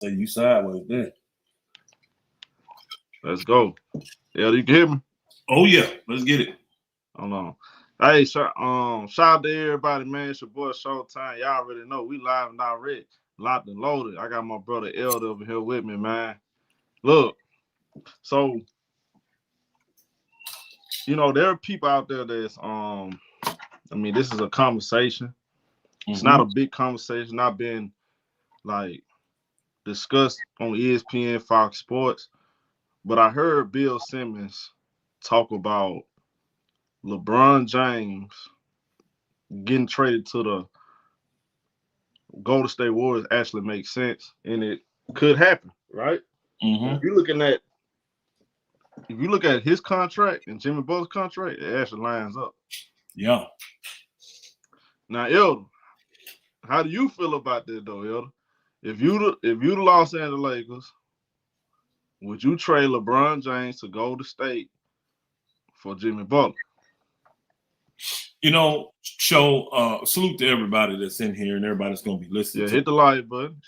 Say you sideways there. Let's go. Yeah, you can hear me? Oh yeah, let's get it. Hold on. Hey, shout out to everybody, man. It's your boy Showtime. Y'all already know we live and direct, locked and loaded. I got my brother Elder over here with me, man. Look, so there are people out there that's this is a conversation. It's not a big conversation, not been like discussed on ESPN, Fox Sports, but I heard Bill Simmons talk about LeBron James getting traded to the Golden State Warriors actually makes sense, and it could happen, right? Mm-hmm. If you look at his contract and Jimmy Butler's contract, it actually lines up. Yeah. Now, Elder, how do you feel about that, though, Elder? If you the Los Angeles Lakers, would you trade LeBron James to Golden State for Jimmy Butler? Salute to everybody that's in here and everybody that's going to be listening. Yeah, hit the like button.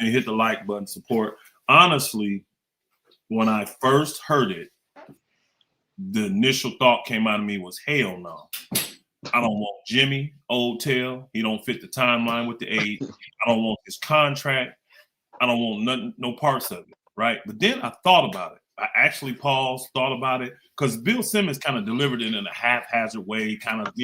Hit the like button, support. Honestly, when I first heard it, the initial thought came out of me was, hell no. I don't want Jimmy, old tail. He don't fit the timeline with the age. I don't want his contract. I don't want nothing, no parts of it, right? But then I thought about it. I actually paused, thought about it, because Bill Simmons kind of delivered it in a haphazard way, kind of,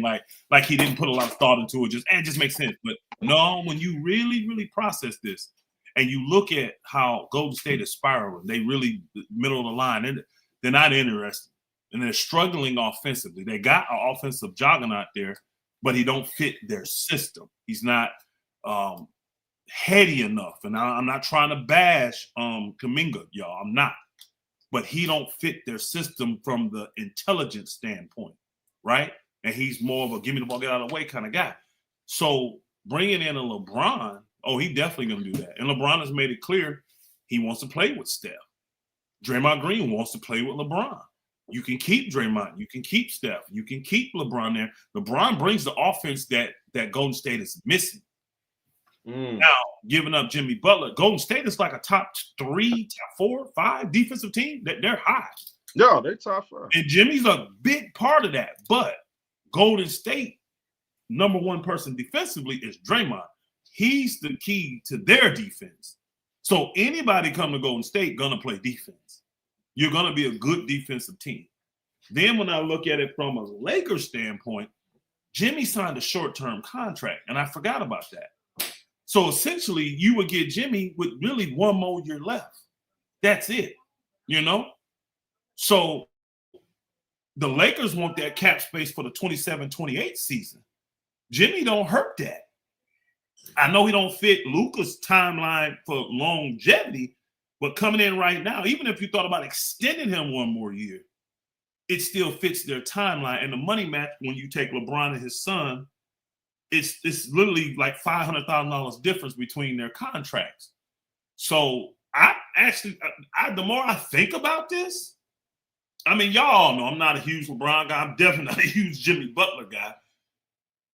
like he didn't put a lot of thought into it. It just makes sense. But no, when you really, really process this and you look at how Golden State is spiraling, they really middle of the line, and they're not interested. And they're struggling offensively. They got an offensive juggernaut there, but he don't fit their system. He's not heady enough. And I'm not trying to bash Kaminga, y'all. I'm not. But he don't fit their system from the intelligence standpoint, right? And he's more of a give me the ball, get out of the way kind of guy. So bringing in a LeBron, he definitely going to do that. And LeBron has made it clear he wants to play with Steph. Draymond Green wants to play with LeBron. You can keep Draymond. You can keep Steph. You can keep LeBron there. LeBron brings the offense that Golden State is missing. Now, giving up Jimmy Butler, Golden State is like a top 3, top 4, 5 defensive team. They're high. Yeah, they're top 5. And Jimmy's a big part of that. But Golden State, number one person defensively is Draymond. He's the key to their defense. So anybody come to Golden State going to play defense. You're going to be a good defensive team. Then when I look at it from a Lakers standpoint, Jimmy signed a short-term contract, and I forgot about that. So essentially, you would get Jimmy with really one more year left. That's it, So the Lakers want that cap space for the 27-28 season. Jimmy don't hurt that. I know he don't fit Luka's timeline for longevity, but coming in right now, even if you thought about extending him one more year, it still fits their timeline. And the money match, when you take LeBron and his son, it's literally like $500,000 difference between their contracts. So the more I think about this, y'all know I'm not a huge LeBron guy. I'm definitely not a huge Jimmy Butler guy.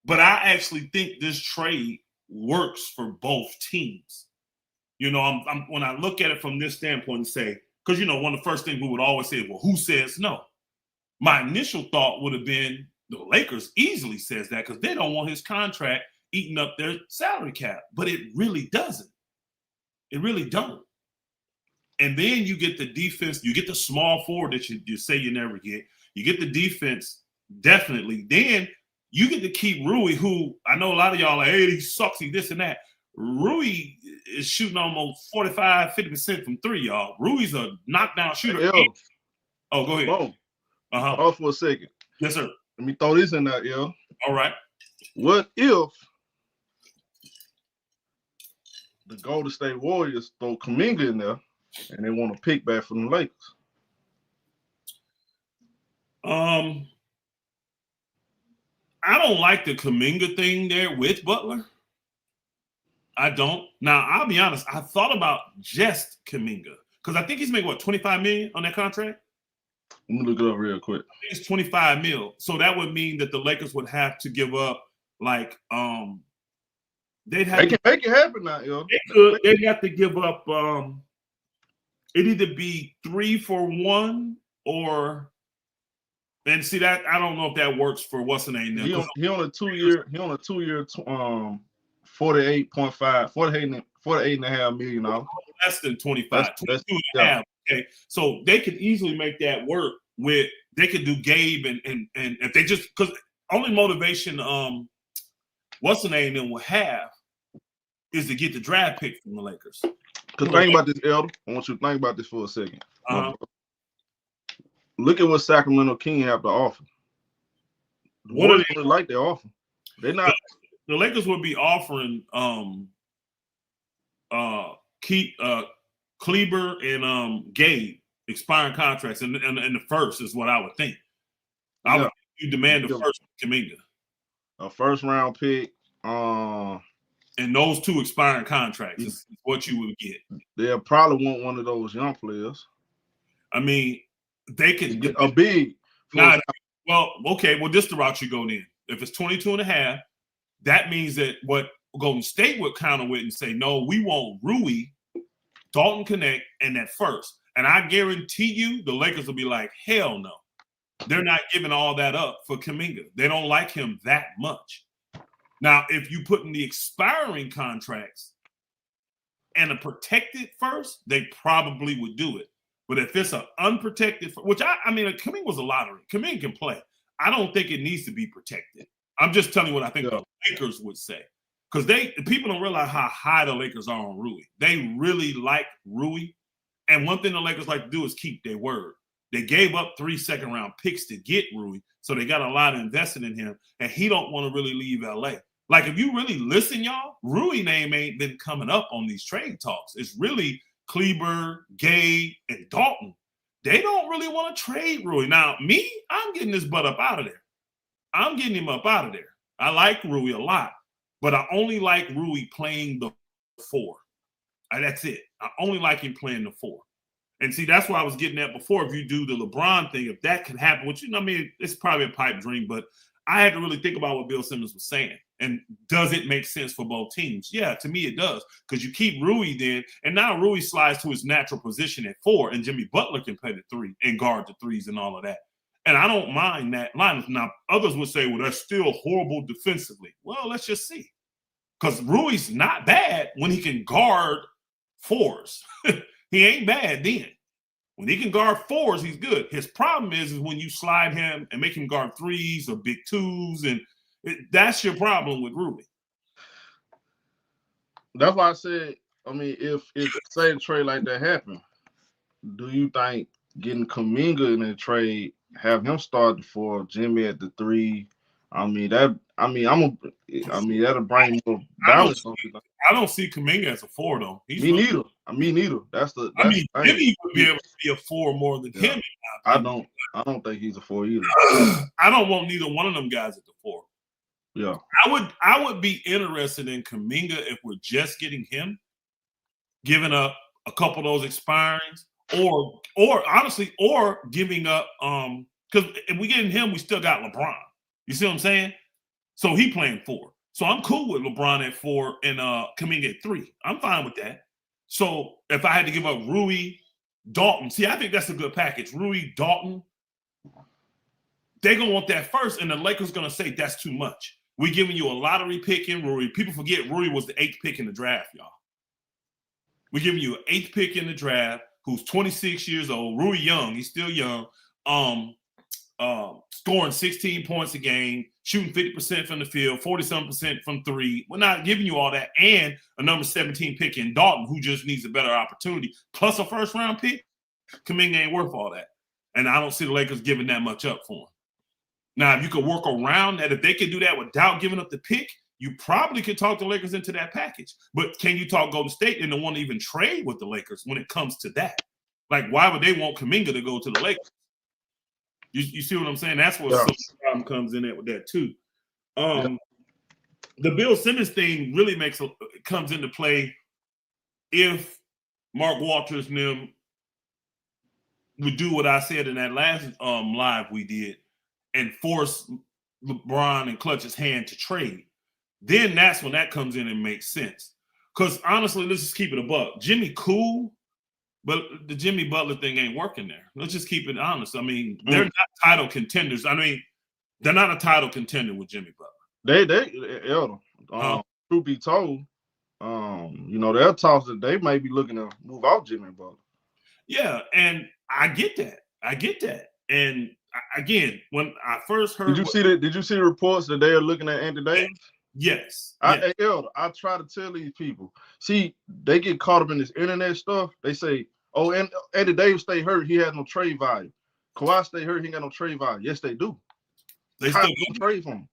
But I actually think this trade works for both teams. When I look at it from this standpoint and say, because, one of the first things we would always say is, well, who says no? My initial thought would have been the Lakers easily says that because they don't want his contract eating up their salary cap. But it really doesn't. It really don't. And then you get the defense. You get the small forward that you say you never get. You get the defense, definitely. Then you get to keep Rui, who I know a lot of y'all are like, hey, he sucks, he this and that. Rui is shooting almost 45, 50% from 3, y'all. Rui's a knockdown shooter. Yo. Oh, go ahead. Boom. Hold for a second. Yes, sir. Let me throw this in there, yo. All right. What if the Golden State Warriors throw Kaminga in there and they want to pick back from the Lakers? I don't like the Kaminga thing there with Butler. I don't. Now, I'll be honest. I thought about just Kaminga because I think he's making, $25 million on that contract? Let me look it up real quick. I think it's $25 million. So that would mean that the Lakers would have to give up like they'd have They can make it happen now, yo. They'd have to give up. It either be 3 for 1 or. And see that I don't know if that works for what's the name. He on a 2 year. He on a 2 year. 48.5, 48.5 million now. Less than 25. That's 22 and a half. Okay, so they could easily make that work with. They could do Gabe and if they just because only motivation what's the name then will have is to get the draft pick from the Lakers. Because think about this, Elder. I want you to think about this for a second. Look at what Sacramento Kings have to offer. What do they like their offer? They're not. The Lakers would be offering Kleber and Gabe expiring contracts, and the first is what I would think. I would you demand the first Kaminga. A first round pick. And those 2 expiring contracts is what you would get. They'll probably want one of those young players. I mean, they could get a big. Well, okay. Well, this is the route you go in. If it's 22 and a half, that means that what Golden State would counter with and say, no, we want Rui, Dalton Connect, and that first. And I guarantee you the Lakers will be like, hell no. They're not giving all that up for Kaminga. They don't like him that much. Now, if you put in the expiring contracts and a protected first, they probably would do it. But if it's an unprotected, which I mean, Kaminga was a lottery. Kaminga can play. I don't think it needs to be protected. I'm just telling you what I think the Lakers would say. Because people don't realize how high the Lakers are on Rui. They really like Rui. And one thing the Lakers like to do is keep their word. They gave up 3 second-round picks to get Rui, so they got a lot invested in him, and he don't want to really leave L.A. Like, if you really listen, y'all, Rui name ain't been coming up on these trade talks. It's really Kleber, Gabe, and Dalton. They don't really want to trade Rui. Now, me, I'm getting this butt up out of there. I'm getting him up out of there. I like Rui a lot, but I only like Rui playing the 4. That's it. I only like him playing the 4. And see, that's why I was getting at before. If you do the LeBron thing, if that can happen, which, I mean, it's probably a pipe dream, but I had to really think about what Bill Simmons was saying. And does it make sense for both teams? Yeah, to me it does. Because you keep Rui then, and now Rui slides to his natural position at 4, and Jimmy Butler can play the 3 and guard the 3s and all of that. And I don't mind that lineup. Now, others would say, well, that's still horrible defensively. Well, let's just see. Because Rui's not bad when he can guard 4s. He ain't bad then. When he can guard 4s, he's good. His problem is when you slide him and make him guard 3s or big 2s, and that's your problem with Rui. That's why I said, I mean, if say a trade like that happen, do you think getting Kaminga in a trade, have him start the 4, Jimmy at the 3? I mean that'll bring more balance. I don't see Kaminga as a 4 though. Me neither. That's Jimmy would be able to be a 4 more than him. I don't think he's a 4 either. I don't want neither one of them guys at the 4. Yeah. I would be interested in Kaminga if we're just getting him, giving up a couple of those expirings, or honestly, or giving up because if we get him, we still got LeBron. You see what I'm saying? So he playing 4. So I'm cool with LeBron at 4 and Kaminga at 3. I'm fine with that. So if I had to give up Rui, Dalton, see, I think that's a good package. Rui, Dalton, they're going to want that first, and the Lakers going to say that's too much. We're giving you a lottery pick in Rui. People forget Rui was the 8th pick in the draft, y'all. We're giving you an 8th pick in the draft who's 26 years old. Rui young. He's still young. Scoring 16 points a game, shooting 50% from the field, 47% from 3. We're not giving you all that. And a number 17 pick in Dalton, who just needs a better opportunity, plus a first-round pick. Kaminga ain't worth all that. And I don't see the Lakers giving that much up for him. Now, if you could work around that, if they could do that without giving up the pick, you probably could talk the Lakers into that package. But can you talk Golden State and want to even trade with the Lakers when it comes to that? Like, why would they want Kaminga to go to the Lakers? You see what I'm saying? That's where some problem comes in there with that too. The Bill Simmons thing really comes into play if Mark Walters and them would do what I said in that last live we did and force LeBron and Clutch's hand to trade. then that's when that comes in and makes sense. Because honestly, let's just keep it a buck. Jimmy cool, but the Jimmy Butler thing ain't working there. Let's just keep it honest. I mean, they're not title contenders. I mean, they're not a title contender with Jimmy Butler. Truth be told, there are talks that they may be looking to move out Jimmy Butler. Yeah, and I get that. And again, when I first heard, did you see the reports that they are looking at Anthony Davis? Yes. I try to tell these people. See, they get caught up in this internet stuff. They say, "Oh, and Anthony Davis stay hurt. He has no trade value. Kawhi stay hurt. He ain't got no trade value." Yes, they do. They still trade for him.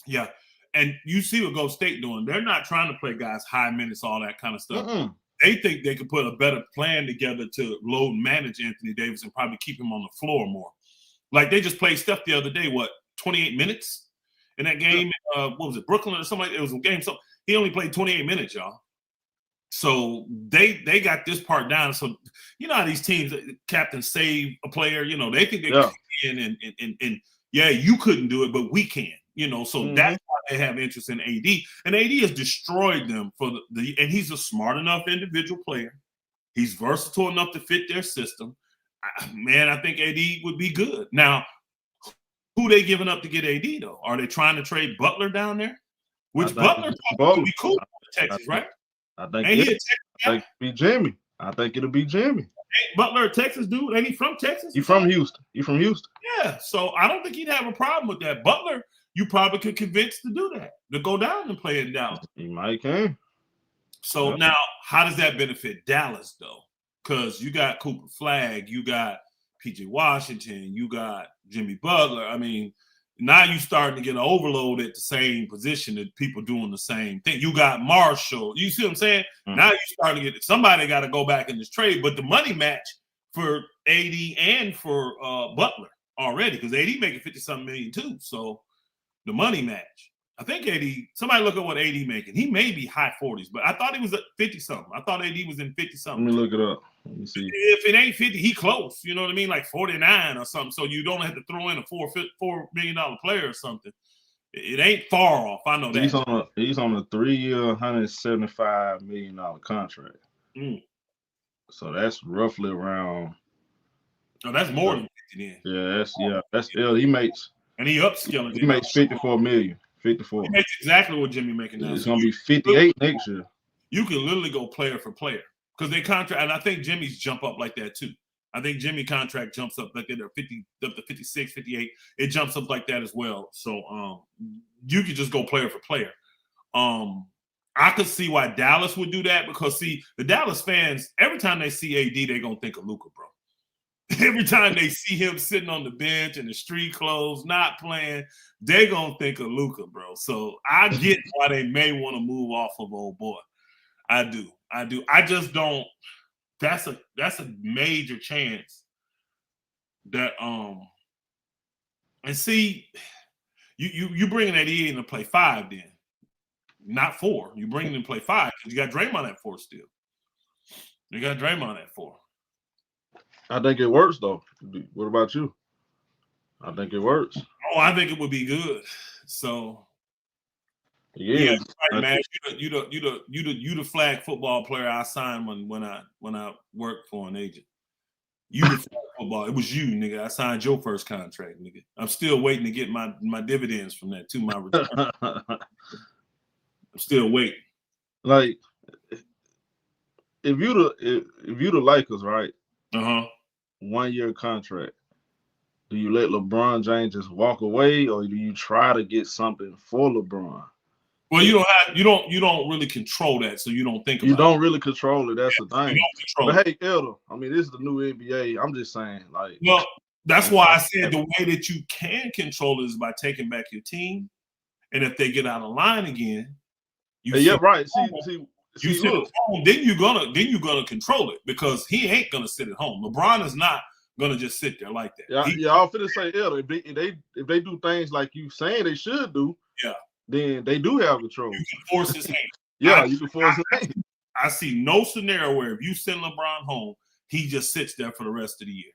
Yeah, and you see what Golden State doing. They're not trying to play guys high minutes, all that kind of stuff. They think they could put a better plan together to load and manage Anthony Davis and probably keep him on the floor more. Like they just played Steph the other day. 28 minutes in that game? What was it, Brooklyn or something? It was a game. So he only played 28 minutes, y'all. So they got this part down. So you know how these teams, captain save a player. They think they can in and you couldn't do it, but we can. So that's why they have interest in AD. And AD has destroyed them and he's a smart enough individual player. He's versatile enough to fit their system. I think AD would be good. Now, who they giving up to get AD though? Are they trying to trade Butler down there? Which Butler would be cool for Texas, right? I think it'll be Jimmy. I think it'll be Jimmy. Ain't Butler a Texas dude? Ain't he from Texas? He's from Houston. Yeah, so I don't think he'd have a problem with that. Butler, you probably could convince to do that, to go down and play in Dallas. He might can. So now, how does that benefit Dallas, though? Because you got Cooper Flagg, you got P.J. Washington, you got Jimmy Butler. I mean, now you're starting to get an overload at the same position that people doing the same thing. You got Marshall. You see what I'm saying? Now you're starting to get – somebody got to go back in this trade. But the money match for AD and for Butler already, because AD making 50-something million too. So the money match. I think AD – somebody look at what AD making. He may be high 40s, but I thought he was at 50-something. I thought AD was in 50-something. Let me look it up. Let me see. If it ain't 50, he close. You know what I mean? Like 49 or something. So you don't have to throw in a $4 million player or something. It ain't far off. I know that. He's on a 3-year, $175 million contract. So that's roughly around. Oh, that's more than 50 then. That's ill. He makes. And he upskilling. He makes $54 million. 54. He makes exactly what Jimmy making now. It's gonna be 58 next year. You can literally go player for player because they contract, and I think Jimmy's jump up like that too. I think Jimmy contract jumps up like that. They're 50 up to 56, 58. It jumps up like that as well. So you could just go player for player. I could see why Dallas would do that because see the Dallas fans every time they see AD they're gonna think of Luka, bro. Every time they see him sitting on the bench in the street clothes, not playing, they're going to think of Luka, bro. So I get why they may want to move off of old boy. I do. I just don't. That's a major chance that and see, you bringing that in to play 5 then, not 4. You bringing him to play 5 because you got Draymond at 4 still. You got Draymond at 4. I think it works though. What about you? I think it works. Oh, I think it would be good. So, right, man. You the flag football player I signed when I worked for an agent. You the flag football. It was you, nigga. I signed your first contract, nigga. I'm still waiting to get my dividends from that too. My return. I'm still waiting. Like, if you the Lakers, right? 1-year contract. Do you let LeBron James just walk away, or do you try to get something for LeBron? Well, you don't really control that, so you don't think about it. You don't really control it. That's the thing. But hey, Elder, I mean, this is the new NBA. I'm just saying, like. Well, that's why I said the way that you can control it is by taking back your team, and if they get out of line again, right. See, sit at home, then you're gonna control it because he ain't gonna sit at home. LeBron is not gonna just sit there like that. Yeah, I'm finna say, Elder, if they do things like you saying they should do, then they do have control. You can force his hand. You can force his hand. I see no scenario where if you send LeBron home, he just sits there for the rest of the year.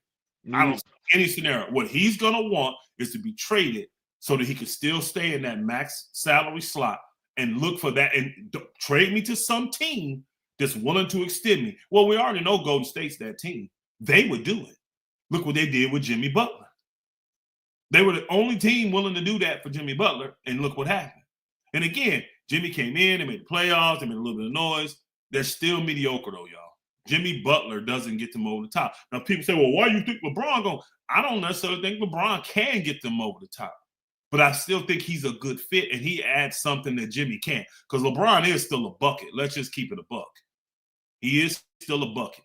I don't see any scenario. What he's gonna want is to be traded so that he can still stay in that max salary slot and look for that and trade me to some team that's willing to extend me. Well, we already know Golden State's that team. They would do it. Look what they did with Jimmy Butler. They were the only team willing to do that for Jimmy Butler, and look what happened. And again, Jimmy came in, they made the playoffs, they made a little bit of noise. They're still mediocre, though, y'all. Jimmy Butler doesn't get them over the top. Now, people say, well, why do you think LeBron going? I don't necessarily think LeBron can get them over the top. But I still think he's a good fit, and he adds something that Jimmy can't. Because LeBron is still a bucket. Let's just keep it a buck. He is still a bucket.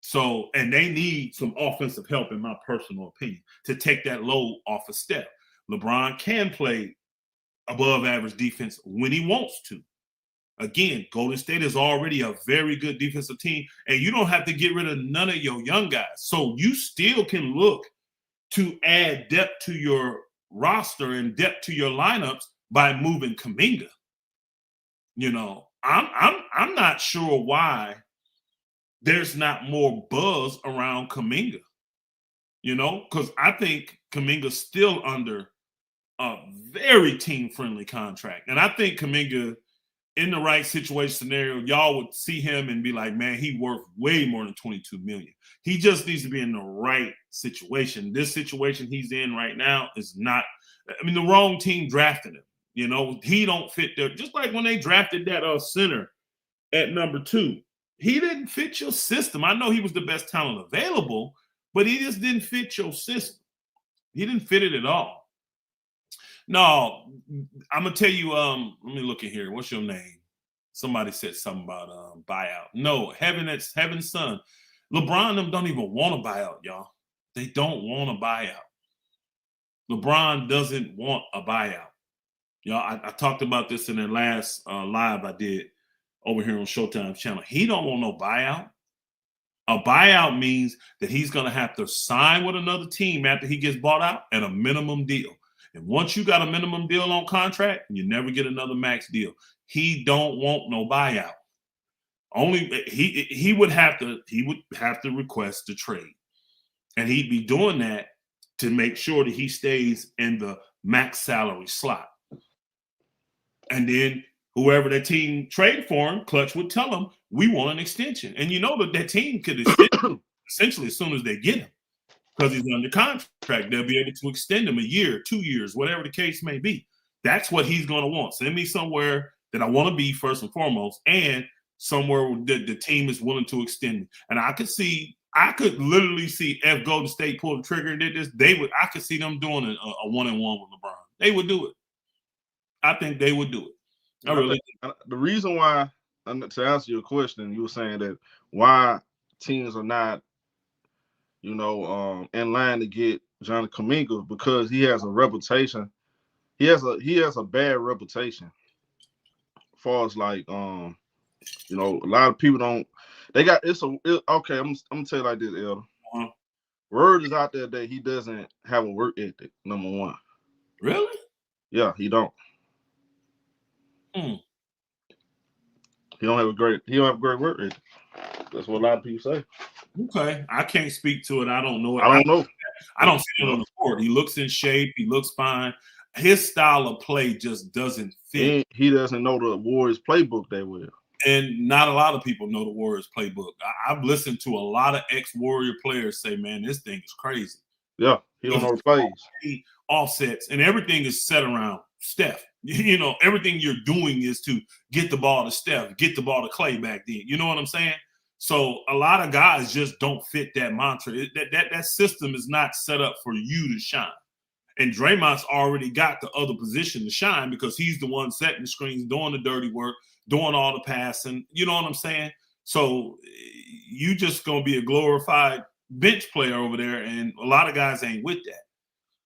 So, and they need some offensive help, in my personal opinion, to take that load off a Steph. LeBron can play above average defense when he wants to. Again, Golden State is already a very good defensive team, and you don't have to get rid of none of your young guys. So you still can look to add depth to your roster and depth to your lineups by moving Kaminga. You know, I'm not sure why there's not more buzz around Kaminga. You know, because I think Kaminga's still under a very team-friendly contract. And I think Kaminga, in the right situation scenario, y'all would see him and be like, man, he worth way more than $22 million. He just needs to be in the right situation. This situation he's in right now is not, I mean, the wrong team drafted him. You know, he don't fit there. Just like when they drafted that center at number 2. He didn't fit your system. I know he was the best talent available, but he just didn't fit your system. He didn't fit it at all. No, I'm gonna tell you. Let me look at here. What's your name? Somebody said something about buyout. No, Heaven's son. LeBron them don't even want a buyout, y'all. They don't want a buyout. LeBron doesn't want a buyout. Y'all, I talked about this in the last live I did over here on Showtime's channel. He don't want no buyout. A buyout means that he's gonna have to sign with another team after he gets bought out at a minimum deal. And once you got a minimum deal on contract, you never get another max deal. He don't want no buyout. Only he would have to request the trade. And he'd be doing that to make sure that he stays in the max salary slot. And then whoever that team trade for him, Clutch would tell him, we want an extension. And you know that team could extend him essentially as soon as they get him. Because he's under contract, they'll be able to extend him a year, 2 years, whatever the case may be. That's what he's going to want. Send me somewhere that I want to be first and foremost, and somewhere that the team is willing to extend me. And I could literally see if Golden State pulled the trigger and did this, I could see them doing a 1-1 with LeBron. They would do it. I think they would do it. The reason why, to answer your question, you were saying that why teams are not, in line to get John Kaminga, because he has a reputation. He has a bad reputation. As far as like, a lot of people don't. They got okay. I'm gonna tell you like this, Elder. Uh-huh. Word is out there that he doesn't have a work ethic. Number one. Really? Yeah, he don't. He don't have a great work ethic. That's what a lot of people say. Okay, I can't speak to it. I don't know it. I don't know. I don't see it on the court. He looks in shape. He looks fine. His style of play just doesn't fit. He doesn't know the Warriors playbook that well. And not a lot of people know the Warriors playbook. I've listened to a lot of ex-Warrior players say, man, this thing is crazy. Yeah, he don't know the plays. Offsets, and everything is set around Steph. Everything you're doing is to get the ball to Steph, get the ball to Clay back then. You know what I'm saying? So a lot of guys just don't fit that mantra. That system is not set up for you to shine. And Draymond's already got the other position to shine because he's the one setting the screens, doing the dirty work, doing all the passing. You know what I'm saying? So you just going to be a glorified bench player over there, and a lot of guys ain't with that.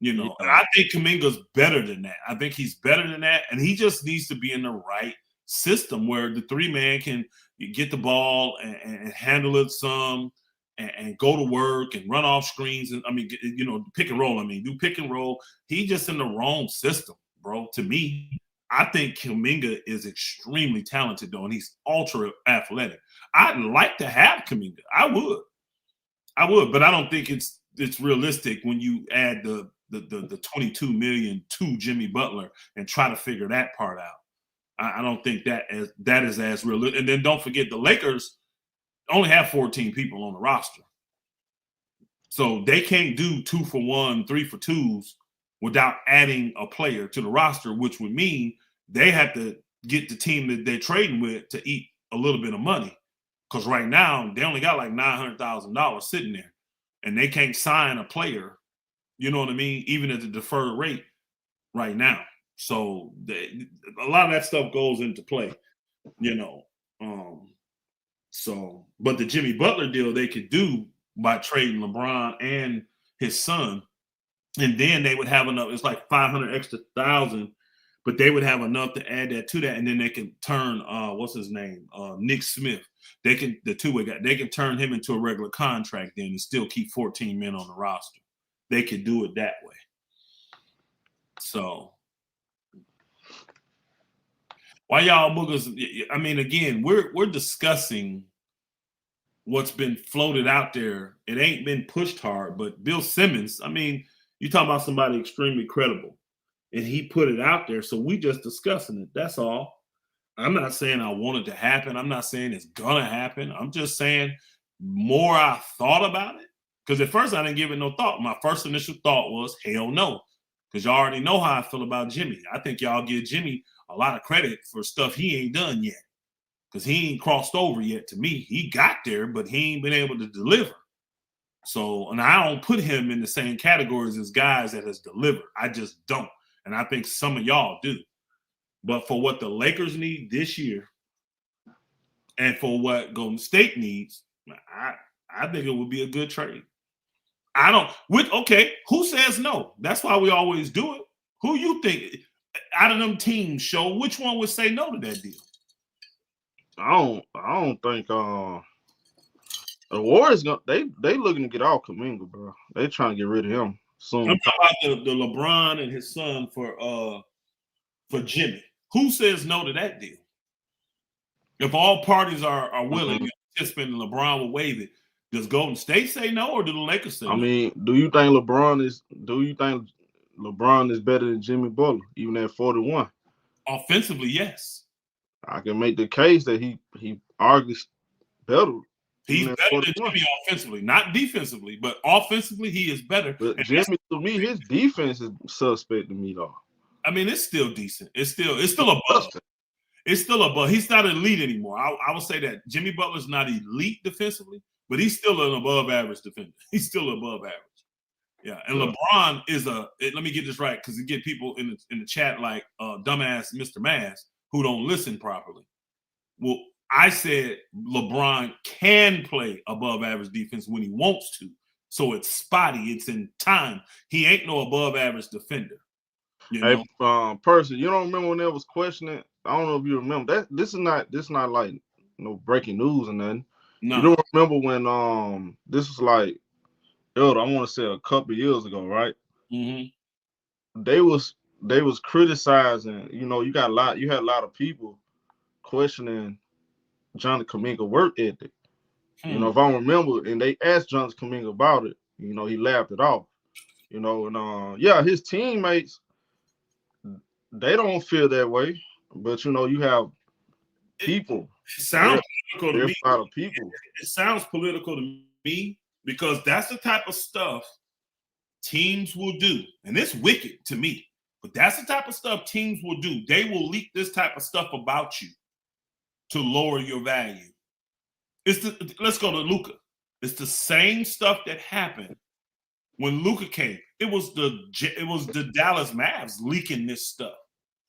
And I think Kaminga's better than that. I think he's better than that, and he just needs to be in the right system where the 3-man can get the ball and handle it some and go to work and run off screens. And pick and roll. Do pick and roll. He just in the wrong system, bro. To me, I think Kaminga is extremely talented, though, and he's ultra athletic. I'd like to have Kaminga. I would, but I don't think it's realistic when you add the $22 million to Jimmy Butler and try to figure that part out. I don't think that is as real. And then don't forget the Lakers only have 14 people on the roster. So they can't do 2 for 1, 3 for 2s without adding a player to the roster, which would mean they have to get the team that they're trading with to eat a little bit of money. Because right now, they only got like $900,000 sitting there. And they can't sign a player, you know what I mean, even at the deferred rate right now. So a lot of that stuff goes into play, you know. But the Jimmy Butler deal they could do by trading LeBron and his son, and then they would have enough. It's like 500 extra thousand, but they would have enough to add that to that, and then they can turn what's his name, Nick Smith. They can they can turn him into a regular contract then and still keep 14 men on the roster. They could do it that way. So why y'all boogers? I mean, again, we're discussing what's been floated out there. It ain't been pushed hard, but Bill Simmons, I mean, you talking about somebody extremely credible, and he put it out there. So we just discussing it. That's all. I'm not saying I want it to happen. I'm not saying it's gonna happen. I'm just saying more I thought about it. Because at first I didn't give it no thought. My first initial thought was, hell no. Because y'all already know how I feel about Jimmy. I think y'all give Jimmy a lot of credit for stuff he ain't done yet. Because he ain't crossed over yet to me. He got there, but he ain't been able to deliver. So, and I don't put him in the same categories as guys that has delivered. I just don't. And I think some of y'all do. But for what the Lakers need this year and for what Golden State needs, I think it would be a good trade. Okay, who says no? That's why we always do it. Who you think out of them teams, show which one would say no to that deal? I don't think the Warriors they looking to get off Kaminga, bro. They trying to get rid of him soon. I'm talking about the LeBron and his son for Jimmy. Who says no to that deal? If all parties are willing to participate and LeBron will waive it, does Golden State say no or do the Lakers say no? I mean, do you think LeBron is better than Jimmy Butler, even at 41? Offensively, yes. I can make the case that he arguably better. He's better than Jimmy offensively, not defensively, but offensively he is better. But Jimmy, to me, his defense is suspect to me though. I mean, it's still decent. It's still above. It's still above. He's not elite anymore. I would say that Jimmy Butler's not elite defensively, but he's still an above average defender. He's still above average. Yeah, and LeBron is let me get this right because you get people in the chat like dumbass Mr. Mass who don't listen properly. Well, I said LeBron can play above average defense when he wants to. So it's spotty. It's in time. He ain't no above average defender. You know? Hey, person, you don't remember when there was questioning? I don't know if you remember that. This is not like no breaking news or nothing. No. You don't remember when this was like, I want to say a couple years ago, right? Mm-hmm. They was criticizing. You know, you had a lot of people questioning Johnny Kaminga work ethic. You know, if I remember, and they asked Johnny Kaminga about it. You know, he laughed it off. You know, and his teammates, they don't feel that way. But you know, you have people. It sounds political to me. A lot of people. It sounds political to me because that's the type of stuff teams will do, and it's wicked to me. But that's the type of stuff teams will do. They will leak this type of stuff about you to lower your value. Let's go to Luka. It's the same stuff that happened when Luka came. It was the Dallas Mavs leaking this stuff.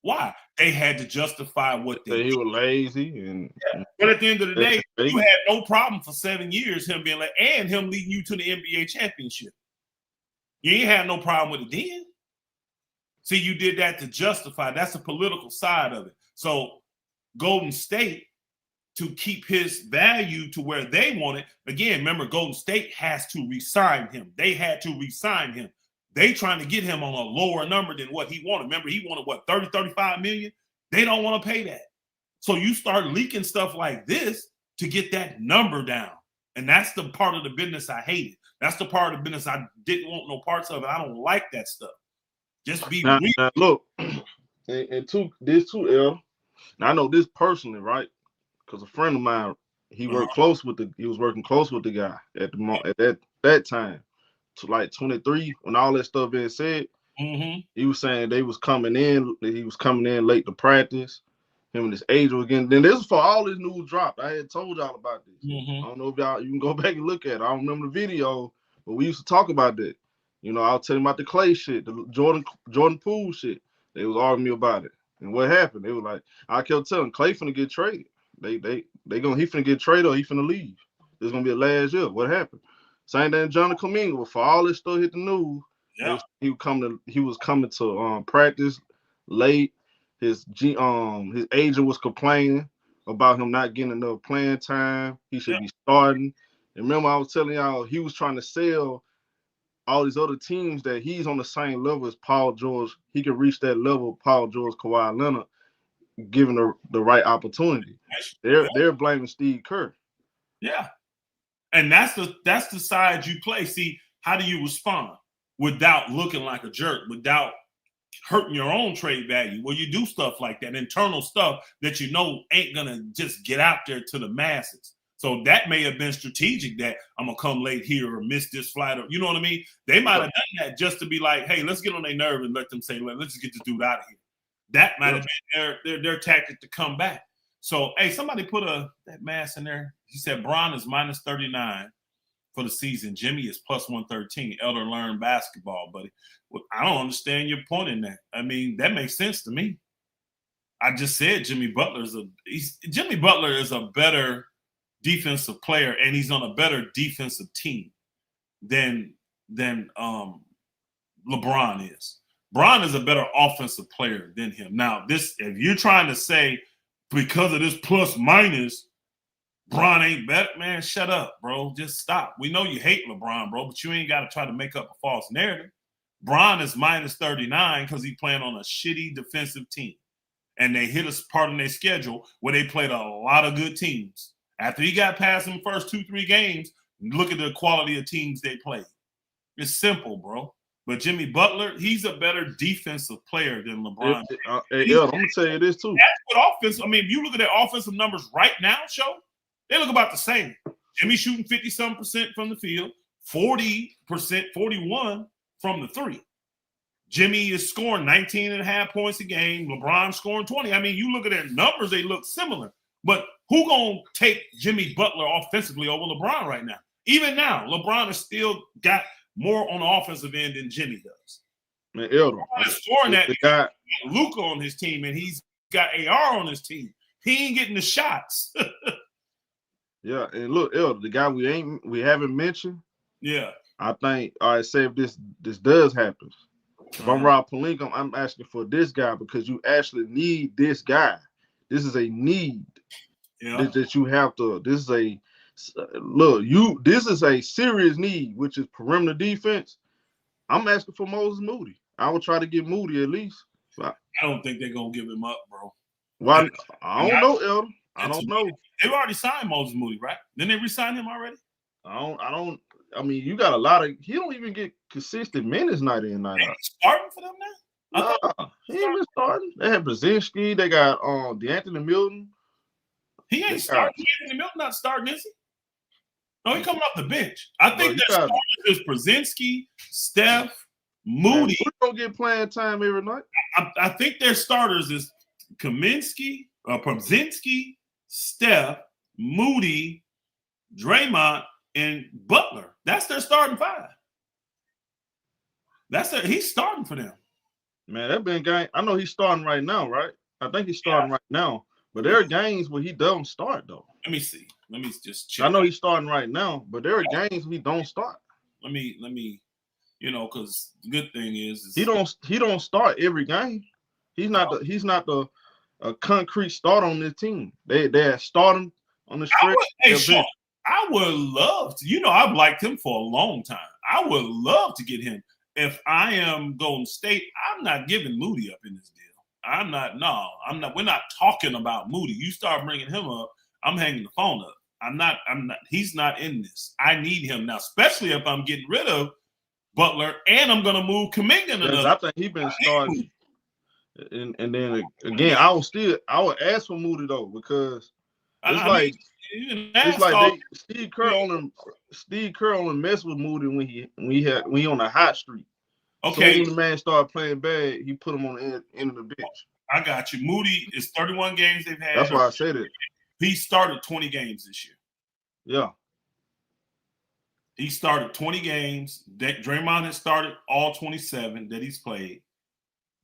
Why? They had to justify what they did. He was lazy. But at the end of the day, you had no problem for 7 years him being like, and him leading you to the NBA championship. You ain't had no problem with it then. See, you did that to justify. That's the political side of it. So Golden State, to keep his value to where they want it, again, remember, Golden State has to re-sign him. They had to re-sign him. They trying to get him on a lower number than what he wanted. Remember, he wanted, 30, 35 million? They don't want to pay that. So you start leaking stuff like this to get that number down. And that's the part of the business I hated. That's the part of the business I didn't want no parts of it. I don't like that stuff. Just be real. Now, look, and this too, L. Now I know this personally, right? Because a friend of mine, he was working close with the guy at that time, to like 23, when all that stuff being said. Mm-hmm. He was saying he was coming in late to practice. Him and his agent again. Then this is for all this news dropped. I had told y'all about this. Mm-hmm. I don't know if you can go back and look at it. I don't remember the video, but we used to talk about that. You know, I was telling about the Clay shit, the Jordan Poole shit. They was arguing me about it. And what happened? They was like, I kept telling Clay finna get traded. He finna get traded or he finna leave. This is gonna be a last year. What happened? Same thing Johnny Kaminga. Before all this stuff hit the news, yeah, he was coming to practice late. His agent was complaining about him not getting enough playing time. He should be starting. And remember, I was telling y'all he was trying to sell all these other teams that he's on the same level as Paul George. He can reach that level of Paul George, Kawhi Leonard, given the right opportunity. They're blaming Steve Kerr. Yeah. And that's the side you play. See, how do you respond without looking like a jerk, without hurting your own trade value? Well, you do stuff like that, internal stuff that you know ain't gonna just get out there to the masses. So that may have been strategic, that I'm gonna come late here or miss this flight, or you know what I mean? They might have done that just to be like, hey, let's get on their nerve and let them say, let's just get this dude out of here. That might have been their tactic to come back. So, hey, somebody put that mass in there. He said Bron is minus 39 for the season. Jimmy is plus 113. Elder learned basketball, buddy. Well, I don't understand your point in that. I mean, that makes sense to me. I just said Jimmy Butler is a better defensive player, and he's on a better defensive team than LeBron is. Bron is a better offensive player than him. Now, if you're trying to say because of this plus minus, Bron ain't better, man, shut up, bro. Just stop. We know you hate LeBron, bro, but you ain't got to try to make up a false narrative. Bron is minus 39 because he's playing on a shitty defensive team. And they hit a part in their schedule where they played a lot of good teams. After he got past them first 2-3 games, look at the quality of teams they played. It's simple, bro. But Jimmy Butler, he's a better defensive player than LeBron. I'm gonna tell you this too. That's what offense. I mean, if you look at their offensive numbers right now, they look about the same. Jimmy shooting 50-some% from the field, 40%, 41% from the three. Jimmy is scoring 19.5 points a game. LeBron scoring 20. I mean, you look at their numbers, they look similar. But who gonna take Jimmy Butler offensively over LeBron right now? Even now, LeBron has still got more on the offensive end than Jimmy does. Man, Elder, scoring that. Got Luka on his team, and he's got AR on his team. He ain't getting the shots. Yeah, and look, Elder, the guy we haven't mentioned. Yeah, I think. All right, say if this does happen, if I'm Rob Pelinka, I'm asking for this guy because you actually need this guy. This is a need that you have to. This is a This is a serious need, which is perimeter defense. I'm asking for Moses Moody. I would try to get Moody at least. I don't think they're gonna give him up, bro. Why? I don't know, Elder. I don't know. They've already signed Moses Moody, right? Didn't they re-sign him already? I mean, you got a lot of. He don't even get consistent minutes night in, night out. Starting for them now? Nah, he ain't been starting. They have Brzezinski. They got DeAnthony Milton. He ain't starting. DeAnthony Milton not starting, is he? No, he coming off the bench. I think their starters is Brzezinski, Steph, Moody. Who don't get playing time every night? I think their starters is Kaminsky, Brzezinski, Steph, Moody, Draymond, and Butler. That's their starting five. He's starting for them. Man, that been game. I know he's starting right now, right? I think he's starting right now. But there are games where he don't start though. Let me see. Let me just check. I know he's starting right now, but there are games he don't start. Let me, because the good thing is he don't start every game. He's not the concrete start on this team. They're starting on the stretch. I would love to. I've liked him for a long time. I would love to get him. If I am Golden State, I'm not giving Moody up in this deal. I'm not. We're not talking about Moody. You start bringing him up, I'm hanging the phone up. I'm not. He's not in this. I need him now, especially if I'm getting rid of Butler and I'm going to move Kaminga. I think he's been starting. And then again, I would ask for Moody though, because it's like Steve Kerr only messed with Moody when he on a hot streak. Okay. So when the man started playing bad, he put him on the end of the bench. I got you. Moody is 31 games they've had. That's why I said it. He started 20 games this year. Yeah. He started 20 games. Draymond has started all 27 that he's played.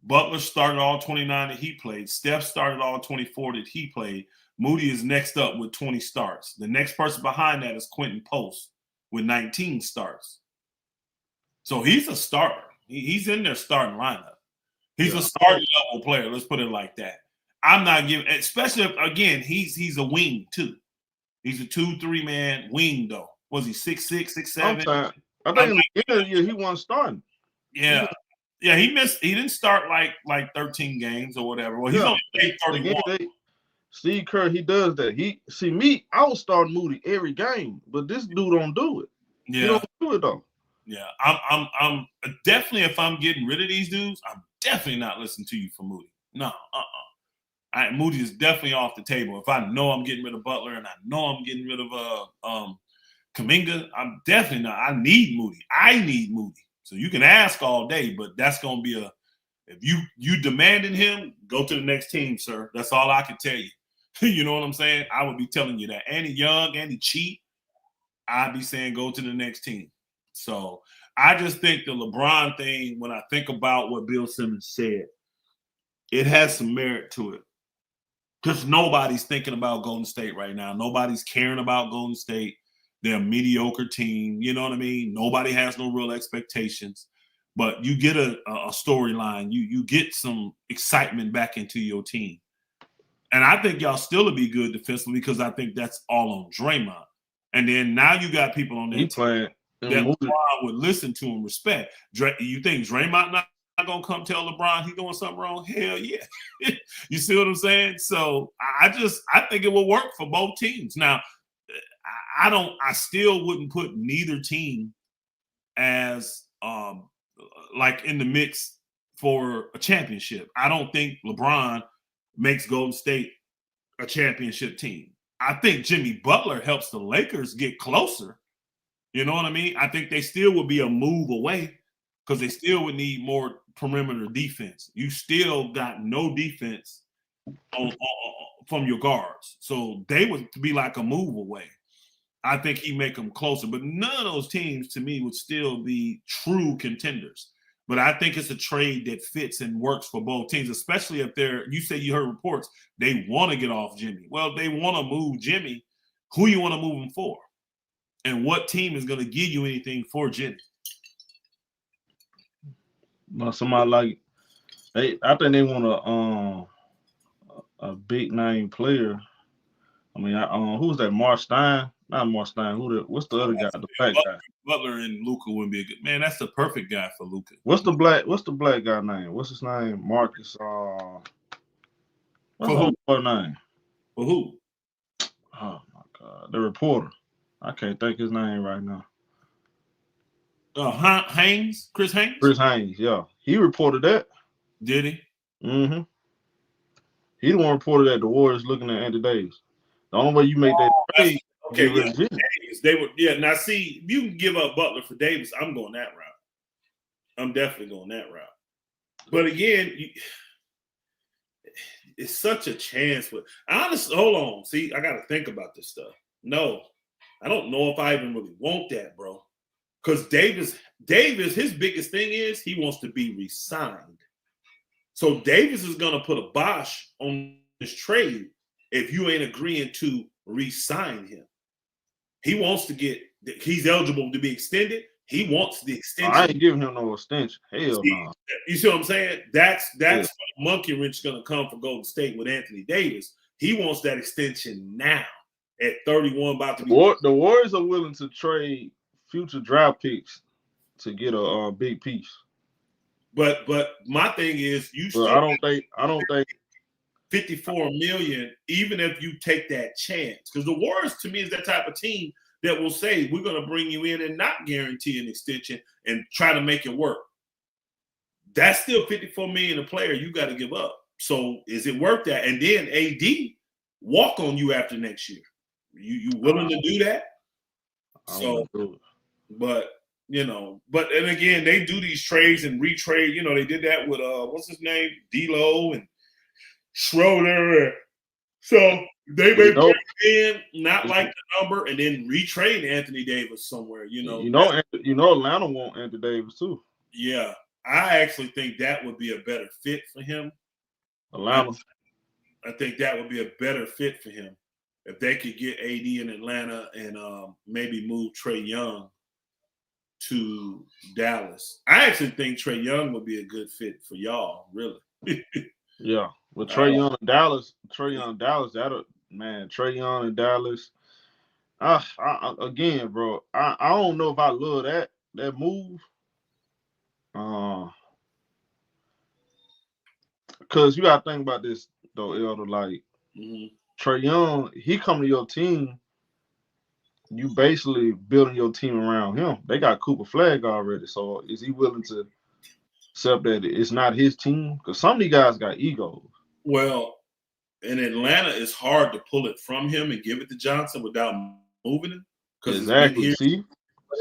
Butler started all 29 that he played. Steph started all 24 that he played. Moody is next up with 20 starts. The next person behind that is Quentin Post with 19 starts. So he's a starter. He's in their starting lineup. He's a starting level player. Let's put it like that. I'm not giving, especially if, again, he's a wing too. He's a 2-3 man wing though. Was he 6'6", 6'7"? I think in the end of the year he wasn't starting. Yeah. Yeah, he didn't start like 13 games or whatever. Well, he's only played 31. Steve Kerr, he does that. I was starting Moody every game, but this dude don't do it. Yeah. He don't do it though. Yeah. I'm definitely, if I'm getting rid of these dudes, I'm definitely not listening to you for Moody. No, Moody is definitely off the table. If I know I'm getting rid of Butler and I know I'm getting rid of Kaminga, I'm definitely not. I need Moody. So you can ask all day, but that's going to be if you demanding him, go to the next team, sir. That's all I can tell you. You know what I'm saying? I would be telling you that. And he young, and he cheap. I'd be saying go to the next team. So I just think the LeBron thing, when I think about what Bill Simmons said, it has some merit to it. Because nobody's thinking about Golden State right now. Nobody's caring about Golden State. They're a mediocre team. You know what I mean? Nobody has no real expectations. But you get a storyline. You get some excitement back into your team. And I think y'all still will be good defensively because I think that's all on Draymond. And then now you got people on that team that LeBron would listen to and respect. You think Draymond not going to come tell LeBron he's doing something wrong? Hell yeah. You see what I'm saying? So I think it will work for both teams. Now, I still wouldn't put neither team as like in the mix for a championship. I don't think LeBron makes Golden State a championship team. I think Jimmy Butler helps the Lakers get closer. You know what I mean? I think they still would be a move away because they still would need more perimeter defense. You still got no defense from your guards. So they would be like a move away. I think he'd make them closer. But none of those teams, to me, would still be true contenders. But I think it's a trade that fits and works for both teams, especially if you say you heard reports, they want to get off Jimmy. Well, if they want to move Jimmy, who you want to move him for? And what team is going to give you anything for Jimmy? Well, somebody like I think they want a big name player. I mean, who's that? Mark Stein? Not Mark Stein. What's the other guy? The black guy. Butler and Luka wouldn't be a good man. That's the perfect guy for Luka. What's the black guy name? What's his name? Marcus. What's his name? For who? Oh my God, the reporter. I can't think his name right now. Haynes? Chris Haynes? Chris Haynes, yeah. He reported that. Did he? Mm-hmm. He the one reported that the Warriors looking at Anthony Davis. The only way you make that trade, okay, yeah. They would, yeah. Now, see, you can give up Butler for Davis. I'm going that route. I'm definitely going that route. But again, it's such a chance. But honestly, hold on. See, I got to think about this stuff. No, I don't know if I even really want that, bro. Because Davis, his biggest thing is he wants to be re-signed. So Davis is going to put a bosh on this trade if you ain't agreeing to re-sign him. He wants to he's eligible to be extended. He wants the extension. I ain't giving him no extension. Hell no. You see what I'm saying? That's where the monkey wrench is going to come for Golden State with Anthony Davis. He wants that extension now at 31, about to be. The Warriors are willing to trade future draft picks to get a big piece. But my thing is, I don't think 54 million, even if you take that chance. Because the Warriors, to me, is that type of team that will say, we're going to bring you in and not guarantee an extension and try to make it work. That's still $54 million a player you got to give up. So is it worth that? And then AD walk on you after next year. You willing to do that? So, but and again, they do these trades and retrade. They did that with what's his name, D'Lo and Schroeder. So they may bring in not like the number and then retrade Anthony Davis somewhere. Atlanta want Anthony Davis too. Yeah, I actually think that would be a better fit for him. Atlanta. I think that would be a better fit for him if they could get AD in Atlanta and maybe move Trae Young to Dallas. I actually think Trae Young would be a good fit for y'all, really. Yeah, with Trae Young in Dallas, Trae Young in Dallas. Again, bro, I don't know if I love that move. Because you gotta think about this though, Elder. Like Trae Young, he come to your team, you basically building your team around him. They got Cooper Flag already, so is he willing to accept that it's not his team? Because some of these guys got egos. Well, in Atlanta, it's hard to pull it from him and give it to Johnson without moving him. Exactly. See?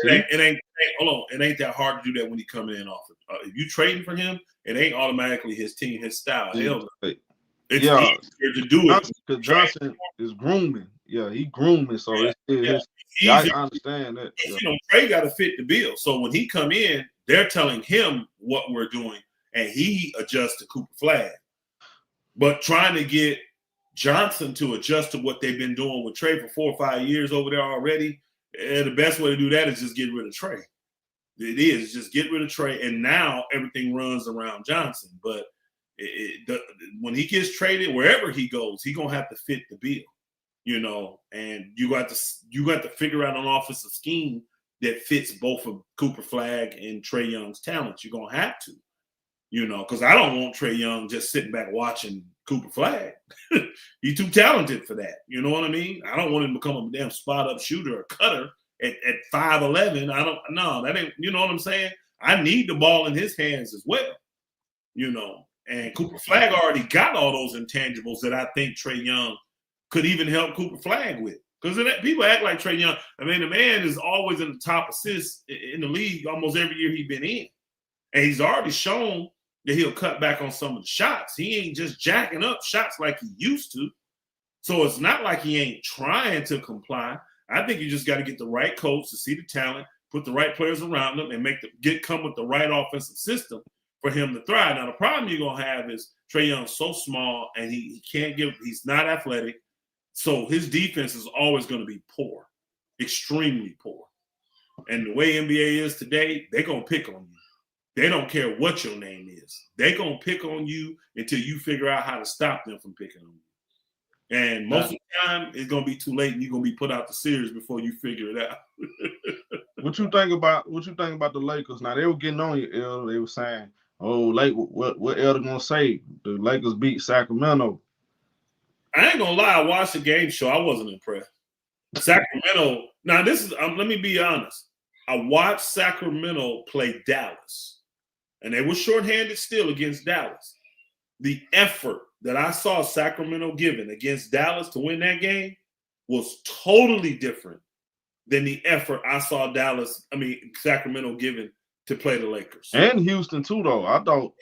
It ain't that hard to do that when he coming in off. If you trading for him, it ain't automatically his team, his style. It's easier to do it because Johnson is grooming. Yeah, he grooming. So I understand that. Trae got to fit the bill. So when he come in, they're telling him what we're doing, and he adjusts to Cooper Flag. But trying to get Johnson to adjust to what they've been doing with Trae for 4 or 5 years over there already, the best way to do that is just get rid of Trae. It is just get rid of Trae, and now everything runs around Johnson. But when he gets traded, wherever he goes, he's gonna have to fit the bill, and you got to figure out an offensive scheme that fits both of Cooper Flag and Trae Young's talents. You're gonna have to, because I don't want Trae Young just sitting back watching Cooper Flag. He's too talented for that. You know what I mean? I don't want him to become a damn spot up shooter or cutter at 5'11". That ain't, you know what I'm saying? I need the ball in his hands as well, and Cooper Flag already got all those intangibles that I think Trae Young could even help Cooper Flag with. Because people act like Trae Young. I mean, the man is always in the top assists in the league almost every year he's been in. And he's already shown that he'll cut back on some of the shots. He ain't just jacking up shots like he used to. So it's not like he ain't trying to comply. I think you just got to get the right coach to see the talent, put the right players around him, and come with the right offensive system for him to thrive. Now, the problem you're going to have is Trae Young's so small and he's not athletic. So his defense is always going to be poor, extremely poor. And the way NBA is today, they're going to pick on you. They don't care what your name is. They're going to pick on you until you figure out how to stop them from picking on you. And most of the time, it's going to be too late, and you're going to be put out the series before you figure it out. What you think about the Lakers? Now, they were getting on you, El. They were saying, what Elder going to say? The Lakers beat Sacramento. I ain't going to lie. I watched the game show. I wasn't impressed. Sacramento. Now, this is let me be honest. I watched Sacramento play Dallas, and they were shorthanded still against Dallas. The effort that I saw Sacramento giving against Dallas to win that game was totally different than the effort I saw Sacramento giving to play the Lakers. And Houston, too, though. I thought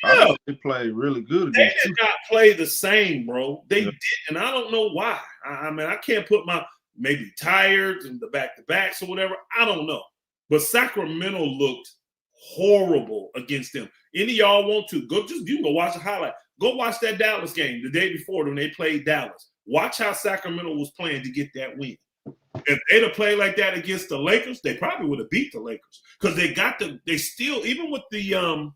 they played really good against They did not play the same, bro. They did, and I don't know why. I can't put maybe tired and the back-to-backs or whatever. I don't know. But Sacramento looked horrible against them. Any of y'all want to, you can go watch a highlight. Go watch that Dallas game the day before when they played Dallas. Watch how Sacramento was playing to get that win. If they'd have played like that against the Lakers, they probably would have beat the Lakers. Because they still, even with the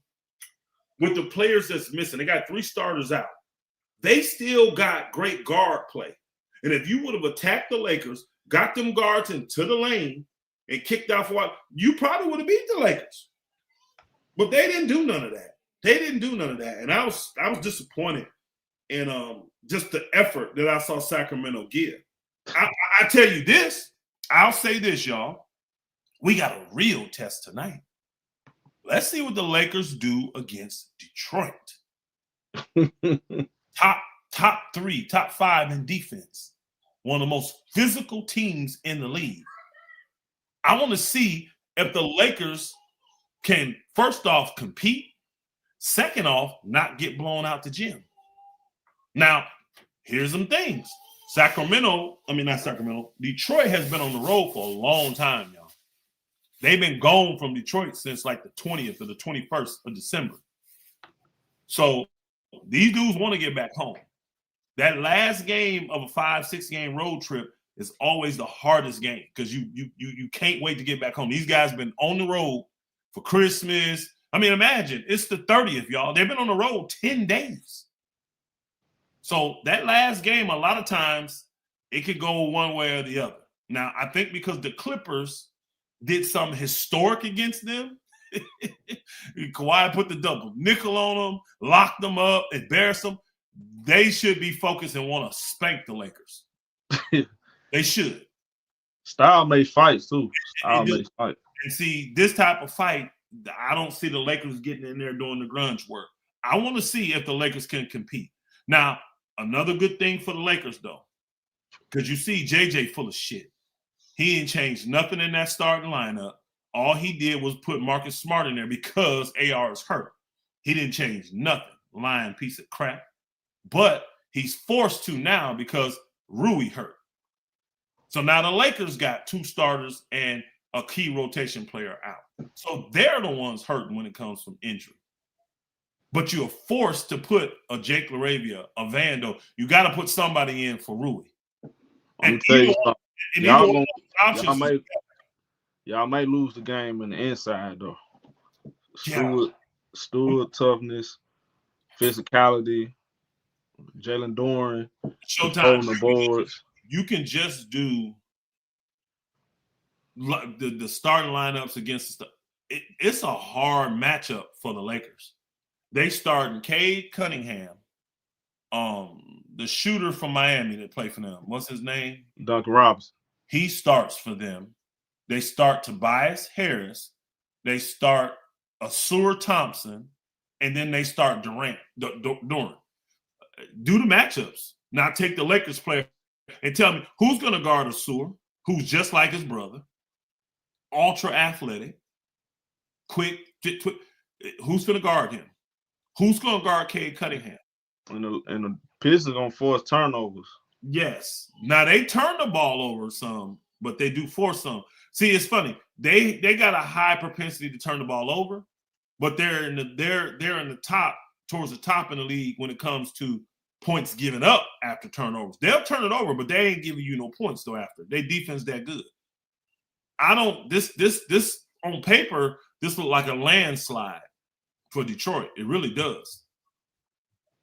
players that's missing, they got 3 starters out. They still got great guard play. And if you would have attacked the Lakers, got them guards into the lane, and kicked out for what, you probably would have beat the Lakers. But they didn't do none of that. And I was disappointed in just the effort that I saw Sacramento give. I tell you this, I'll say this, y'all. We got a real test tonight. Let's see what the Lakers do against Detroit. top 3, top 5 in defense. One of the most physical teams in the league. I want to see if the Lakers can, first off, compete. Second off, not get blown out the gym. Now, here's some things. Detroit has been on the road for a long time, y'all. They've been gone from Detroit since like the 20th or the 21st of December. So these dudes want to get back home. That last game of a 5-6 game road trip is always the hardest game because you can't wait to get back home. These guys been on the road for Christmas. I mean, imagine it's the 30th, y'all. They've been on the road 10 days. So that last game, a lot of times, it could go one way or the other. Now, I think because the Clippers did something historic against them, Kawhi put the double nickel on them, locked them up, embarrassed them. They should be focused and want to spank the Lakers. They should. Style may fight, too. Style may fight. And see, this type of fight, I don't see the Lakers getting in there doing the grunge work. I want to see if the Lakers can compete. Now, another good thing for the Lakers, though, because you see JJ full of shit. He ain't changed nothing in that starting lineup. All he did was put Marcus Smart in there because AR is hurt. He didn't change nothing. Lying piece of crap. But he's forced to now because Rui hurt. So now the Lakers got 2 starters and a key rotation player out. So they're the ones hurting when it comes from injury. But you're forced to put a Jake LaRavia, a Vando. You got to put somebody in for Rui. And y'all may lose the game in the inside, though. Stewart, toughness, physicality, Jalen Doran, Showtime. The boards. You can just do the starting lineups against the it's a hard matchup for the Lakers. They starting Cade Cunningham, the shooter from Miami that played for them. What's his name? Duncan Robinson. He starts for them. They start Tobias Harris. They start Asur Thompson, and then they start Durant. Doran. Do the matchups. Now take the Lakers player and tell me who's going to guard Asur, who's just like his brother, ultra athletic, quick. Who's going to guard him? Who's going to guard Cade Cunningham? And the Pistons going to force turnovers. Yes. Now, they turn the ball over some, but they do force some. See, it's funny. They got a high propensity to turn the ball over, but they're in the top, towards the top in the league when it comes to points given up after turnovers. They'll turn it over, but they ain't giving you no points though after. They defense that good. This on paper, this look like a landslide for Detroit. It really does.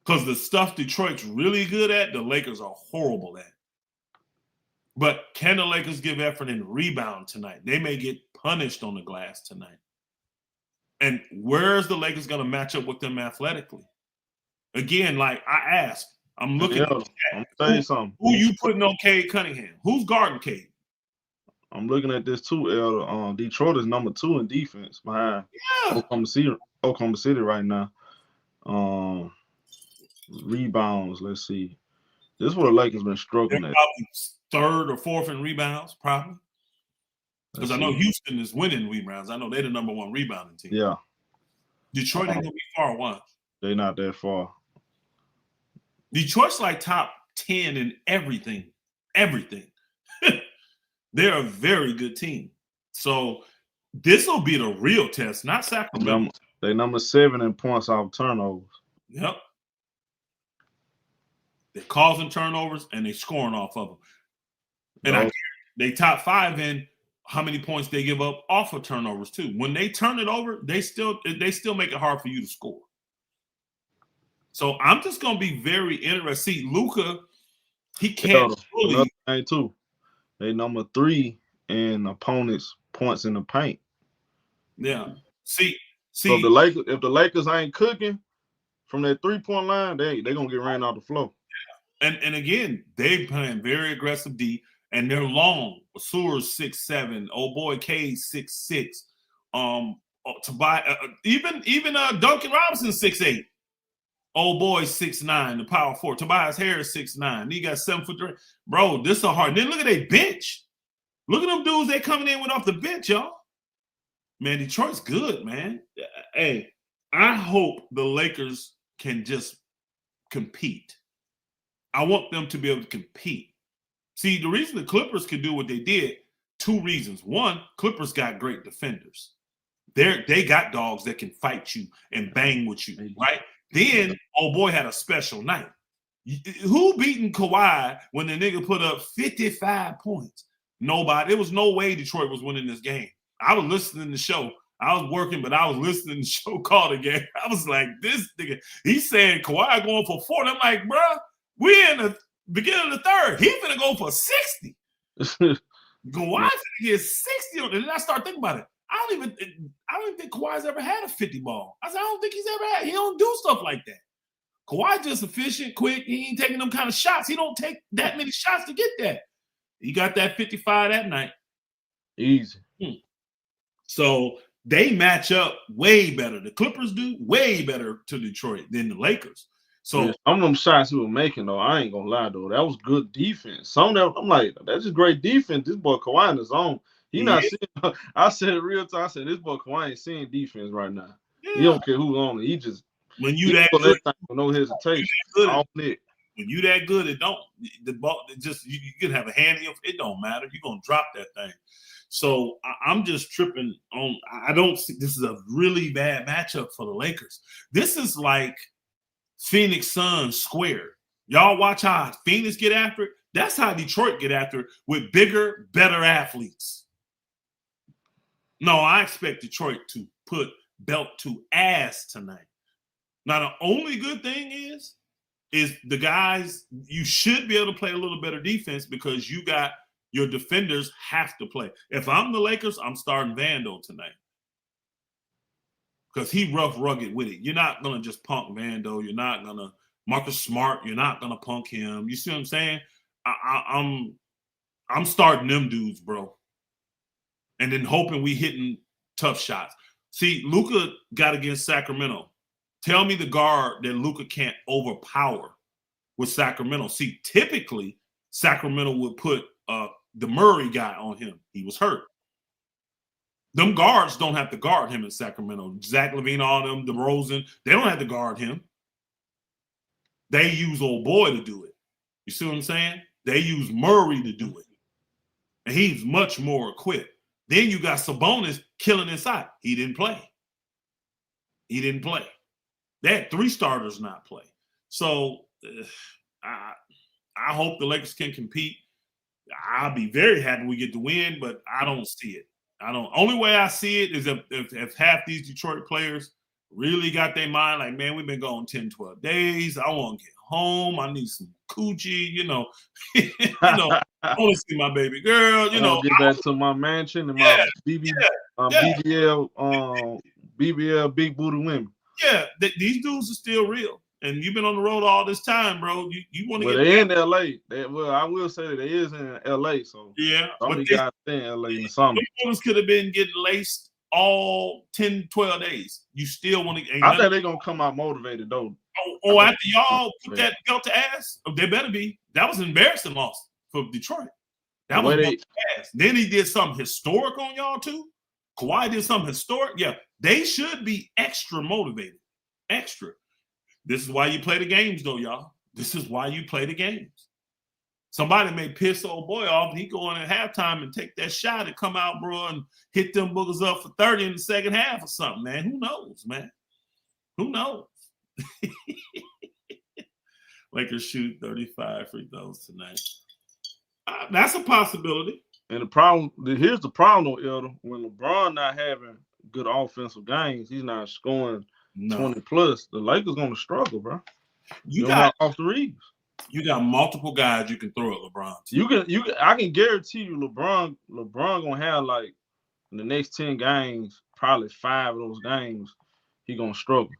Because the stuff Detroit's really good at, the Lakers are horrible at. But can the Lakers give effort and rebound tonight? They may get punished on the glass tonight. And where's the Lakers going to match up with them athletically? Again, like I asked, I'm looking at I'm tell you something. Who you putting on Cade Cunningham? Who's guarding Cade? I'm looking at this too, El. Detroit is number 2 in defense behind Oklahoma City right now. Rebounds, let's see. This is where the Lakers been struggling at. Third or fourth in rebounds, probably. Because I know Houston is winning rebounds. I know they're the number 1 rebounding team. Yeah. Detroit ain't gonna be far one. They're not that far. Detroit's like top 10 in everything. Everything. They're a very good team. So this will be the real test, not Sacramento. They're number 7 in points off turnovers. Yep. They're causing turnovers and they're scoring off of them. And they top 5 in how many points they give up off of turnovers too. When they turn it over, they still make it hard for you to score. So I'm just gonna be very interested. See, Luka, he can't really. Another thing too, they number 3 in opponents' points in the paint. Yeah. See. So if the Lakers ain't cooking from that 3-point line, they gonna get ran off the floor. And again, they playing very aggressive D, and they're long. Asur's 6'7". Oh boy, K's 6'6". Even Duncan Robinson 6'8". Old boy 6'9", the power forward. Tobias Harris 6'9". He got 7'3". Bro, this is a hard. Then look at their bench. Look at them dudes they coming in with off the bench, y'all. Man, Detroit's good, man. Hey, I hope the Lakers can just compete. I want them to be able to compete. See, the reason the Clippers could do what they did, 2 reasons. One, Clippers got great defenders. They got dogs that can fight you and bang with you, right? Then, old boy had a special night. Who beating Kawhi when the nigga put up 55 points? Nobody. There was no way Detroit was winning this game. I was listening to the show. I was working, but I was listening to the show call the game. I was like, this nigga, he's saying Kawhi going for 40. I'm like, bro, we in the beginning of the third. He's gonna go for 60. Kawhi's gonna get 60 on it. And then I start thinking about it. I don't even think Kawhi's ever had a 50 ball. I said, I don't think he's ever had. He don't do stuff like that. Kawhi just efficient, quick. He ain't taking them kind of shots. He don't take that many shots to get that. He got that 55 that night. Easy. So they match up way better. The Clippers do way better to Detroit than the Lakers. So some of them shots he was making, though, I ain't gonna lie, though, that was good defense. Some of them, I'm like, that's just great defense. This boy Kawhi in his own. He not seeing. I said it real time. I said this boy Kawhi ain't seeing defense right now. Yeah. He don't care who's on it. He just when you that good, no hesitation. When you that good, it don't the ball. It just you can have a hand in your. It don't matter. You're gonna drop that thing. So I'm just tripping on. I don't see this is a really bad matchup for the Lakers. This is like Phoenix Suns squared. Y'all watch how Phoenix get after it. That's how Detroit get after it with bigger, better athletes. No, I expect Detroit to put belt to ass tonight. Now, the only good thing is the guys, you should be able to play a little better defense because you got your defenders have to play. If I'm the Lakers, I'm starting Vando tonight. Because he rough, rugged with it. You're not going to just punk Vando. You're not going to Marcus Smart. You're not going to punk him. You see what I'm saying? I'm starting them dudes, bro. And then hoping we hitting tough shots. See, Luka got against Sacramento. Tell me the guard that Luka can't overpower with Sacramento. See, typically, Sacramento would put the Murray guy on him. He was hurt. Them guards don't have to guard him in Sacramento. Zach LaVine, all them, DeRozan, they don't have to guard him. They use old boy to do it. You see what I'm saying? They use Murray to do it. And he's much more equipped. Then you got Sabonis killing inside. He didn't play. They had 3 starters not play. So I hope the Lakers can compete. I'll be very happy we get the win, but I don't see it. Only way I see it is if half these Detroit players really got their mind like, man, we've been going 10, 12 days. I want to get home. I need some coochie, I want to see my baby girl, Get back to my mansion and my BBL big booty women. Yeah, these dudes are still real. And you've been on the road all this time, bro. You want to get they're in LA. I will say that they is in LA. So yeah, some guys stay in LA in the summer. Those could have been getting laced all 10, 12 days. You still want to. I think they're gonna come out motivated though. After y'all put that belt to ass, they better be. That was an embarrassing loss for Detroit. That was ass. Then he did something historic on y'all too. Kawhi did something historic. Yeah, they should be extra motivated. Extra. This is why you play the games, though, y'all. This is why you play the games. Somebody may piss old boy off, and he go in at halftime and take that shot and come out, bro, and hit them boogers up for 30 in the second half or something, man. Who knows, man? Who knows? Lakers shoot 35 free throws tonight. That's a possibility. And here's the problem, though, Elder. When LeBron not having good offensive games, he's not scoring 20 plus. The Lakers gonna struggle, bro. You got off the Reaves. You got multiple guys you can throw at LeBron. I can guarantee you, LeBron gonna have like in the next 10 games, probably 5 of those games, he gonna struggle.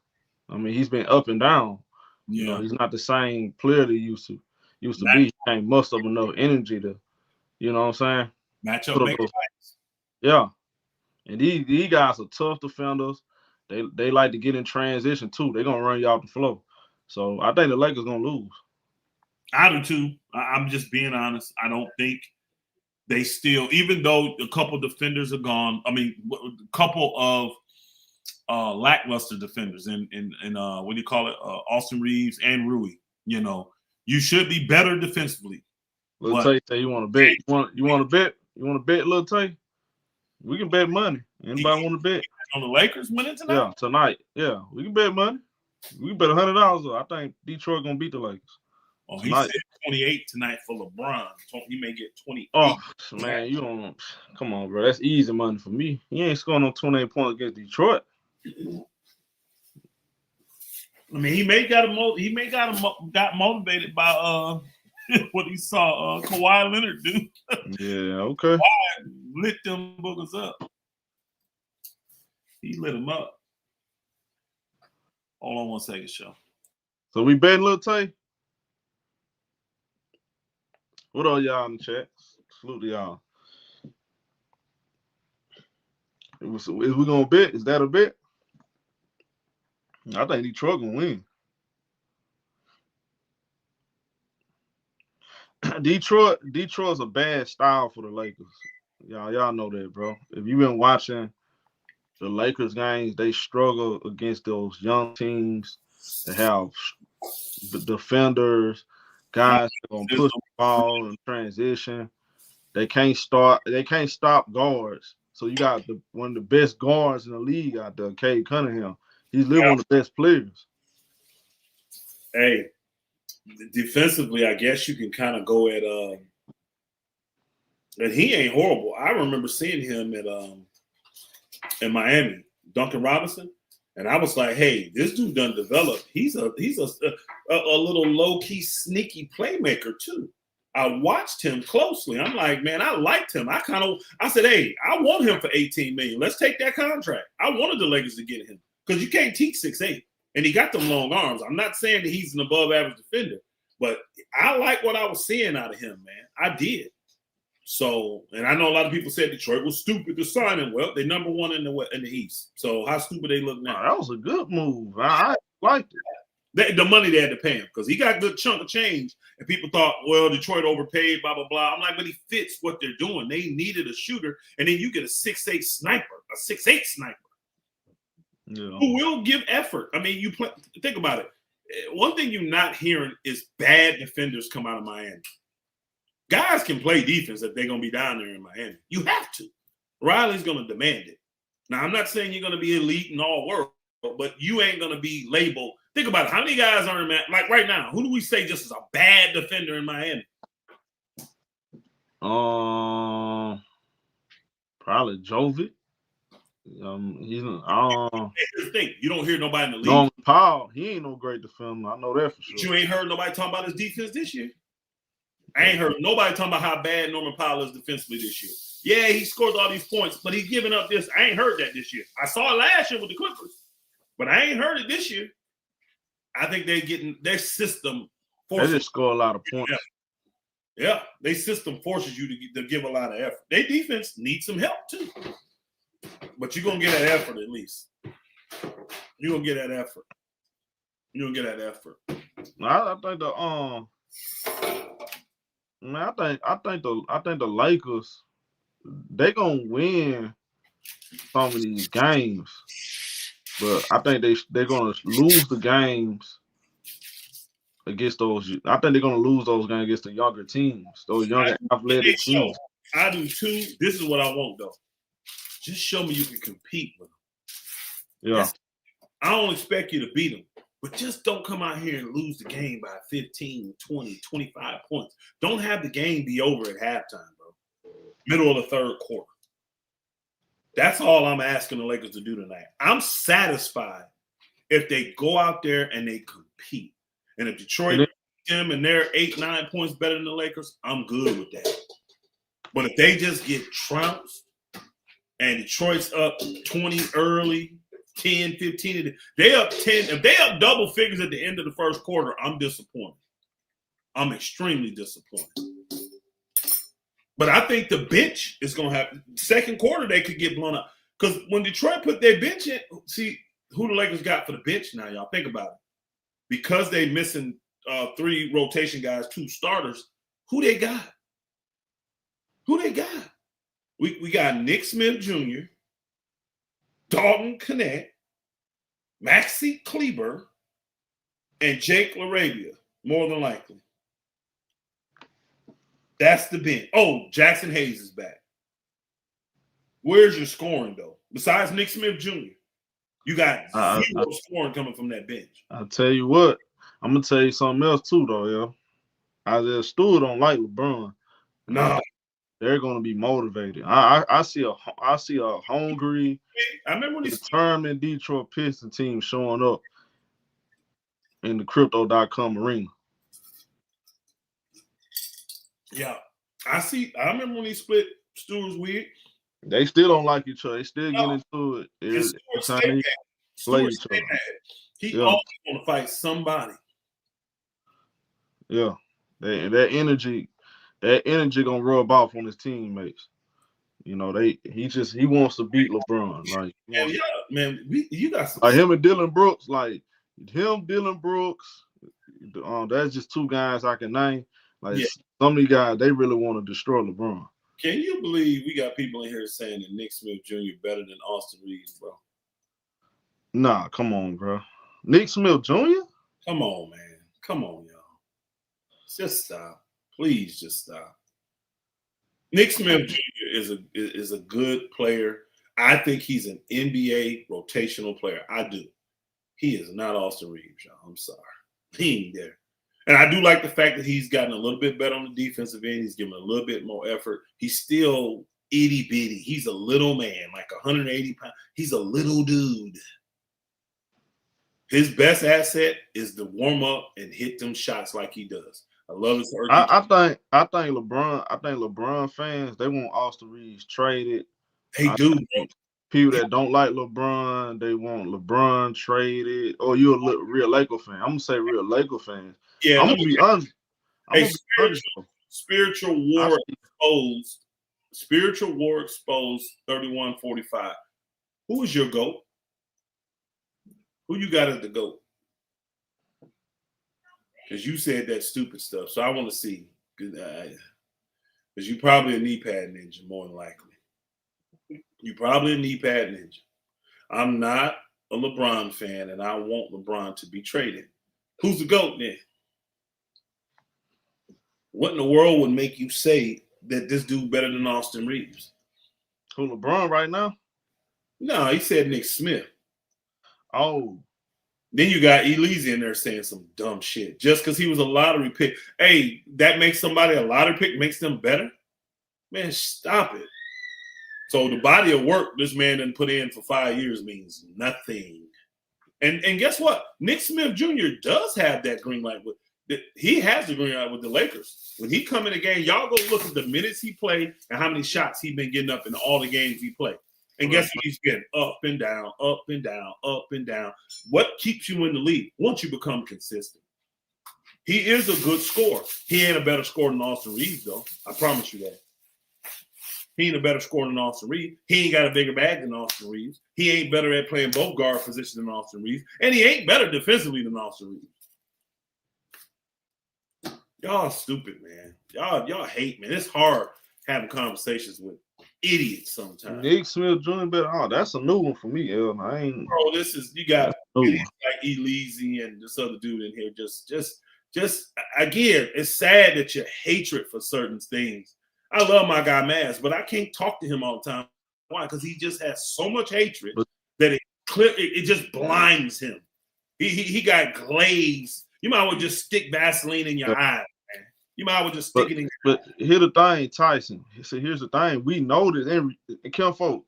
I mean, he's been up and down. Yeah, he's not the same player that he used to be. He ain't muster up enough energy to, you know what I'm saying? Match up, make it. Yeah. And these guys are tough defenders. They like to get in transition too. They're gonna run you off the floor. So I think the Lakers gonna lose. I do too. I'm just being honest. I don't think they still, even though a couple defenders are gone. I mean, a couple of lackluster defenders and what do you call it? Austin Reaves and Rui. You know, you should be better defensively. Lil Tay say you want to bet. You want to bet? You want to bet, Lil Tay? We can bet money. Anybody want to bet on the Lakers winning tonight? Yeah, tonight. Yeah, we can bet money. We can bet $100. I think Detroit gonna beat the Lakers. Oh, he said 28 tonight for LeBron. He may get 28. Oh man, you don't. Come on, bro. That's easy money for me. He ain't scoring no 28 points against Detroit. I mean, he may got motivated by what he saw Kawhi Leonard do. Yeah, okay. Kawhi lit them boogers up. He lit them up. Hold on one second, show. So we betting Lil Tay? What are y'all in the chat? Salute to y'all. Is we gonna bet? Is that a bet? I think Detroit gonna win. Detroit's a bad style for the Lakers. Y'all know that, bro. If you've been watching the Lakers games, they struggle against those young teams that have defenders, guys that gonna push the ball in transition. They can't stop guards. So you got one of the best guards in the league out there, Cade Cunningham. He's one of the best players. Hey, defensively, I guess you can kind of go at and he ain't horrible. I remember seeing him at in Miami, Duncan Robinson, and I was like, hey, this dude done developed. He's a little low-key sneaky playmaker too. I watched him closely. I'm like, man, I liked him. I said, hey, I want him for $18 million. Let's take that contract. I wanted the Lakers to get him because you can't teach 6'8", and he got them long arms. I'm not saying that he's an above-average defender, but I like what I was seeing out of him, man. I did. So, and I know a lot of people said Detroit was stupid to sign him. Well, they're number one in the East. So how stupid they look now? Oh, that was a good move. I liked it. The money they had to pay him because he got a good chunk of change. And people thought, well, Detroit overpaid, blah, blah, blah. I'm like, but he fits what they're doing. They needed a shooter. And then you get a 6'8 sniper, a 6'8 sniper. Yeah. Who will give effort. I mean, think about it. One thing you're not hearing is bad defenders come out of Miami. Guys can play defense if they're going to be down there in Miami. You have to. Riley's going to demand it. Now, I'm not saying you're going to be elite in all world, but you ain't going to be labeled. Think about it. How many guys are in – like right now, who do we say just is a bad defender in Miami? Probably Jovic. Here's the thing. You don't hear nobody in the league. Norman Powell, he ain't no great defender. I know that for sure. But you ain't heard nobody talking about his defense this year. I ain't heard nobody talking about how bad Norman Powell is defensively this year. Yeah, he scored all these points, but he's giving up this. I ain't heard that this year. I saw it last year with the Clippers, but I ain't heard it this year. I think they're getting their system. They just score a lot of points. Yeah, their system forces you to give a lot of effort. Their defense needs some help too, but you're gonna get that effort at least. You're gonna get that effort. You're gonna get that effort. I think I think the Lakers, they gonna win some of these games, but I think they're gonna lose the games against those. I think they're gonna lose those games against the younger teams, those younger athletic teams. I do too. This is what I want though. Just show me you can compete with them. Yeah. I don't expect you to beat them. But just don't come out here and lose the game by 15, 20, 25 points. Don't have the game be over at halftime, bro. Middle of the third quarter. That's all I'm asking the Lakers to do tonight. I'm satisfied if they go out there and they compete. And if Detroit beats them and they're 8-9 points better than the Lakers, I'm good with that. But if they just get trounced and Detroit's up 20 early, 10, 15. They up 10. If they up double figures at the end of the first quarter, I'm disappointed. I'm extremely disappointed. But I think the bench is going to have second quarter. They could get blown up. Because when Detroit put their bench in, see who the Lakers got for the bench now, y'all. Think about it. Because they missing 3 rotation guys, 2 starters, who they got? Who they got? We got Nick Smith Jr., Dalton Connect, Maxi Kleber, and Jake LaRavia, more than likely. That's the bench. Oh, Jackson Hayes is back. Where's your scoring, though? Besides Nick Smith Jr., you got zero scoring coming from that bench. I'll tell you what. I'm going to tell you something else, too, though, yo. Isaiah Stewart don't like LeBron. No. They're going to be motivated. I see a hungry, determined Detroit Pistons team showing up in the Crypto.com arena. Yeah. I remember when he split Stewart's wig. They still don't like each other. They still get into it. Every time they play each other. He always want to fight somebody. Yeah. That energy gonna rub off on his teammates. You know, he wants to beat LeBron. Like, you got some like him and Dillon Brooks, Dillon Brooks. That's just 2 guys I can name. Like some of these guys, they really want to destroy LeBron. Can you believe we got people in here saying that Nick Smith Jr. better than Austin Reaves, bro? Nah, come on, bro. Nick Smith Jr.? Come on, man. Come on, y'all. Just stop. Please just stop. Nick Smith Jr. is a good player. I think he's an NBA rotational player. I do. He is not Austin Reaves, y'all. I'm sorry. He ain't there. And I do like the fact that he's gotten a little bit better on the defensive end. He's given a little bit more effort. He's still itty bitty. He's a little man, like 180 pounds. He's a little dude. His best asset is to warm up and hit them shots like he does. I love his. I think LeBron fans, they want Austin Reaves traded. They do. People that don't like LeBron, they want LeBron traded. Or you're a real Laker fan. I'm gonna say real Laker fans. Yeah, I'm gonna be honest. Spiritual war exposed. Spiritual war exposed. 31-45. Who is your GOAT? Who you got as the GOAT? Because you said that stupid stuff, so I want to see. Because you probably a knee pad ninja, more than likely. You probably a knee pad ninja. I'm not a LeBron fan, and I want LeBron to be traded. Who's the GOAT then? What in the world would make you say that this dude better than Austin Reaves? Who, LeBron right now? No, he said Nick Smith. Oh. Then you got Elise in there saying some dumb shit. Just because he was a lottery pick. Hey, that makes somebody a lottery pick, makes them better? Man, stop it. So the body of work this man done put in for 5 years means nothing. And guess what? Nick Smith Jr. does have that green light. He has the green light with the Lakers. When he come in the game, y'all go look at the minutes he played and how many shots he been getting up in all the games he played. And guess what he's getting? Up and down, up and down, up and down. What keeps you in the league? Once you become consistent. He is a good scorer. He ain't a better scorer than Austin Reaves, though. I promise you that. He ain't a better scorer than Austin Reaves. He ain't got a bigger bag than Austin Reaves. He ain't better at playing both guard positions than Austin Reaves. And he ain't better defensively than Austin Reaves. Y'all stupid, man. Y'all hate, man. It's hard having conversations with idiots sometimes. Nick Smith Jr. better. Oh, that's a new one for me, El. I ain't. Bro, this is you got like Elise and this other dude in here. Just again, it's sad that your hatred for certain things. I love my guy Maz, but I can't talk to him all the time. Why? Because he just has so much hatred that it just blinds him. He got glazed. You might as well just stick Vaseline in your eye. You might as well just stick it in your eye. But here's the thing, Tyson. So here's the thing. We know that and Kim folk,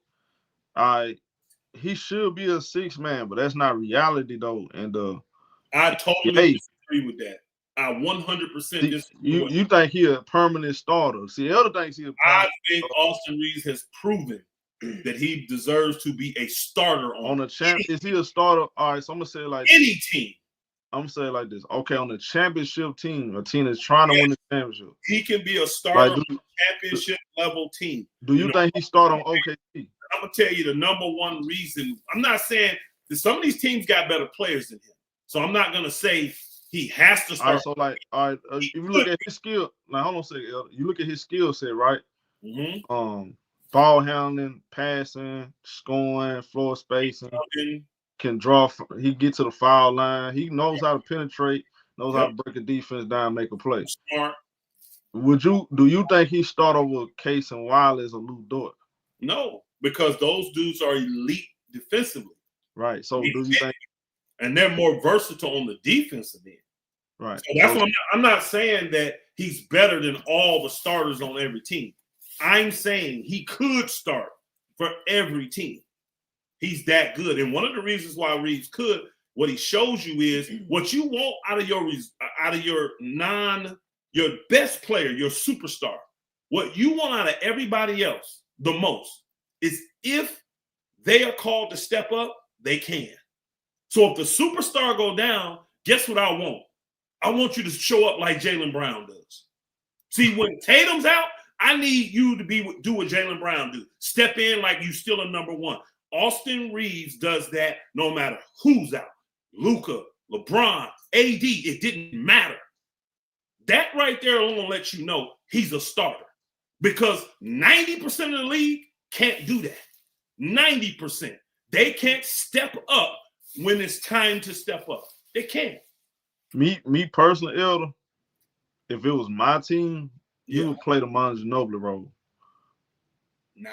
he should be a 6 man, but that's not reality though. And I totally disagree with that. I 100% disagree. You think he a permanent starter? See, the other things I think Austin Reaves has proven that he deserves to be a starter on a champ. Is he a starter? All right, so I'm gonna say it like any team. I'm gonna say it like this. Okay, on the championship team, a team that's trying to win the championship, he can be a starter on a championship level team. Do you think he start on OKC? I'm gonna tell you the number one reason. I'm not saying that some of these teams got better players than him, so I'm not gonna say he has to start. If you look at his skill, now hold on a second. You look at his skill set, right? Mm-hmm. Ball handling, passing, scoring, floor spacing, can draw. He get to the foul line. He knows how to penetrate. Knows how to break a defense down, make a play. Smart. Do you think he start over Case and Wallace or Lou Dort? No, because those dudes are elite defensively. Right. So do you think? And they're more versatile on the defensive end. Right. So that's what I'm not saying that he's better than all the starters on every team. I'm saying he could start for every team. He's that good. And one of the reasons why Reaves could, what he shows you is what you want out of your best player, your superstar. What you want out of everybody else the most is if they are called to step up, they can. So if the superstar go down, guess what I want? I want you to show up like Jaylen Brown does. See, when Tatum's out, I need you to do what Jaylen Brown do. Step in like you still a number one. Austin Reaves does that no matter who's out. Luka, LeBron, AD, it didn't matter. That right there alone lets you know he's a starter because 90% of the league can't do that. 90%. They can't step up when it's time to step up. They can't. Me personally, Elder, if it was my team, you would play the Manu Ginobili role. Nah.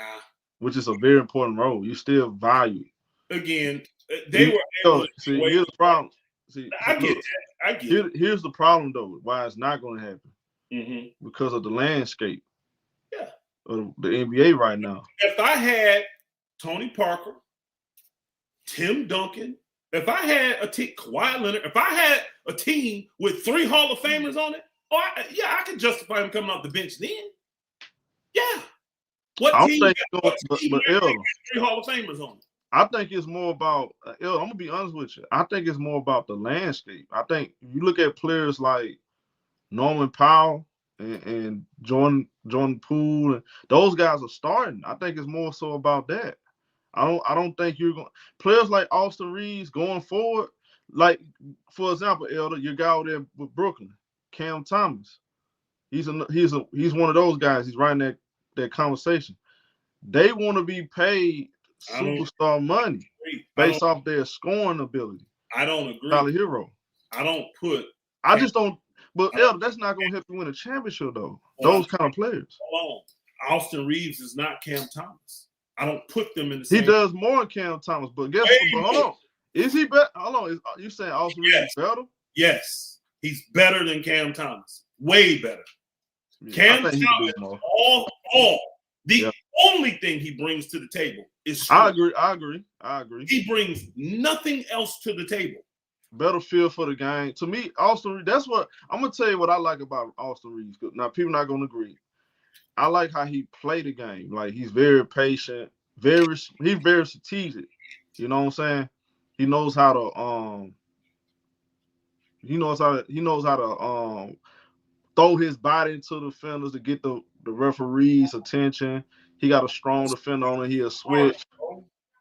Which is a very important role. You still value. Again, they were able to see, here's the problem. See, I get that. I get it. Here's the problem, though, why it's not going to happen. Mm-hmm. Because of the landscape. Yeah. Of the NBA right now. If I had Tony Parker, Tim Duncan, if I had a team, Kawhi Leonard, if I had a team with 3 Hall of Famers on it, I could justify him coming off the bench then. Yeah. What team got 3 Hall of Famers on it? I think it's more about, I'm going to be honest with you. I think it's more about the landscape. I think you look at players like Norman Powell and Jordan Poole, and those guys are starting. I think it's more so about that. I don't think you're going players like Austin Reaves going forward. Like, for example, Elder, your guy over there with Brooklyn, Cam Thomas. He's one of those guys. He's right in that conversation. They want to be paid superstar money based off their scoring ability. I don't agree. Dollar hero. I just don't. But Elder, that's not going to help you win a championship, though. Those kind of players. Hold on. Austin Reaves is not Cam Thomas. I don't put them in the same. He does more than Cam Thomas, but guess what? Hold on. Is he better? Hold on. You saying Austin Reaves better? Yes. He's better than Cam Thomas. Way better. Yeah, Cam Thomas, the only thing he brings to the table is scoring. I agree. He brings nothing else to the table. Better feel for the game. To me, Austin Reaves, that's what I'm gonna tell you what I like about Austin Reaves. Now, people not gonna agree. I like how he played the game. Like, he's very patient, he's very strategic. You know what I'm saying? He knows how to throw his body into the defenders to get the referee's attention. He got a strong defender on it. He'll switch.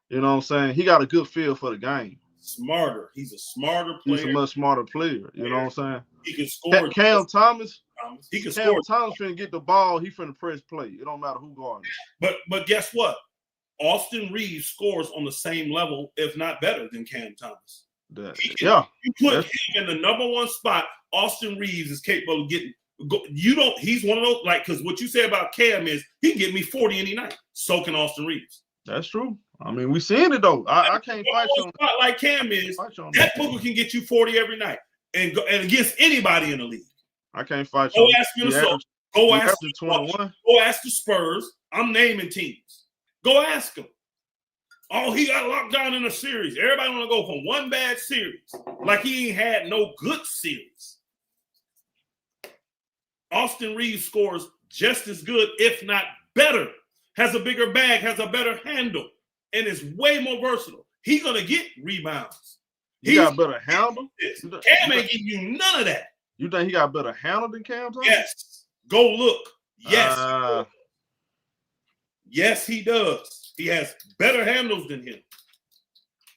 You know what I'm saying? He got a good feel for the game. Smarter. He's a smarter player. He's a much smarter player. You know what I'm saying? He can score. Cam Thomas. He can Cam Thomas finna get the ball. He finna press play. It don't matter who guards him. But guess what? Austin Reaves scores on the same level, if not better, than Cam Thomas. You put him in the number one spot. Austin Reaves is capable of getting. He's one of those, like, because what you say about Cam is he can get me 40 any night. So can Austin Reaves. That's true. I mean, we seeing it though. I can't fight you on that. Like Cam is, that Booker can get you 40 every night and against anybody in the league. I can't fight you. Go ask Minnesota. Go ask 21. Go ask the Spurs. I'm naming teams. Go ask them. Oh, he got locked down in a series. Everybody want to go from one bad series, like he ain't had no good series. Austin Reaves scores just as good, if not better. Has a bigger bag, has a better handle, and is way more versatile. He's gonna get rebounds. He got better handle. Cam ain't giving you none of that. You think he got better handle than Cam Thomas? Yes. Go look. Yes. Yes, he does. He has better handles than him.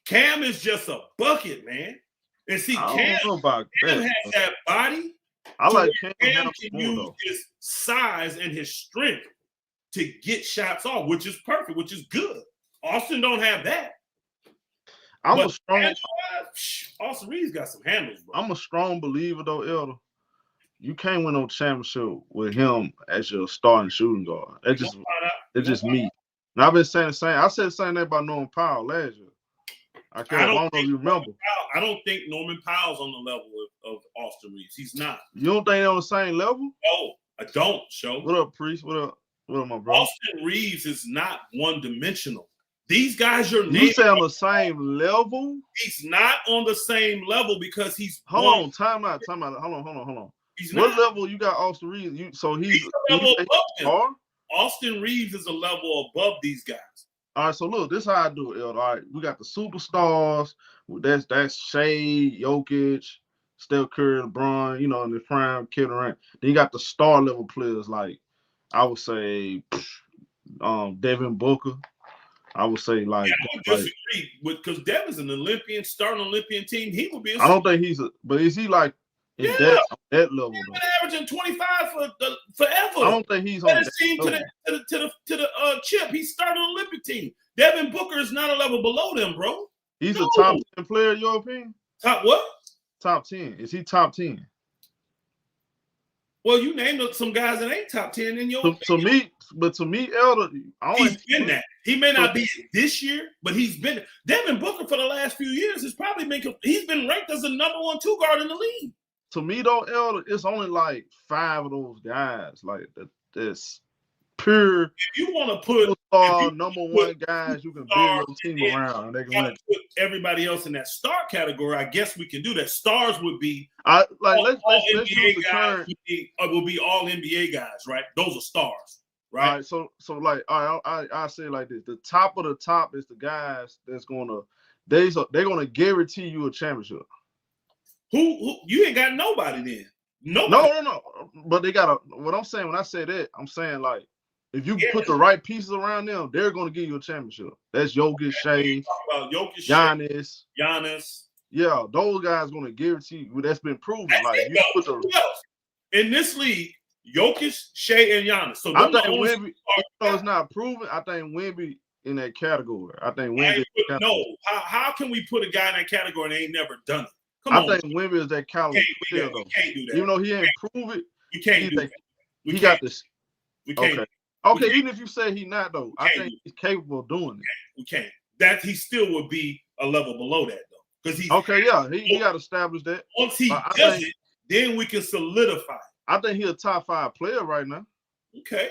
Cam is just a bucket, man. And see, Cam has that body. I like Cam can use his size and his strength to get shots off, which is perfect, which is good. Austin don't have that. Austin Reaves got some handles, bro. I'm a strong believer, though, Elder. You can't win no championship with him as your starting shooting guard. It's just me. And I've been saying the same. I said the same thing about Norman Powell last year. I don't know if you remember. I don't think Norman Powell's on the level of Austin Reaves. He's not. You don't think they're on the same level? No, I don't, Show. What up, Priest? What up, my bro? Austin Reaves is not one-dimensional. These guys are You say on the same level? He's not on the same level because he's Hold on, time out. Hold on. He's what not. Level you got Austin Reaves? He's a level above them. Austin Reaves is a level above these guys. All right, so look, this is how I do it, Elder. All right, we got the superstars. That's Shea, Jokic, Steph Curry, LeBron, in the prime, Kevin Durant. Then you got the star level players like, I would say, Devin Booker. I would say I would disagree because Devin's an Olympian, starting Olympian team. He would be. I don't think but is he like that level? He's been averaging 25 forever. I don't think he's on that team to the chip. He's starting Olympic team. Devin Booker is not a level below them, bro. He's a top 10 player, in your opinion? Top what? Top 10. Is he top 10? Well, you named some guys that ain't top 10 in your opinion. To me, Elder, he's been that. He may not be this year, but he's been. Devin Booker for the last few years has probably he's been ranked as the number 1 2 guard in the league. To me, though, Elder, it's only like 5 of those guys that's pure. If you want to put number 1 guys, you can build your team around. They can win. Put everybody else in that star category. I guess we can do that. Stars would be let's use the term. Will be all NBA guys, right? Those are stars, right? All right, I say it like this: the top of the top is the guys that's they're gonna guarantee you a championship. Who you ain't got nobody then? Nobody. No. But they got what I'm saying when I say that, I'm saying like if you put the right pieces around them, they're gonna give you a championship. That's Jokic, Shea, Giannis. Yeah, those guys gonna guarantee you. That's been proven. In this league, Jokic, Shea, and Giannis. So I think Wemby, it's not proven. I think Wemby in that category. I think Wemby. No, how can we put a guy in that category and they ain't never done it? I think Wemby is that caliber player, though. Can't do that. Even though he ain't prove it, you can't do that. He got this. We can't. Okay, even if you say he not, though, I think he's capable of doing it. We can't. That he still would be a level below that, though. Because he got to establish that. Once he does it, then we can solidify. I think he's a top 5 player right now. Okay.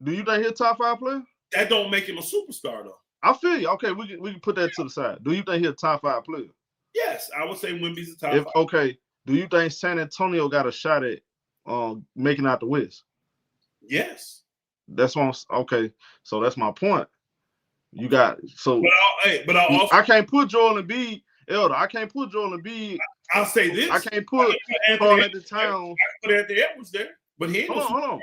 Do you think he's a top 5 player? That don't make him a superstar, though. I feel you. Okay, we can put that to the side. Do you think he's a top 5 player? Yes, I would say Wemby's a top 5. Okay, do you think San Antonio got a shot at making out the West? Yes. That's what okay. So that's my point. You got I can't put Joel Embiid, Elder. I can't put Joel Embiid. I'll say this. I can't put Karl-Anthony Towns. I put Anthony Edwards there, but he ain't. Hold on.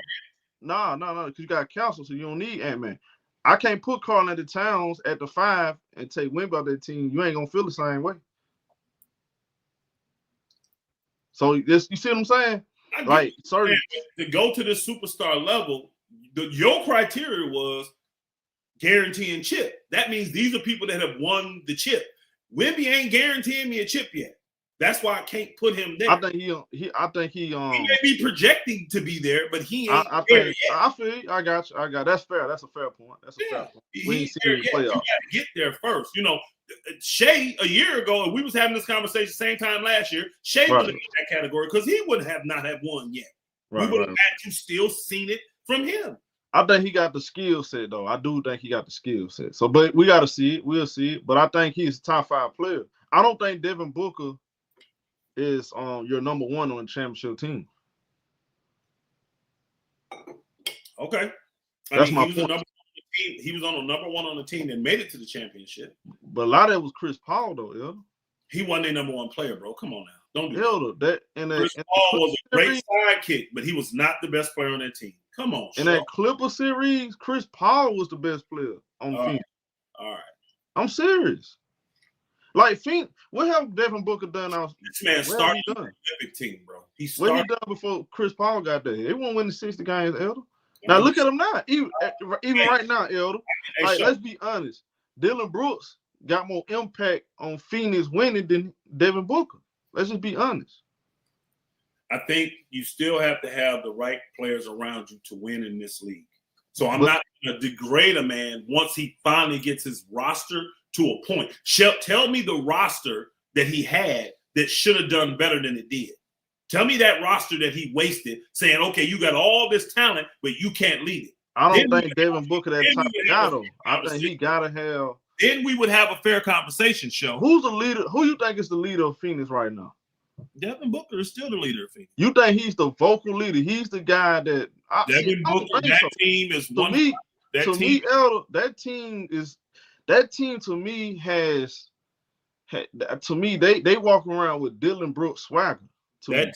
No, because you got Council, so you don't need Ant-Man. I can't put Karl-Anthony Towns at the 5 and take Wemby off that team. You ain't gonna feel the same way. So you see what I'm saying? To go to this superstar level, your criteria was guaranteeing chip. That means these are people that have won the chip. Wemby ain't guaranteeing me a chip yet. That's why I can't put him there. I think he may be projecting to be there, but he ain't. I feel you. I got you. That's fair. That's a fair point. Fair point. We ain't seen the playoffs. You got to get there first. Shea a year ago, and we was having this conversation same time last year. Shea would have been in that category because he would have not have won yet. We would have had to still seen it from him. I think he got the skill set, though. I do think he got the skill set. So, but we got to see it. We'll see it. But I think he's a top 5 player. I don't think Devin Booker is your number 1 on the championship team. Okay. That's my point. He was on the number 1 on the team that made it to the championship. But a lot of it was Chris Paul, though, Elder. He wasn't their number 1 player, bro. Come on now. Don't do that. Chris Paul was a great sidekick, but he was not the best player on that team. Come on. In that Clipper series, Chris Paul was the best player. on Phoenix. All right. I'm serious. Like Phoenix, what have Devin Booker done? This man started the Olympic team, bro. What he done before Chris Paul got there? They won't win the 60 games, Elder. Now look at him now. Even right now, Elder. Like, let's be honest. Dillon Brooks got more impact on Phoenix winning than Devin Booker. Let's just be honest. I think you still have to have the right players around you to win in this league. So I'm not going to degrade a man once he finally gets his roster to a point. Tell me the roster that he had that should have done better than it did. Tell me that roster that he wasted, saying, okay, you got all this talent, but you can't lead it. I don't think Devin Booker that type of guy, though. I think he got to have. Then we would have a fair conversation show. Who's the leader? Who you think is the leader of Phoenix right now? Devin Booker is still the leader of Phoenix. You think he's the vocal leader? He's the guy that Devin Booker. That team is one. Elder, that team to me has. To me, they walk around with Dillon Brooks swagger. That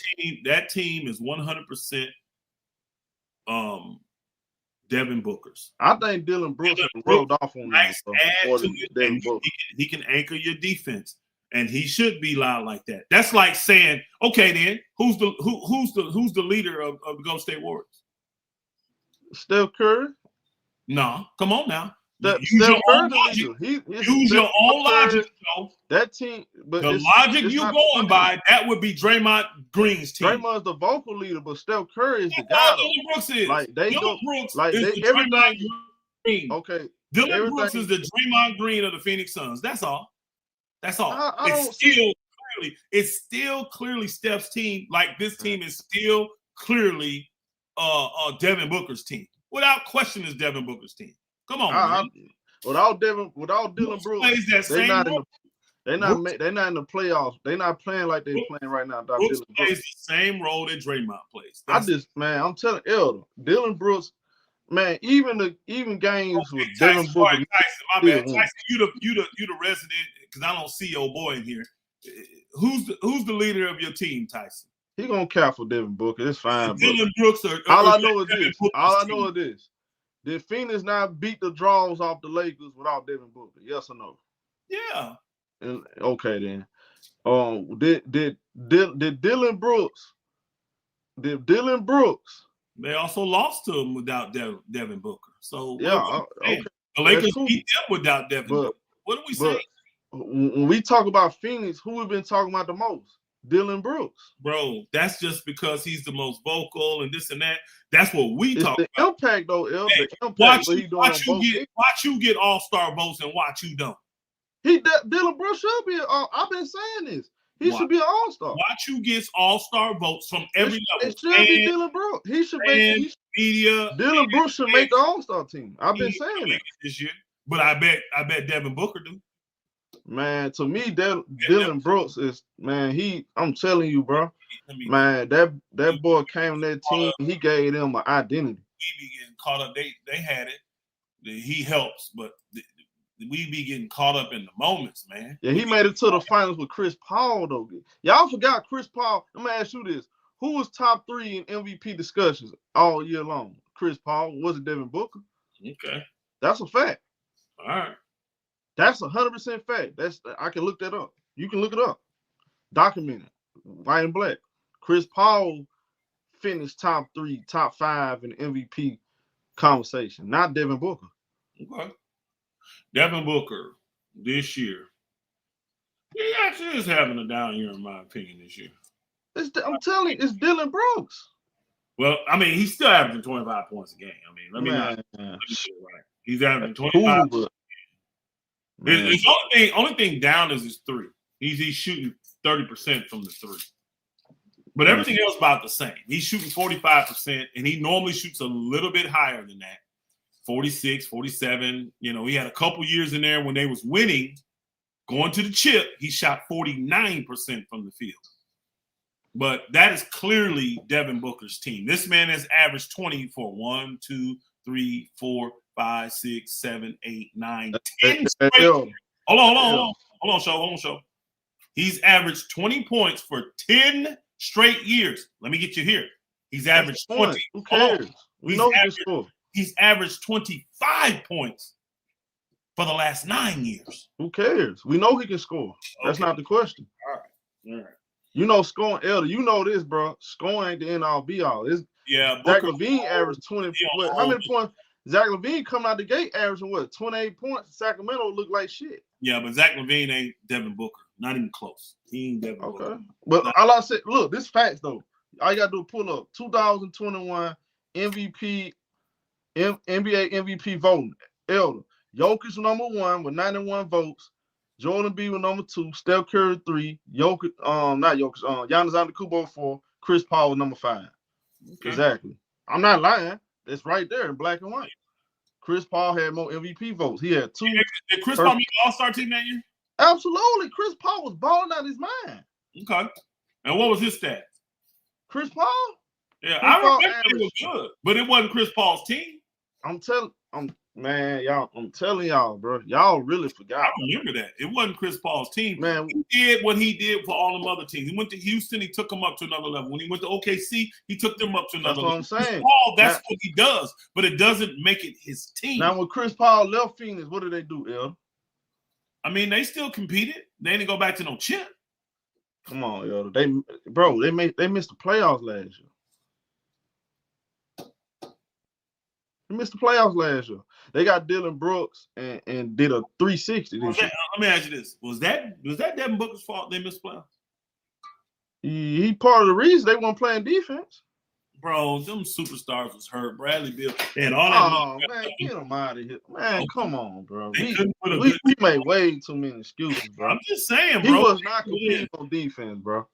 team is 100% Devin Booker's. I think Dillon Brooks rubbed off on nice add to it, he can anchor your defense, and he should be loud like that. That's like saying, okay, then who's the leader of the Golden State Warriors? Steph Curry. No, come on now. Use your own logic. That team, but the logic you're going by, that would be Draymond Green's team. Draymond's the vocal leader, but Steph Curry is the guy. Dillon Brooks is. Like they Dillon go, Brooks like is they the everything. Green. Okay, Dillon Brooks is the Draymond Green of the Phoenix Suns. That's all. That's all. It's still clearly Steph's team. Like this team is still clearly Devin Booker's team. Without question, is Devin Booker's team. Come on, without Dillon Brooks, they're not in the playoffs. They're not playing like they're playing right now. Brooks plays the same role that Draymond plays. I'm telling Elder, Dillon Brooks, man, even games with Devin Booker. Tyson, my bad. Tyson, you the resident, because I don't see your boy in here. Who's the leader of your team, Tyson? He gonna count for Devin Booker. It's fine. Dillon Brooks. All I know is this. Did Phoenix not beat the draws off the Lakers without Devin Booker? Yes or no? Yeah. Okay then. Did Dillon Brooks? They also lost to him without Devin Booker. So okay. The Lakers beat them without Devin Booker. What do we say? When we talk about Phoenix, who we've been talking about the most? Dillon Brooks. Bro, that's just because he's the most vocal and this and that. That's what we talk about. The impact, though, hey, watch you get all-star votes and watch you don't. Dillon Brooks should be. I've been saying this. He should be an all-star. Watch you gets all-star votes from every level. It should be Dillon Brooks. He should make media. Dillon Brooks should make the all-star team. I've been saying that this year, but I bet Devin Booker do. Man, to me, Dillon Brooks is, man, I'm telling you, bro. Man, that boy came on that team, he gave them an identity. We be getting caught up. They had it. He helps, but we be getting caught up in the moments, man. Yeah, he made it to the finals with Chris Paul, though. Y'all forgot Chris Paul. I'm going to ask you this. Who was top 3 in MVP discussions all year long? Chris Paul. Was it Devin Booker? Okay. That's a fact. All right. That's 100% fact. I can look that up. You can look it up. Documented. White and black. Chris Paul finished top 3, top 5 in MVP conversation. Not Devin Booker. Okay. Devin Booker this year. He actually is having a down year, in my opinion, this year. I'm telling you, it's Dillon Brooks. Well, I mean, he's still averaging 25 points a game. I mean, let me get it right. He's averaging 25 points. The only thing down is his 3. He's shooting 30% from the 3. But everything else about the same. He's shooting 45%, and he normally shoots a little bit higher than that. 46, 47. You know, he had a couple years in there when they was winning, going to the chip. He shot 49% from the field. But that is clearly Devin Booker's team. This man has averaged 20 for 1, 2, 3, 4, 5, 6, 7, 8, 9, 10 straight. Hold on, show. He's averaged 20 points for 10 straight years. Let me get you here. He's averaged 20. Who cares? We know this for. He's averaged 25 points for the last 9 years. Who cares? We know he can score. That's not the question. All right. You know, scoring, Elder, you know this, bro. Scoring ain't the end all be all. Zach LaVine averaged 20. How many points? Zach LaVine coming out the gate averaging 28 points. Sacramento look like shit. Yeah, but Zach LaVine ain't Devin Booker. Not even close. He ain't Devin Booker. Okay. But all I said, look, this facts though. All you gotta do is pull up 2021 MVP, NBA MVP voting. Elder. Jokic was number 1 with 91 votes. Jordan B was number 2. Steph Curry 3. Jokic, not Jokic. Giannis Antetokounmpo 4. Chris Paul was number 5. Okay. Exactly. I'm not lying. It's right there in black and white. Chris Paul had more MVP votes. He had 2. Did Chris Paul make the All-Star team that year? Absolutely. Chris Paul was balling out his mind. Okay. And what was his stats? Chris Paul? Yeah, I remember he was good, but it wasn't Chris Paul's team. I'm telling y'all, bro. Y'all really forgot. I remember that. It wasn't Chris Paul's team. Man, he did what he did for all them other teams. He went to Houston, he took them up to another level. When he went to OKC, he took them up to another level. That's what I'm saying. Chris Paul, that's what he does, but it doesn't make it his team. Now, when Chris Paul left Phoenix, what did they do, El? I mean, they still competed. They didn't go back to no chip. Come on, El. They missed the playoffs last year. They missed the playoffs last year. They got Dillon Brooks and did a 360 this year. Let me ask you this: Was that Devin Booker's fault? They missed playoffs. He part of the reason they weren't playing defense. Bro, them superstars was hurt. Bradley Beal, they had all that. Oh man, get them out of here, man! Come on, bro. We made way too many excuses, bro. I'm just saying, bro. He was not competing on defense, bro.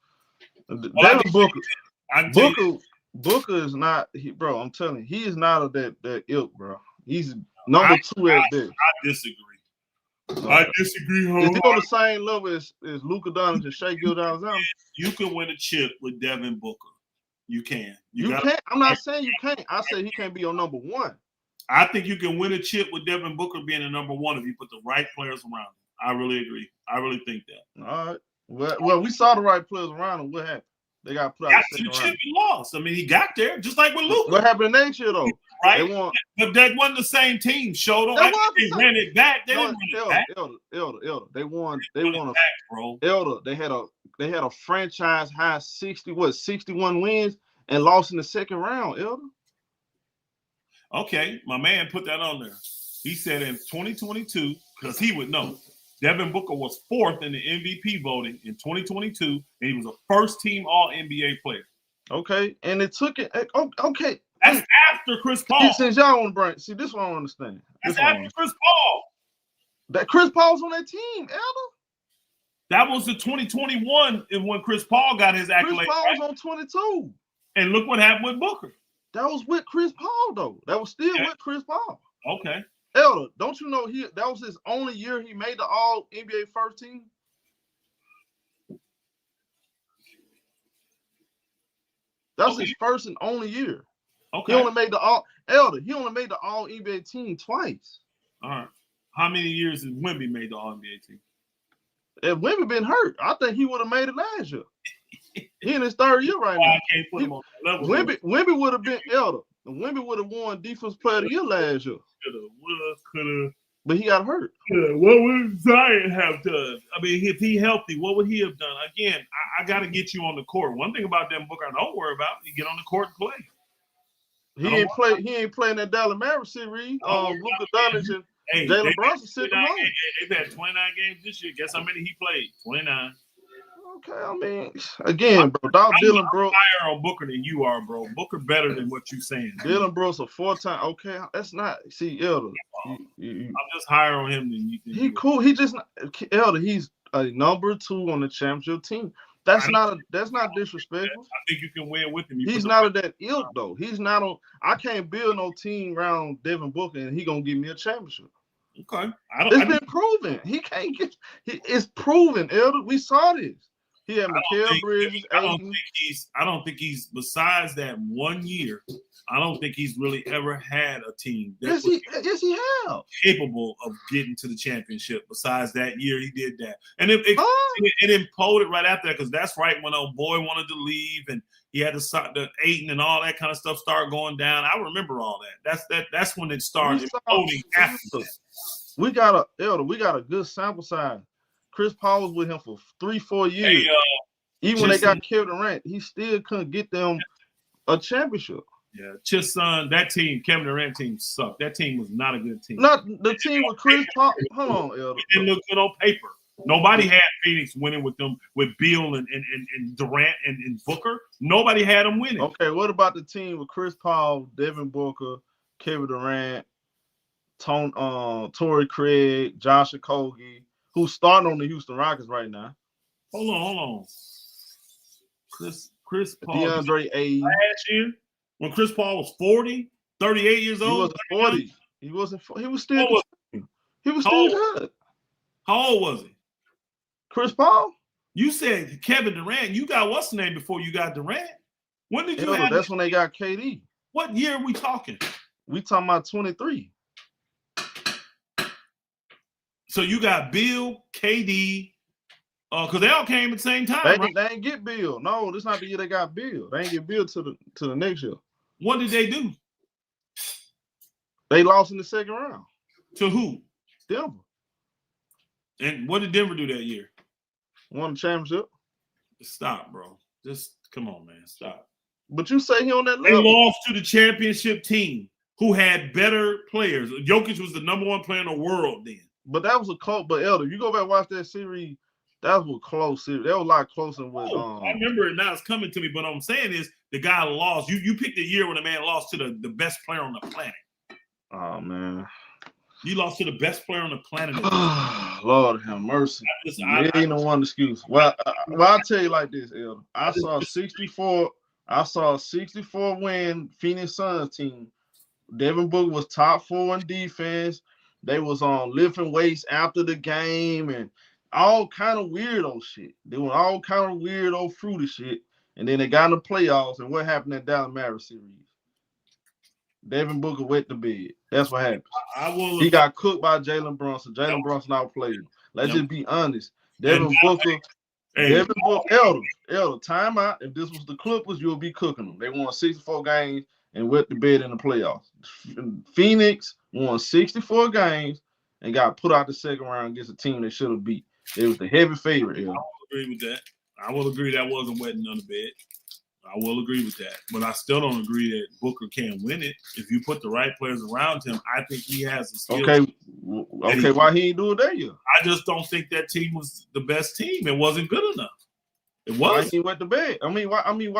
Devin Booker is not, bro. I'm telling you, he is not of that ilk, bro. He's number 2 at this. I disagree. I disagree. Is he on the same level as Luka Doncic and Shai Gilgeous-Alexander? You can win a chip with Devin Booker. You can. You can't. I'm not saying you can't. I say he can't be on number 1. I think you can win a chip with Devin Booker being a number 1 if you put the right players around him. I really agree. I really think that. All right. Well, we saw the right players around him. What happened? They got put out the chip and lost. I mean, he got there just like with Luka. What happened next year though? Right, but that wasn't the same team. Showed them. They ran it back. They didn't run it back. Elder. They won. Bro. Elder. They had a franchise high 61 wins and lost in the second round. Elder. Okay, my man put that on there. He said in 2022 because he would know. Devin Booker was 4th in the MVP voting in 2022, and he was a first-team All-NBA player. Okay, and it took it. Okay, that's after Chris Paul. Since y'all want to bring, see, this one I don't understand. That's after Chris Paul. That Chris Paul's on that team, Elder. That was the 2021 when Chris Paul got his accolade. Chris Paul was on 22. And look what happened with Booker. That was with Chris Paul, though. That was still with Chris Paul. Okay. Elder, don't you know that was his only year he made the All NBA first team? That's his first and only year. Okay. He only made the All NBA team twice. All right. How many years has Wemby made the All NBA team? If Wemby been hurt, I think he would have made it last year. He in his 3rd year right now. I can't put him on that level. Wemby would have been Elder. Wemby would have won Defense Player of the Year last year. Coulda. But he got hurt. What would Zion have done? I mean, if he healthy, what would he have done? Again, I got to get you on the court. One thing about Devin Booker I don't worry about, you get on the court and play. He ain't playing that Dallas Mavericks series. Luka Doncic and Jaylen Brown sitting home. They've had 29 games this year. Guess how many he played? 29. Okay, I mean, again, bro, dog Dillon Brooks. I'm higher on Booker than you are, bro. Booker better than what you saying. Dillon Brooks a 4-time. Okay, that's not. See, Elder. I'm just higher on him than you. He cool. He just Elder. He's a number 2 on the championship team. That's not disrespectful. I think you can win with him. He's not of that ilk though. He's not on. I can't build no team around Devin Booker and he gonna give me a championship. Okay, it's been proven. He can't get. It's proven, Elder. We saw this. He had Nickeil Bridges. I don't think he's. Besides that 1 year, I don't think he's really ever had a team that yes, he have capable of getting to the championship. Besides that year, he did that, and it imploded right after that because that's right when old boy wanted to leave and he had to start the Ayton and all that kind of stuff start going down. I remember all that. That's when it started imploding after that. We got a good sample size. Chris Paul was with him for 3-4 years. Hey, Even when they got Kevin Durant, he still couldn't get them a championship. Yeah, Chisson, that team, Kevin Durant team sucked. That team was not a good team. Not the team with Chris Paul. Hold on, Elder. It didn't look good on paper. Nobody had Phoenix winning with them, with Beal and Durant and Booker. Nobody had them winning. Okay, what about the team with Chris Paul, Devin Booker, Kevin Durant, Torrey Craig, Josh Okogie, who's starting on the Houston Rockets right now? Hold on. Chris Paul. DeAndre Ayton. Last year, when Chris Paul was 40, 38 years old. He wasn't 40. He wasn't. He was still. He was still good. How old was he? Chris Paul? You said Kevin Durant. You got what's the name before you got Durant? When did you have? That's when they got KD. What year are we talking? We talking about 23. So you got Bill, KD, because they all came at the same time. They ain't get Bill. No, this not the year they got Bill. They ain't get Bill to the next year. What did they do? They lost in the second round. To who? Denver. And what did Denver do that year? Won the championship. Stop, bro. Just come on, man. Stop. But you say he on that They level. lost to the championship team who had better players. Jokic was the number one player in the world then. But that was a close. But Elder, you go back and watch that series. That was a close series. That was a lot closer with. I remember it now. It's coming to me. But what I'm saying is the guy lost. You picked the year when the man lost to the best player on the planet. Oh man. You lost to the best player on the planet. Lord have mercy. It ain't no one excuse. Well, I'll tell you like this, Elder. I saw a 64 win Phoenix Suns team. Devin Booker was top 4 in defense. They was on lifting weights after the game and all kind of weirdo shit. They were all kind of weirdo fruity shit. And then they got in the playoffs. And what happened in Dallas Mavericks series? Devin Booker wet the bed. That's what happened. He got cooked by Jaylen Brown. Jaylen Brunson outplayed him. Let's just be honest. Devin Booker, Elder, time out. If this was the Clippers, you'll be cooking them. They won 64 games and wet the bed in the playoffs. Phoenix won 64 games and got put out the second round against a team they should have beat. It was the heavy favorite. I will agree with that. I will agree that wasn't wetting on the bed. I will agree with that. But I still don't agree that Booker can't win it. If you put the right players around him, I think he has the skills. Okay, why he ain't do it that year? I just don't think that team was the best team. It wasn't good enough. It was. Why he went to bed? Why he win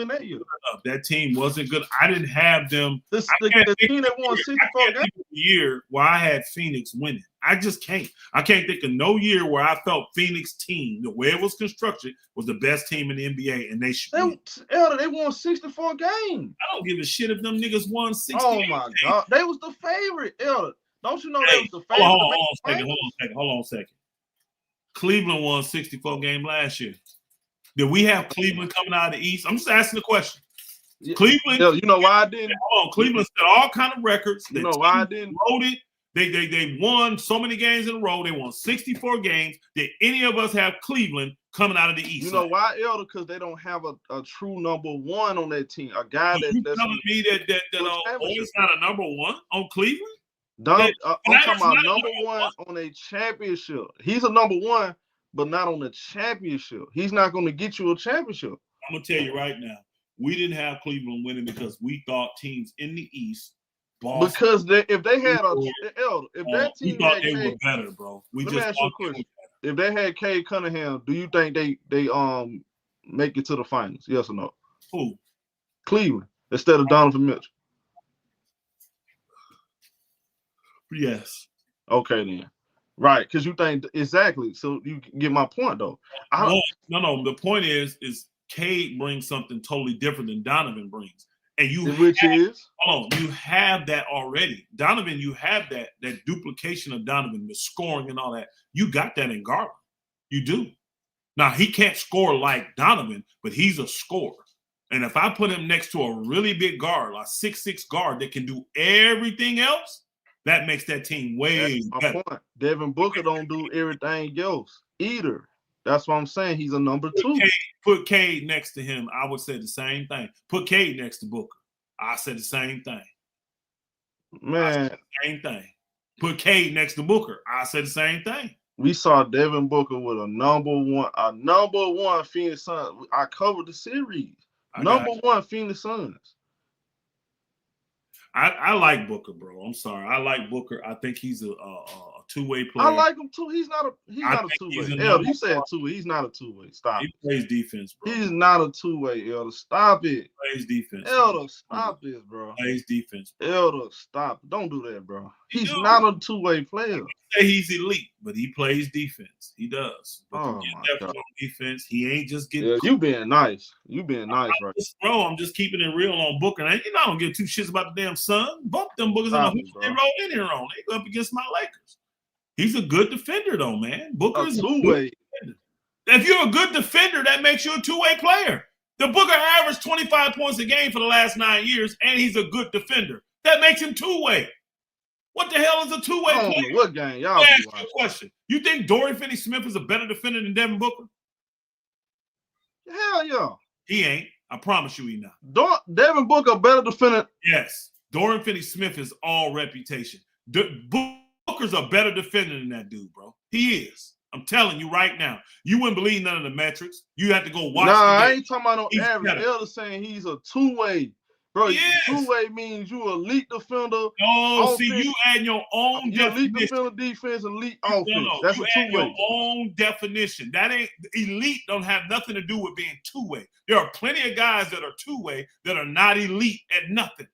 that year? That team wasn't good. I didn't have them. The team that won 64 games. Year where I had Phoenix winning. I just can't. I can't think of no year where I felt Phoenix team, the way it was constructed, was the best team in the NBA, and they should. They won 64 games. I don't give a shit if them niggas won 60. Oh my God, they was the favorite. Elder, don't you know they was the favorite? Hold on a second. Cleveland won 64 game last year. Did we have Cleveland coming out of the East? I'm just asking the question. Cleveland. You know why I didn't? Hold on. Cleveland set all kind of records. You know why I didn't? Loaded. They won so many games in a row. They won 64 games. Did any of us have Cleveland coming out of the East? You know why, Elder? Because they don't have a true number one on that team. A guy that's telling me that always not a number one on Cleveland. I'm talking about number one on a championship. He's a number one, but not on the championship. He's not going to get you a championship. I'm gonna tell you right now, we didn't have Cleveland winning because we thought teams in the East. Boston, because if they had that team, we thought they were better, bro. Let me ask you a question. If they had Cade Cunningham, do you think they make it to the finals? Yes or no? Who? Cleveland instead of Donovan Mitchell. Yes. Okay then. Right, because you think exactly. So you get my point though. No. The point is Cade brings something totally different than Donovan brings. And you have that already. Donovan, you have that duplication of Donovan, the scoring and all that. You got that in Garland. You do. Now, he can't score like Donovan, but he's a scorer. And if I put him next to a really big guard, like 6'6" guard that can do everything else, that makes that team way better. Point. Devin Booker don't do everything else either. That's what I'm saying. He's a number two. Put Cade next to him. I would say the same thing. Put Cade next to Booker. I said the same thing. Man. Same thing. Put Cade next to Booker. I said the same thing. We saw Devin Booker with a number one Phoenix Suns. I covered the series. Number one Phoenix Suns. I like Booker, bro. I'm sorry. I like Booker. I think he's a two-way player. I like him too. He's not a two-way. Elder, you said two-way. He's not a two-way. Stop. He plays defense, bro. He's not a two-way, Elder. Stop it. He plays defense. Elder, stop this, bro. He plays defense, bro. Elder, stop. Don't do that, bro. He's not a two-way player. Say he's elite, but he plays defense. He does. Oh my God. On defense. He ain't just getting. Yeah, you being nice. You being nice, right? Bro, I'm just keeping it real on Booker. And I don't give two shits about the damn Sun. Bump them Bookers on the they roll in here on. They go up against my Lakers. He's a good defender, though, man. Booker is a two-way. If you're a good defender, that makes you a two-way player. The Booker averaged 25 points a game for the last 9 years, and he's a good defender. That makes him two-way. What the hell is a two-way player? I don't know what game y'all ask you a question. You think Dorian Finney-Smith is a better defender than Devin Booker? Hell yeah. He ain't. I promise you he not. Devin Booker a better defender? Yes. Dorian Finney-Smith is all reputation. Booker's a better defender than that dude, bro. He is. I'm telling you right now. You wouldn't believe none of the metrics. You have to go watch. Nah, I ain't talking about no average. Elder saying he's a two-way. Bro, yes. Two-way means you elite defender. No, see, you add your own definition. Elite defender, defense, elite offense. No. That's you a two-way. Your own definition. That ain't elite. Don't have nothing to do with being two-way. There are plenty of guys that are two-way that are not elite at nothing.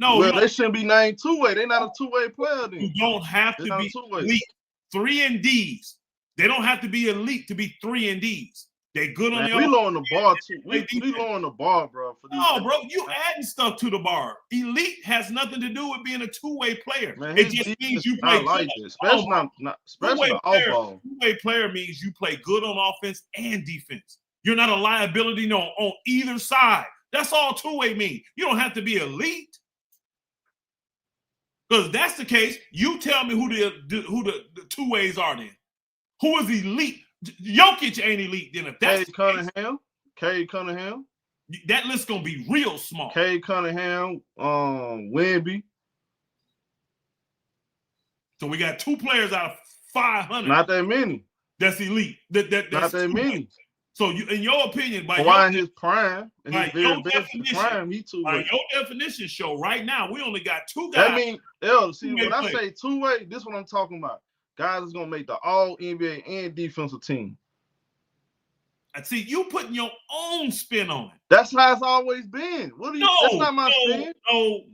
No, well, they shouldn't be named two-way. They're not a two-way player. Then you don't have to be elite. 3 and Ds. They don't have to be elite to be 3 and Ds. They good on their own. We lowering the bar too. We lowering the bar, bro. No, bro, you adding stuff to the bar. Elite has nothing to do with being a two-way player. Man, it just means you play like this, especially the off ball. Two-way player means you play good on offense and defense. You're not a liability on either side. That's all two-way means. You don't have to be elite. Because if that's the case, you tell me who the two ways are then. Who is elite? Jokic ain't elite then. If that's Cade Cunningham. That list gonna be real small. Cade Cunningham, Wemby. So we got 2 players out of 500. Not that many. That's elite. That's not that many. So you, in your opinion, by in his prime, in his very best prime, he two-way. Your definition show right now, we only got 2 guys. That means, see, when I say two-way, this is what I'm talking about. Guys is gonna make the all NBA and defensive team. And see, you putting your own spin on it. That's how it's always been. What do you? That's not my spin.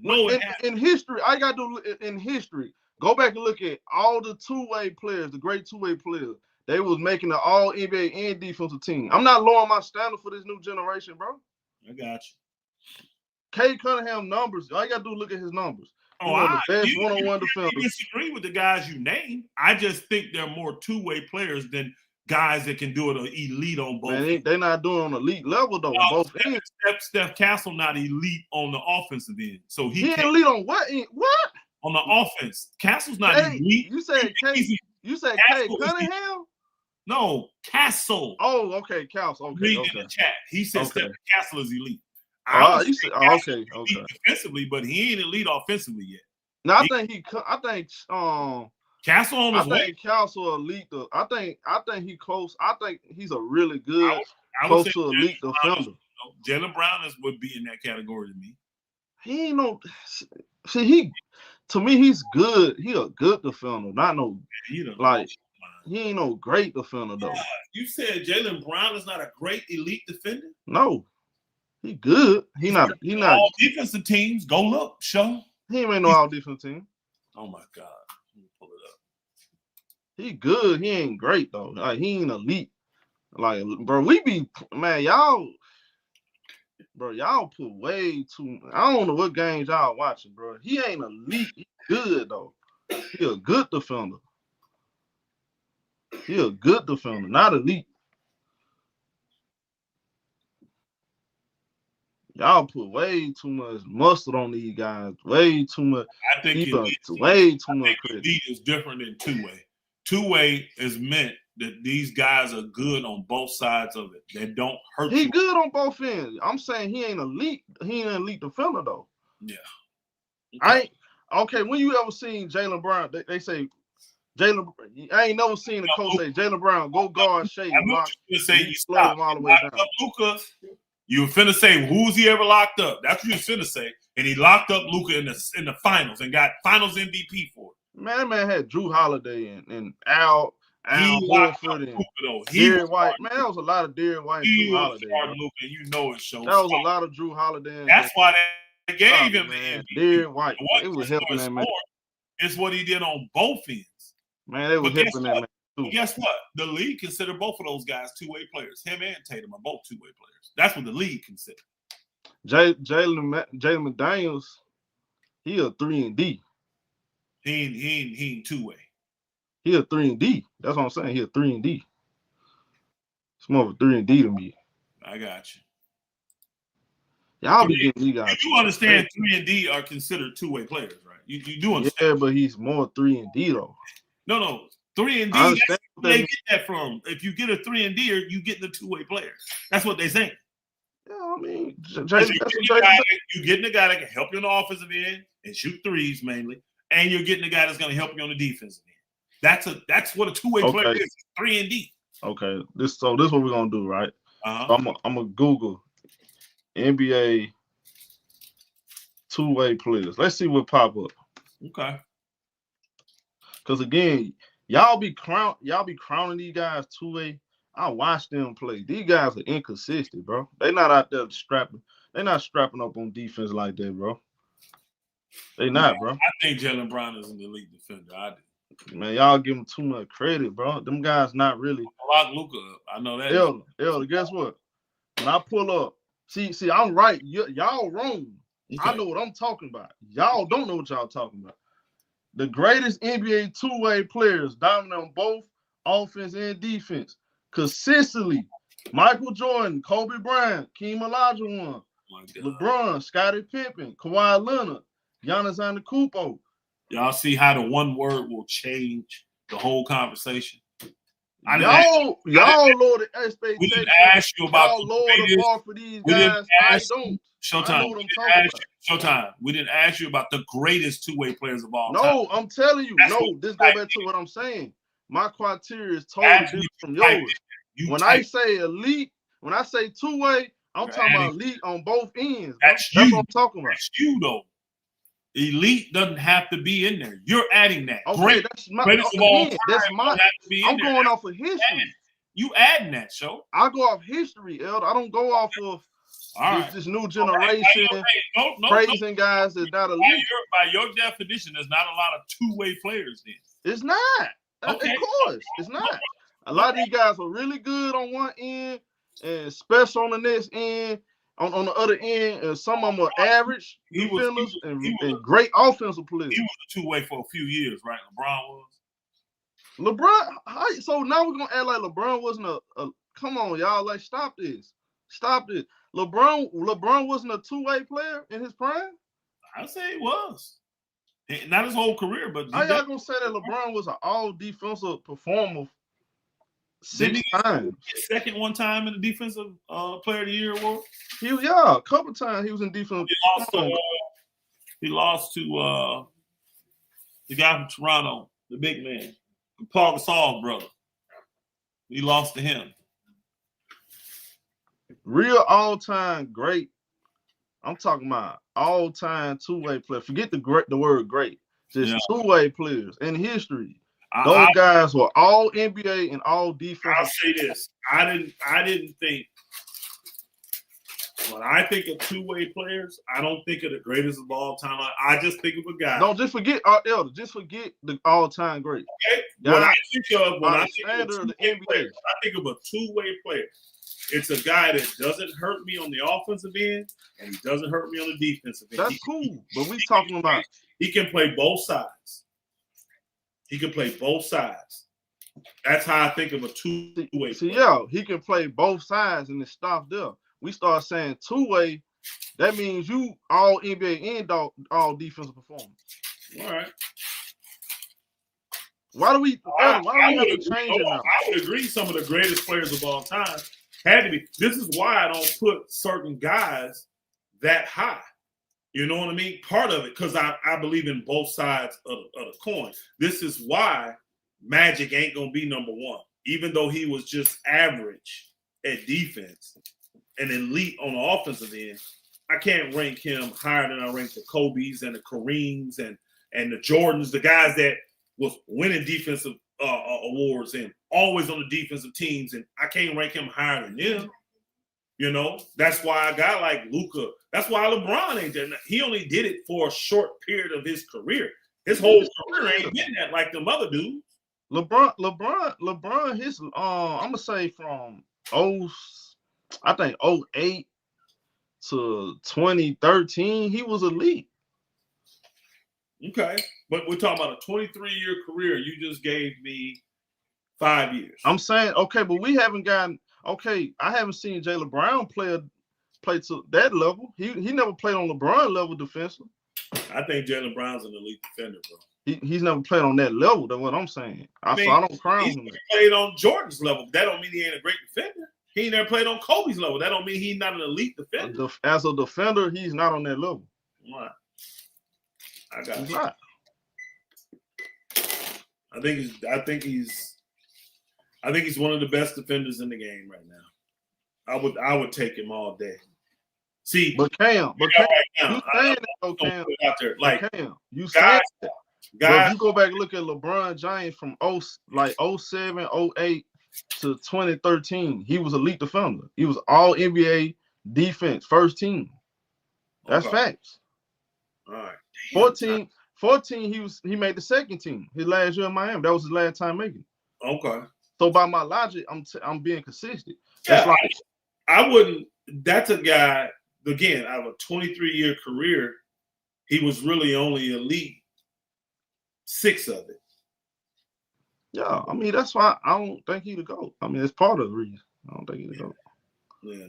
No. In history, I got to in history. Go back and look at all the two-way players, the great two-way players. They was making the all NBA and defensive team. I'm not lowering my standard for this new generation, bro. I got you. Cade Cunningham numbers. All you got to do is look at his numbers. The best one-on-one defender. I disagree with the guys you named. I just think they're more two-way players than guys that can do it elite on both. Man, they're not doing on elite level though. Both ends. Steph Castle not elite on the offensive end, so he ain't elite on what? What? On the offense, Castle's not elite. You said Cade Cunningham? No, Castle. Oh, okay, Castle. Okay, in the chat, he said Steph Castle is elite. You said okay. Defensively, but he ain't elite offensively yet. No, I think Castle on his way. I think Castle elite. I think he close. I think he's a really good close to elite defender. Jaylen Brown would be in that category to me. He ain't no. See, to me he's good. He a good defender. Not no he ain't no great defender though. You said Jaylen Brown is not a great elite defender? No. He good. He not all defensive teams. Go look, show. He ain't no all defensive team. Oh my God. Let me pull it up. He good. He ain't great though. Like he ain't elite. Like, bro, y'all put way too. I don't know what games y'all watching, bro. He ain't elite. He good though. He a good defender. He a good defender, not elite. Y'all put way too much mustard on these guys. Way too much. I think way too much credit. Elite is different than two-way. Two-way is meant that these guys are good on both sides of it. They don't hurt. He good on both ends. I'm saying he ain't elite. He ain't an elite defender though. Yeah. Okay. Okay, when you ever seen Jaylen Brown? They say Jaylen. I ain't never seen a coach say Jaylen Brown go guard Shea. I know you say you slow stop. him all the way Locked down. up Luka. You were finna say who's he ever locked up? That's what you was finna say. And he locked up Luka in the finals and got Finals MVP for it. Man had Drew Holiday and Al Horford and Derrick White. Man, that was a lot of Derrick White and Drew Holiday. Luka, and you know it shows. That was a lot of Drew Holiday. That's why they gave him man. the MVP. Derrick White. It was helping that man. It's what he did on both ends. Man, it was helping that man too. Guess what? The league consider both of those guys two-way players. Him and Tatum are both two-way players. That's what the league considers. Jaylen McDaniels, he a 3-and-D. He ain't two-way. He a 3-and-D. That's what I'm saying. He a 3-and-D. It's more of a 3-and-D to me. I got you. Y'all be getting these guys. You understand 3-and-D are considered two-way players, right? You do understand. Yeah, but he's more 3-and-D though. No. 3-and-D, that's where they get that from. If you get a 3-and-D-er, you get the two-way player. That's what they saying. Yeah, I mean, you getting a guy that can help you on the offensive end and shoot threes mainly, and you're getting a guy that's going to help you on the defensive end. That's what a two-way player is. 3-and-D. Okay, this is what we're gonna do, right? Uh-huh. I'm gonna Google NBA two-way players. Let's see what pop up. Okay. Because again, y'all be crowning these guys two-way. I watch them play. These guys are inconsistent, bro. They not out there strapping. They're not strapping up on defense like that, bro. They not, bro. I think Jaylen Brown is an elite defender. I do. Man, y'all give them too much credit, bro. Them guys not really. Lock Luka up. I know that. Elder, guess what? When I pull up, see, I'm right. Y'all wrong. Okay. I know what I'm talking about. Y'all don't know what y'all talking about. The greatest NBA two-way players dominant on both offense and defense. Consistently, Michael Jordan, Kobe Bryant, Keem Olajuwon, LeBron, Scottie Pippen, Kawhi Leonard, Giannis Antetokounmpo. Y'all see how the one word will change the whole conversation? Y'all lowered the expectations. We didn't ask you about y'all lowered the bar for these guys. I don't. Showtime. Showtime. We didn't ask you about the greatest two-way players of all time. No, I'm telling you. This go back to what I'm saying. My criteria is totally different from yours. When I say elite, when I say two-way, I'm talking about elite on both ends. That's what I'm talking about. That's you, though. Elite doesn't have to be in there. You're adding that. Okay, that's my. I'm going off of history. You adding that, show. I go off history, Elder. I don't go off of this new generation praising guys that's not elite. By your definition, there's not a lot of two-way players then. It's not. Okay. Of course, it's not. A lot of these guys are really good on one end and special on the next end. On the other end, and some of them are average defenders and great offensive players. He was a two-way for a few years, right? LeBron was. LeBron. So now we're gonna act like LeBron wasn't a. Come on, y'all! Like, stop this. LeBron wasn't a two-way player in his prime. I say he was. Not his whole career, but how y'all gonna say that LeBron was an all-defensive performer? 6 times. Second one time in the defensive player of the year award. A couple times he was in defense. He lost to the guy from Toronto, the big man, Paul Gasol's brother. He lost to him. Real all-time great. I'm talking about all-time two-way player. Forget the word great. Just two-way players in history. Those guys were all NBA and all defense. I'll say this: I didn't think. When I think of two-way players, I don't think of the greatest of all time. I just think of a guy. Don't just forget Elder. Just forget the all-time great. Okay. When I think of the NBA, I think of a two-way player. It's a guy that doesn't hurt me on the offensive end and he doesn't hurt me on the defensive end. That's cool, but we talking about he can play both sides. He can play both sides. That's how I think of a two-way. See, he can play both sides and it stopped there. We start saying two-way, that means you all NBA and all defensive performance. All right. Why do we have to change it now? I would agree some of the greatest players of all time had to be. This is why I don't put certain guys that high. You know what I mean? Part of it, because I believe in both sides of the coin. This is why Magic ain't going to be number one. Even though he was just average at defense and elite on the offensive end, I can't rank him higher than I rank the Kobe's and the Kareems and the Jordans, the guys that was winning defensive awards and always on the defensive teams. And I can't rank him higher than them. You know, that's why a guy like Luka, that's why LeBron ain't there. He only did it for a short period of his career. His whole career ain't been that like them other dudes. LeBron, his I'm gonna say from 08 to 2013, he was elite. Okay, but we're talking about a 23-year career. You just gave me 5 years. I'm saying, okay, but we haven't gotten. Okay, I haven't seen Jaylen Brown play to that level. He never played on LeBron level defensive. I think Jaylen Brown's an elite defender, bro. He's never played on that level. That's what I'm saying. I don't crown him. He played on Jordan's level. That don't mean he ain't a great defender. He ain't never played on Kobe's level. That don't mean he's not an elite defender. As a defender, he's not on that level. Right. I got he's you. Not. I think he's one of the best defenders in the game right now. I would take him all day. See, Cam, you saying that though, Cam? Out there. Like Cam, you guys, saying that. Guys, if you go back and look at LeBron James from 07, 08 to 2013, he was elite defender. He was all NBA defense, first team. That's facts. All right. 14, he made the second team his last year in Miami. That was his last time making it. Okay. So by my logic, I'm being consistent. Yeah, I wouldn't. That's a guy. Again, out of a 23-year career, he was really only elite 6 of it. Yeah, I mean that's why I don't think he'd go. I mean it's part of the reason I don't think he'd go. Yeah.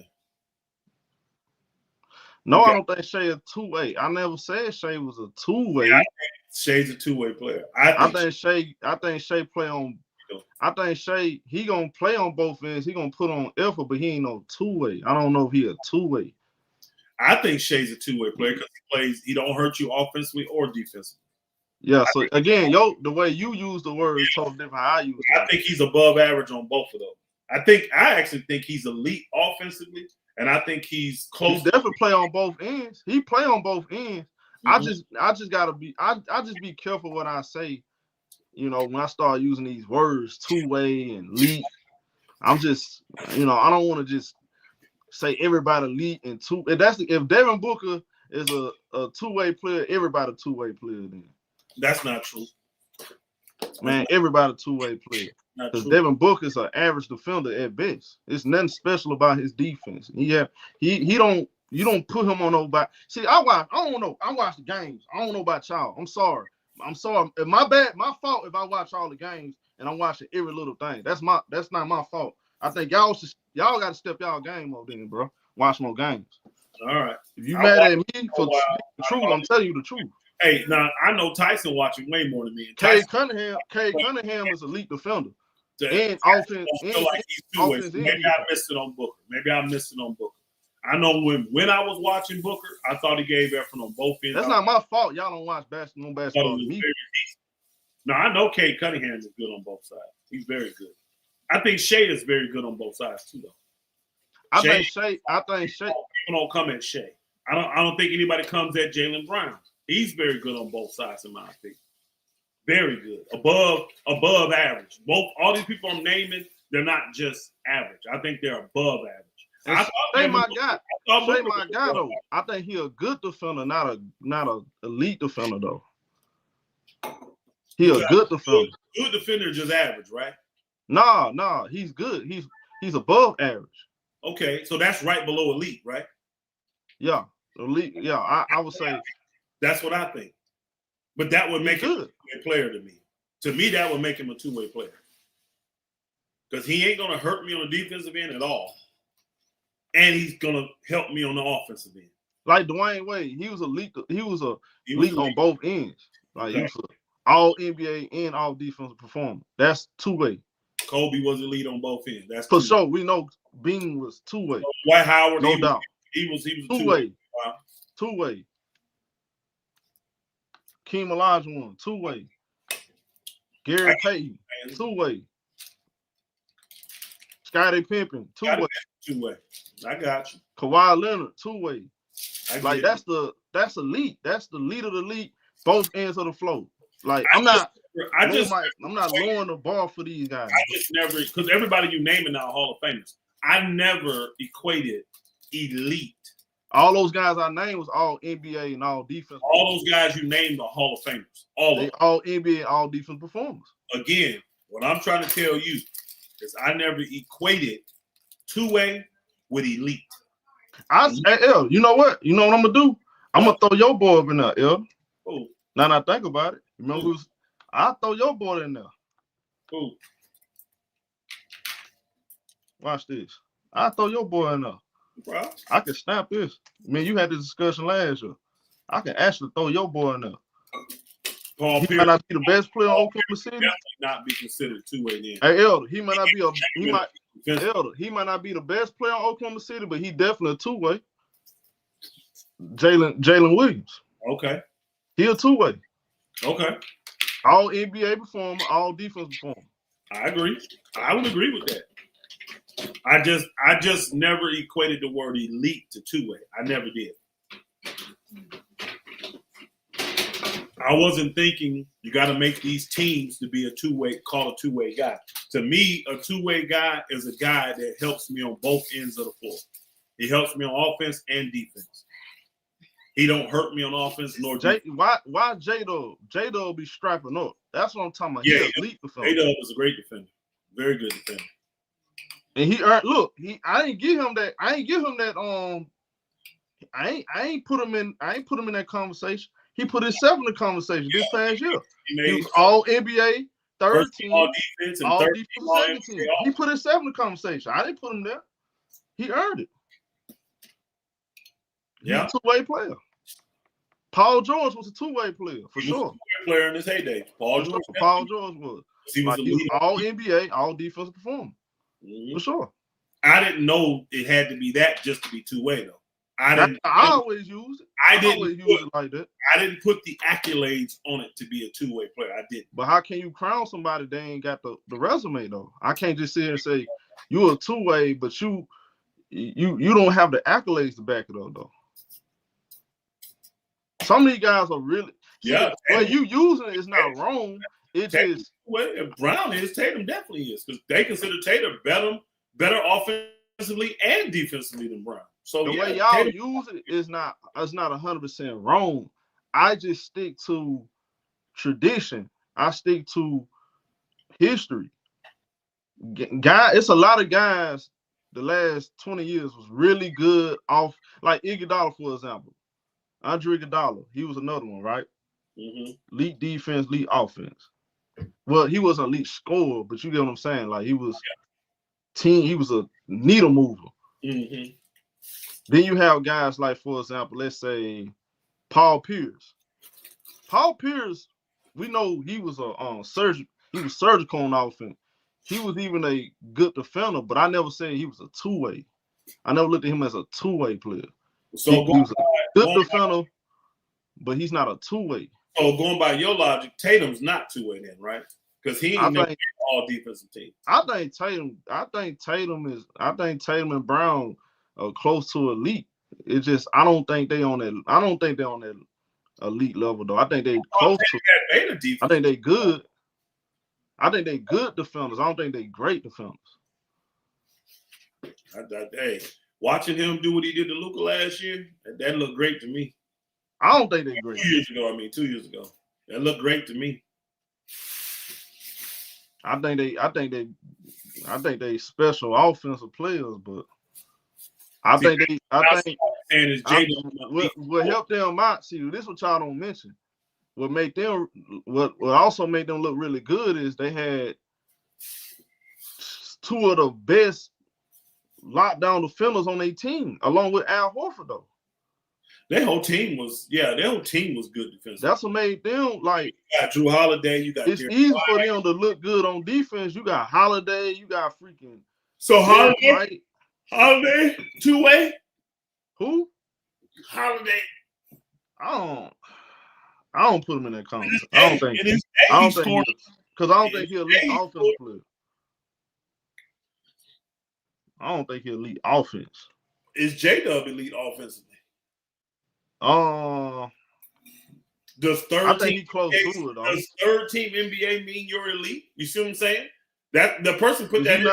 No, okay. I don't think Shea a two-way. I never said Shea was a two-way. Yeah, I think Shea's a two-way player. I think Shea play on. I think Shea he gonna play on both ends. He gonna put on effort, but he ain't no two-way. I don't know if he a two-way. I think Shea's a two-way player because he don't hurt you offensively or defensively. Yeah. So again, the way you use the word is totally different. How I use it. I think he's above average on both of those. I actually think he's elite offensively. And I think he's close. He definitely play on both ends. He play on both ends. Mm-hmm. I just gotta be. I just be careful what I say. You know, when I start using these words, two-way and elite, I'm just, I don't want to just say everybody elite and two. If Devin Booker is a two-way player, everybody two-way player. Then that's not true. Man, everybody two-way player. Because Devin Booker is an average defender at best. It's nothing special about his defense. You don't put him on nobody. See, I don't know. I watch the games. I don't know about y'all. I'm sorry. My fault if I watch all the games and I'm watching every little thing. That's not my fault. I think y'all got to step y'all game up then, bro. Watch more games. All right. If you mad at me for the truth, I'm telling you the truth. Hey, now I know Tyson watching way more than me. Cade Cunningham is elite defender. And offense. Like he's two-way. Maybe I missed it on Booker. I know when I was watching Booker, I thought he gave effort on both ends. That's not my fault. Y'all don't watch basketball. No, I know Cade Cunningham is good on both sides. He's very good. I think Shea is very good on both sides too, though. I think Shea. People don't come at Shea. I don't think anybody comes at Jaylen Brown. He's very good on both sides, in my opinion. Very good. Above average. All these people I'm naming, they're not just average. I think they're above average. Shea my guy though. I think he a good defender, not a elite defender though. He a good defender. Good defender, just average, right? Nah, he's good. He's above average. Okay, so that's right below elite, right? Yeah, elite. Yeah, I would say that's what I think. But that would make him a two-way player to me. To me, that would make him a two-way player. Because he ain't going to hurt me on the defensive end at all. And he's going to help me on the offensive end. Like Dwayne Wade, he was elite on both ends. Like he was an all NBA and all defensive performer. That's two-way. Kobe was elite on both ends. That's for sure. We know Bean was two-way. Dwight Howard, no doubt. He was two-way. Wow. Two-way. Keem Olajuwon, 2-way. Gary Payton, 2-way. Scottie Pippen, 2-way. 2-way. I got you. Kawhi Leonard, 2-way. Like that's elite. That's the lead of the league, both ends of the floor. Like I'm not lowering the bar for these guys. I just never, because everybody you naming now Hall of Famers. I never equated elite. All those guys I named was all NBA and all defense. All those guys you named are Hall of Famers. All NBA, all defense performers. Again, what I'm trying to tell you is I never equated 2-way with elite. Hey, L, you know what? You know what I'm gonna do? I'm gonna throw your boy up in there, L. Ooh. Now that I think about it, remember I'll throw your boy in there. Ooh. Watch this. I'll throw your boy in there. Bro. I can snap this. I mean, you had this discussion last year. I can actually throw your boy in there. He might not be the best player on Oklahoma City. Definitely not be considered 2-way then. Hey, Elder, he might not be he might not be the best player on Oklahoma City, but he definitely a 2-way. Jalen Williams. Okay. He a 2-way. Okay. All NBA performer, all defense performer. I agree. I would agree with that. I just never equated the word elite to 2-way. I never did. I wasn't thinking you got to make these teams to be a 2-way, call a 2-way guy. To me, a 2-way guy is a guy that helps me on both ends of the floor. He helps me on offense and defense. He don't hurt me on offense nor defense. Why J-Dub? J-Dub be strapping up. That's what I'm talking about. Yeah, elite defender. J-Dub is a great defender. Very good defender. And he earned. Look, I ain't give him that. I ain't put him in that conversation. He put himself in the conversation this past year. He was all NBA, third team, all defense, second team. He put himself in the conversation. I didn't put him there. He earned it. He's a 2-way player. Paul George was a 2-way player for sure. A 2-way player in his heyday. Paul George was. He was all NBA, all defensive performer. Mm-hmm. For sure. I didn't know it had to be that just to be 2-way though. I always use it. I didn't use it like that. I didn't put the accolades on it to be a 2-way player. I didn't. But how can you crown somebody that ain't got the resume though? I can't just sit here and say you're a 2-way, but you don't have the accolades to back it up though. Some of these guys are really when you using it, it's not wrong. It just Brown is, Tatum definitely is, because they consider Tatum better offensively and defensively than Brown. So the way y'all use it is not 100% wrong. I just stick to tradition. I stick to history. It's a lot of guys the last 20 years was really good off, like Iguodala, for example. Andre Iguodala, he was another one, right? Mm-hmm. Elite defense, elite offense. Well, he was an elite scorer, but you get what I'm saying. Like he was he was a needle mover. Mm-hmm. Then you have guys like, for example, let's say Paul Pierce. Paul Pierce, we know he was he was surgical on offense. He was even a good defender, but I never said he was a 2-way. I never looked at him as a 2-way player. So he was a good defender, but he's not a 2-way. So going by your logic, Tatum's not 2-way then, right? Because he ain't never all defensive team. I think Tatum and Brown are close to elite. It's just I don't think they're on that elite level though. I think they close to. I think they good. I think they good defenders. I don't think they great defenders. Hey, watching him do what he did to Luka last year, that looked great to me. I don't think they great. 2 years ago. That looked great to me. I think they special offensive players, but what helped them out. See, this is what y'all don't mention. What also made them look really good is they had two of the best lockdown defenders on their team, along with Al Horford though. Their whole team was good defense. That's what made them like. You got Drew Holiday. You got. It's easy for them to look good on defense. You got Holiday. You got freaking. So Holiday, right? Holiday 2-way. Who? Holiday. I I don't put him in that conversation. I don't think he's because I don't think he's elite offensive player. I don't think he's elite offense. Is J-Dub elite offensively? Does I think he's close to it, though. Does third team NBA mean you're elite? You see what I'm saying? That the person put that in.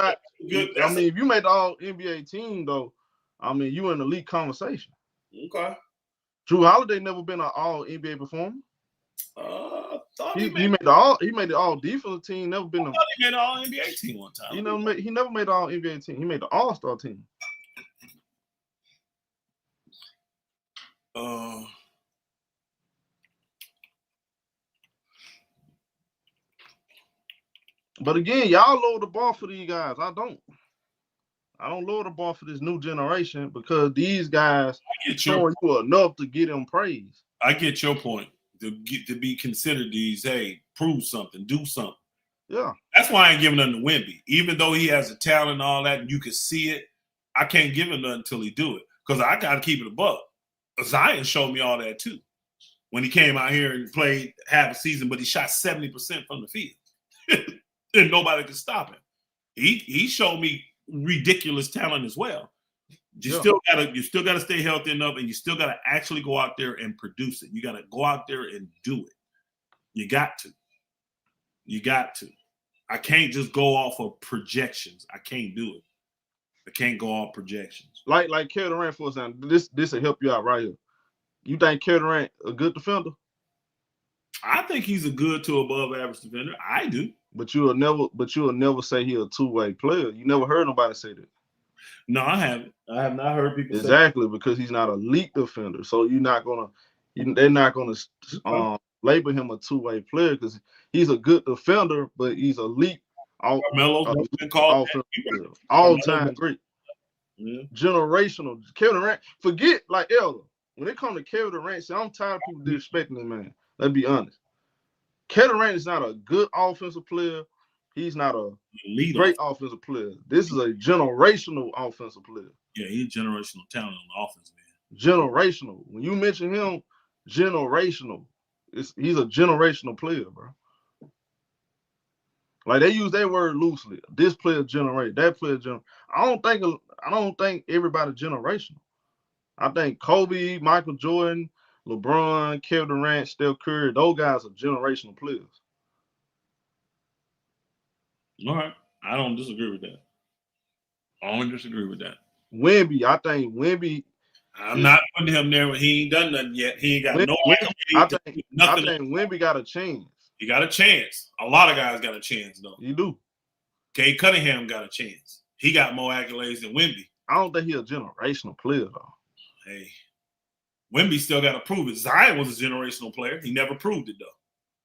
Good. I mean, if you made the all NBA team, though, I mean, you in the elite conversation. Okay. Drew Holiday never been an all NBA performer. He made the all defensive team. Never been. He made an all NBA team one time. He never made the all NBA team. He made the All Star team. But again, y'all lower the bar for these guys. I don't lower the bar for this new generation because these guys showing you enough to get them praise. I get your point. To be considered these, hey, prove something, do something. Yeah. That's why I ain't giving nothing to Wemby. Even though he has the talent and all that, and you can see it, I can't give him nothing until he do it. Because I got to keep it a buck. Zion showed me all that too. When he came out here and played half a season, but he shot 70% from the field. And nobody could stop him. He showed me ridiculous talent as well. You still gotta stay healthy enough, and you still gotta actually go out there and produce it. You gotta go out there and do it. You got to. I can't just go off of projections. I can't do it. I can't go off projections. Like Kevin Durant, for example. This will help you out right here. You think Kevin Durant a good defender? I think he's a good to above average defender. I do. But you'll never say he's a two-way player. You never heard nobody say that. No, I haven't. I have not heard people say exactly because he's not a elite defender. So they're not gonna label him a two-way player because he's a good defender, but he's elite. All-time great. Yeah. Generational. Kevin Durant. Forget like Elder. When it comes to Kevin Durant, see, I'm tired of people disrespecting him, man. Let's be honest. Kevin Durant is not a good offensive player. He's not a great offensive player. This is a generational offensive player. Yeah, he's generational talent on the offense, man. Generational. When you mention him, generational. He's a generational player, bro. Like they use that word loosely. This player generate, that player generate. I don't think everybody generational. I think Kobe, Michael Jordan, LeBron, Kevin Durant, Steph Curry, those guys are generational players. All right. I don't disagree with that. I don't disagree with that. Wemby, I think Wemby. I'm not putting him there when he ain't done nothing yet. He ain't got no I think Wemby got a chance. He got a chance. A lot of guys got a chance, though. You do. Kay Cunningham got a chance. He got more accolades than Wemby. I don't think he's a generational player, though. Hey, Wemby still got to prove it. Zion was a generational player. He never proved it, though.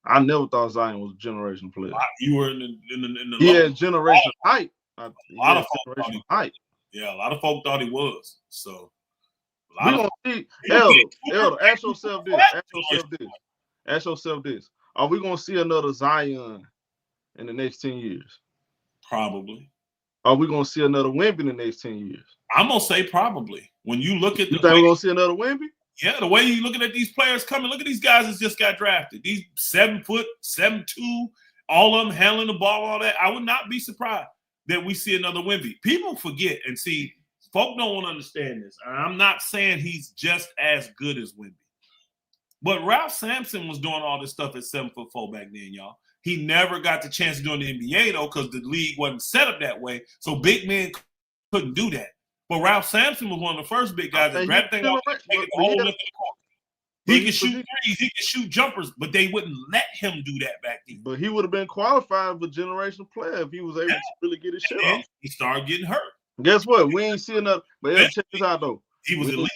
I never thought Zion was a generational player. You were in the he had generational hype. A lot of folk thought he hype. Yeah, a lot of folk thought he was. So, we gonna see. Elder, ask yourself this. Are we gonna see another Zion in the next 10 years? Probably. Are we gonna see another Wemby in the next 10 years? I'm gonna say probably. When you look at you think we're gonna see another Wemby? Yeah, the way you're looking at these players coming, look at these guys that just got drafted. These 7 foot, 7'2", all of them handling the ball, all that. I would not be surprised that we see another Wemby. People forget and see, folk don't want to understand this. I'm not saying he's just as good as Wemby. But Ralph Sampson was doing all this stuff at 7'4" back then, y'all. He never got the chance to do it in the NBA, though, because the league wasn't set up that way. So big men couldn't do that. But Ralph Sampson was one of the first big guys that grabbed thing off and take it all left in the court. He could shoot threes, he could shoot jumpers, but they wouldn't let him do that back then. But he would have been qualified for generational player if he was able to really get his shit off. He started getting hurt. Guess what? We ain't see another. But check this out though. He was elite.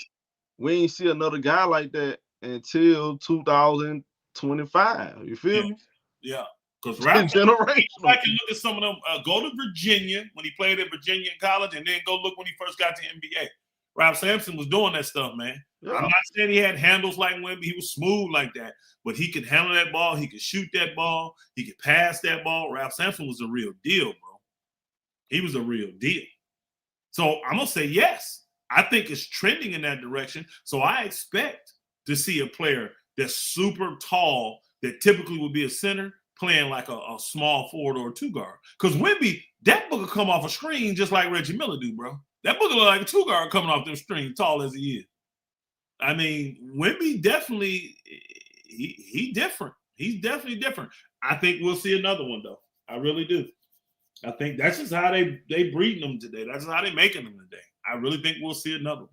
We ain't see another guy like that until 2025. You feel me? Yeah. Because Ralph, generational. I can look at some of them. Go to Virginia when he played at Virginia in college, and then go look when he first got to NBA. Ralph Sampson was doing that stuff, man. Yeah. I'm not saying he had handles like Wemby. He was smooth like that, but he could handle that ball. He could shoot that ball. He could pass that ball. Ralph Sampson was a real deal, bro. He was a real deal. So I'm going to say yes. I think it's trending in that direction. So I expect to see a player that's super tall that typically would be a center playing like a small forward or a two guard. Because Wemby, that Booker come off a screen just like Reggie Miller do, bro. That Booker look like a two guard coming off them screen, tall as he is. I mean, Wemby definitely he different. He's definitely different. I think we'll see another one though. I really do. I think that's just how they breeding them today. That's how they making them today. I really think we'll see another one.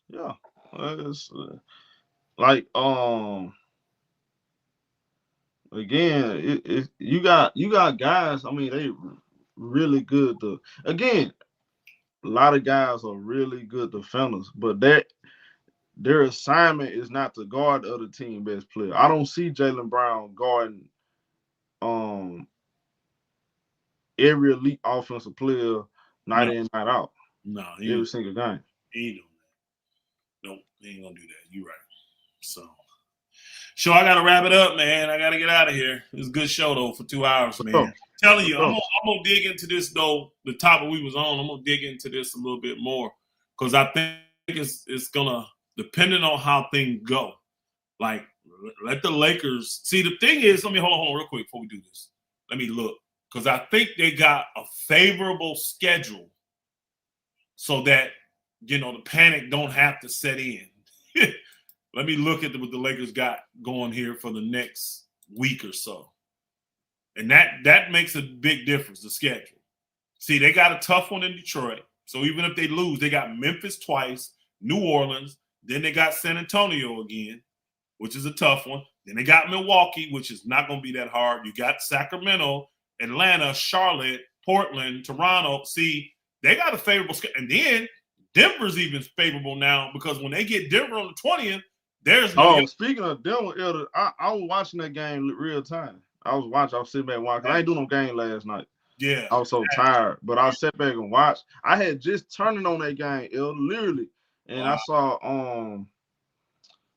Yeah, it's like again, you got guys. I mean, they really good. Again, a lot of guys are really good defenders, but their assignment is not to guard the other team best player. I don't see Jaylen Brown guarding every elite offensive player night in, night out. No, every single game. He ain't doing that. Nope, he ain't gonna do that. You're right. So I gotta wrap it up, man. I gotta get out of here. It was a good show though for 2 hours, man. I'm telling you, I'm gonna dig into this though. The topic we was on, I'm gonna dig into this a little bit more because I think it's gonna, depending on how things go, like let the Lakers see. The thing is, hold on real quick before we do this. Let me look because I think they got a favorable schedule so that the panic don't have to set in. Let me look at what the Lakers got going here for the next week or so. And that makes a big difference, the schedule. See, they got a tough one in Detroit. So even if they lose, they got Memphis twice, New Orleans, then they got San Antonio again, which is a tough one. Then they got Milwaukee, which is not going to be that hard. You got Sacramento, Atlanta, Charlotte, Portland, Toronto. See, they got a favorable schedule. And then Denver's even favorable now because when they get Denver on the 20th, there's no. Speaking of Denver, Elder, I was watching that game real time. I was sitting back watching. I ain't doing no game last night. Yeah. I was so tired, but I sat back and watched. I had just turned on that game, Elder, literally, and I saw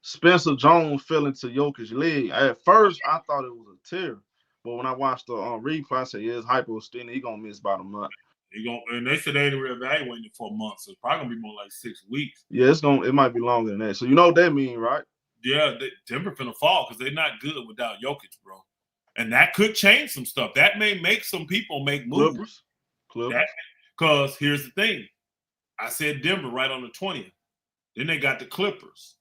Spencer Jones fell into Jokic's leg. At first, I thought it was a tear, but when I watched the replay, I said, "Yeah, it's hypoextended. He gonna miss about a month." And they said they ain't reevaluating it for a month, so it's probably gonna be more like 6 weeks. Yeah, it might be longer than that. So you know what that means, right? Yeah, Denver finna fall because they're not good without Jokic, bro. And that could change some stuff. That may make some people make moves. Clippers. Because here's the thing. I said Denver right on the 20th. Then they got the Clippers.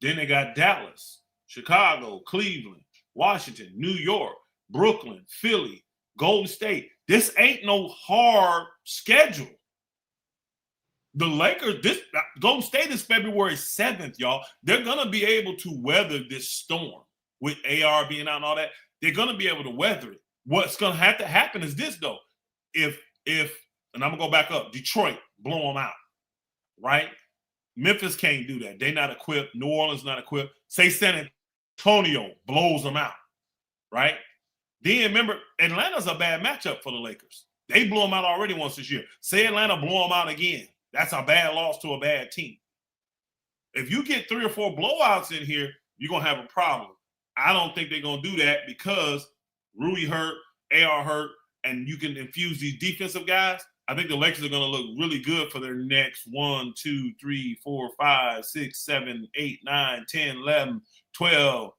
Then they got Dallas, Chicago, Cleveland, Washington, New York, Brooklyn, Philly, Golden State. This ain't no hard schedule. The Lakers, Golden State is February 7th, y'all. They're going to be able to weather this storm with AR being out and all that. They're going to be able to weather it. What's going to have to happen is this, though. And I'm going to go back up, Detroit, blow them out, right? Memphis can't do that. They're not equipped. New Orleans not equipped. Say San Antonio blows them out, right? Then remember, Atlanta's a bad matchup for the Lakers. They blew them out already once this year. Say Atlanta blow them out again. That's a bad loss to a bad team. If you get 3 or 4 blowouts in here, you're going to have a problem. I don't think they're going to do that because Rui hurt, AR hurt, and you can infuse these defensive guys. I think the Lakers are going to look really good for their next 1, 2, 3, 4, 5, 6, 7, 8, 9, 10, 11, 12,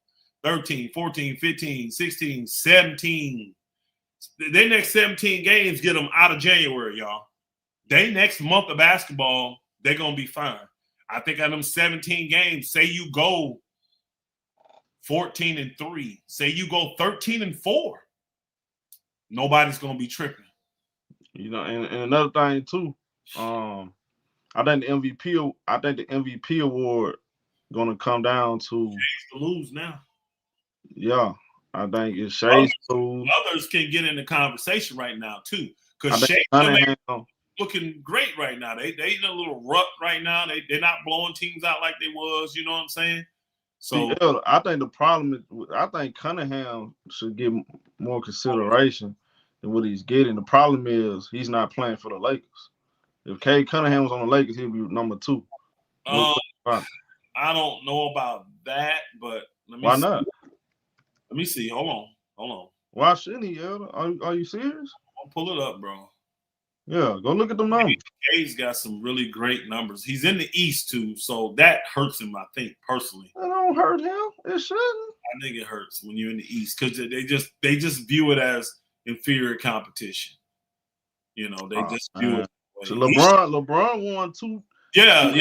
13, 14, 15, 16, 17. Their next 17 games get them out of January, y'all. They next month of basketball, they're going to be fine. I think on them 17 games, say you go 14-3, say you go 13-4, nobody's going to be tripping. And another thing too, I think the MVP award going to come down to Shay's to lose now. Yeah, I think it's Shay's to lose. Others can get in the conversation right now too, because Shay's looking great right now. They in a little rut right now. They're not blowing teams out like they was. You know what I'm saying? So I think the problem is, I think Cunningham should get more consideration than what he's getting. The problem is he's not playing for the Lakers. If Cade Cunningham was on the Lakers, he'd be number 2. I don't know about that, but why not? Let me see. Hold on. Why shouldn't he, Elder? Are you serious? I'll pull it up, bro. Yeah, go look at the numbers. Cade's got some really great numbers. He's in the East too, so that hurts him. I think personally. That don't hurt him. It shouldn't. I think it hurts when you're in the East because they just view it as inferior competition. You know, they just view it. So LeBron won two. Yeah.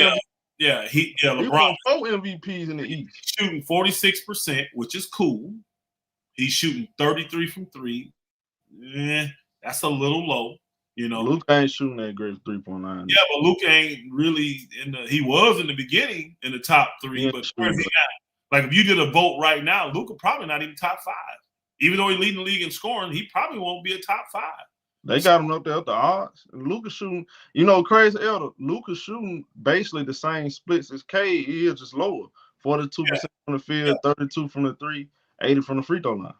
He LeBron won 4 MVPs in the East. Shooting 46%, which is cool. He's shooting 33 from 3. That's a little low. You know, Luka ain't shooting that great 3.9. Yeah, but Luka ain't really he was in the beginning in the top 3, but where's he at? Like if you did a vote right now, Luka probably not even top 5. Even though he's leading the league in scoring, he probably won't be a top 5. They got him up there at the odds. Luka shooting, crazy elder. Luka shooting basically the same splits as K. He is just lower. 42% from the field, 32 from the 3, 80 from the free throw line.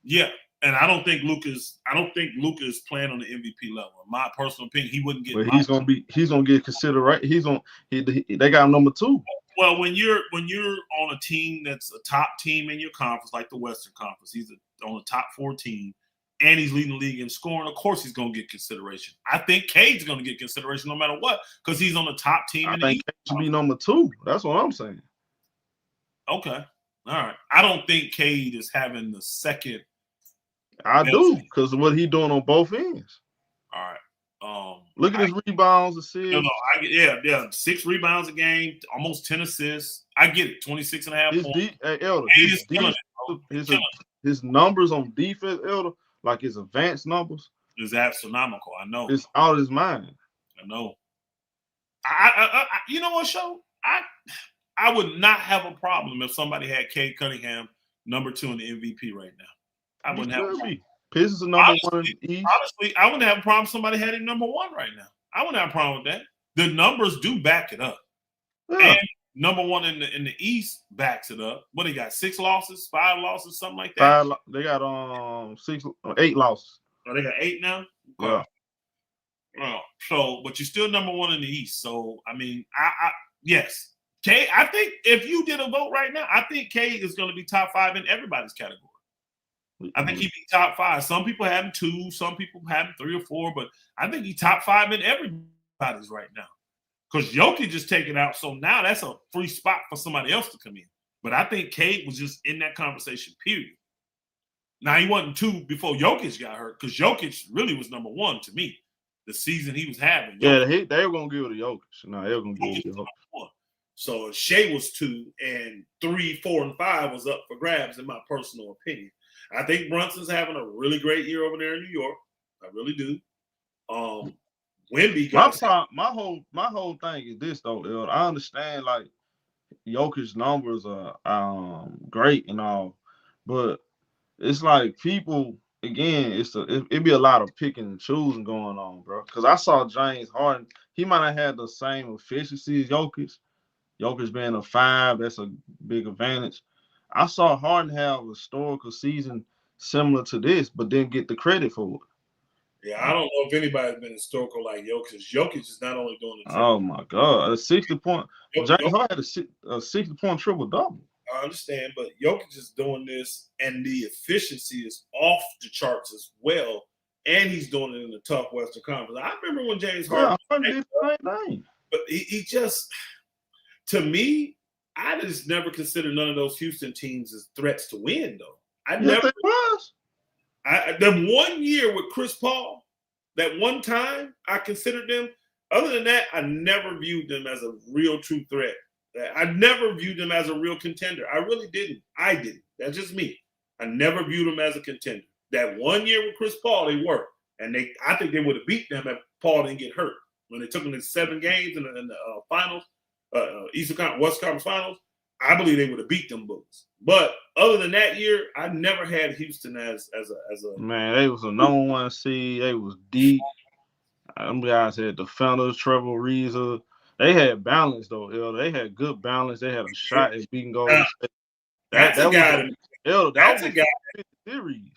Yeah. And I don't think Luka is playing on the MVP level. In my personal opinion, he wouldn't get. But he's gonna get considered right. They got him number 2. Well, when you're on a team that's a top team in your conference, like the Western Conference, he's on the top 4 team, and he's leading the league in scoring. Of course, he's gonna get consideration. I think Cade's gonna get consideration no matter what because he's on the top team. I think Cade should be number 2. That's what I'm saying. Okay, all right. I don't think Cade is having the second. I do, because of what he's doing on both ends. All right. Look at his rebounds, assists. Yeah. 6 rebounds a game, almost 10 assists. I get it. 26.5 points. His numbers on defense, Elder, like his advanced numbers, is astronomical. I know. It's out of his mind. I know. I you know what, Show? I would not have a problem if somebody had Cade Cunningham number 2 in the MVP right now. I wouldn't have a problem. Pistons are number 1 in the East. Honestly, I wouldn't have a problem if somebody had him number 1 right now. I wouldn't have a problem with that. The numbers do back it up. Yeah. And number 1 in the East backs it up. What they got? 6 losses, 5 losses, something like that. They got 8 losses. Oh, they got 8 now? Yeah. So, but you're still number 1 in the East. So, I mean, yes. Cade, I think if you did a vote right now, I think Cade is going to be top 5 in everybody's category. I think he'd be top 5. Some people have him 2, some people have him 3 or 4, but I think he's top 5 in everybody's right now. Because Jokic just taken out, so now that's a free spot for somebody else to come in. But I think Cade was just in that conversation, period. Now, he wasn't 2 before Jokic got hurt, because Jokic really was number 1 to me, the season he was having. Jokic. They were going to give it to Jokic. No, they were going to give it to Jokic. So Shea was 2, and 3, 4, and 5 was up for grabs, in my personal opinion. I think Brunson's having a really great year over there in New York. I really do. Wemby my whole thing is this though, El. I understand like Jokic's numbers are great and all, but it's like people again, it'd be a lot of picking and choosing going on, bro. Because I saw James Harden, he might have had the same efficiency as Jokic. Jokic being a 5, that's a big advantage. I saw Harden have a historical season similar to this, but didn't get the credit for it. Yeah, I don't know if anybody's been historical like Jokic. Jokic is not only doing it. Oh my God, a 60-point. James Harden had a 60-point triple-double. I understand, but Jokic is doing this, and the efficiency is off the charts as well, and he's doing it in the tough Western Conference. I remember when James Harden did the same thing. But he just, to me, I just never considered none of those Houston teams as threats to win, though. It was. The 1 year with Chris Paul, that one time I considered them. Other than that, I never viewed them as a real true threat. I never viewed them as a real contender. I really didn't. I didn't. That's just me. I never viewed them as a contender. That 1 year with Chris Paul, they were. And I think they would have beat them if Paul didn't get hurt. When they took them to 7 games in the finals, West Conference Finals, I believe they would have beat them Bulls. But other than that year, I never had Houston as a man. They was a number 1 seed. They was deep. Them guys had defenders, Trevor Reaves. They had balance though. They had good balance. They had a shot at beating Golden State. That's a guy series.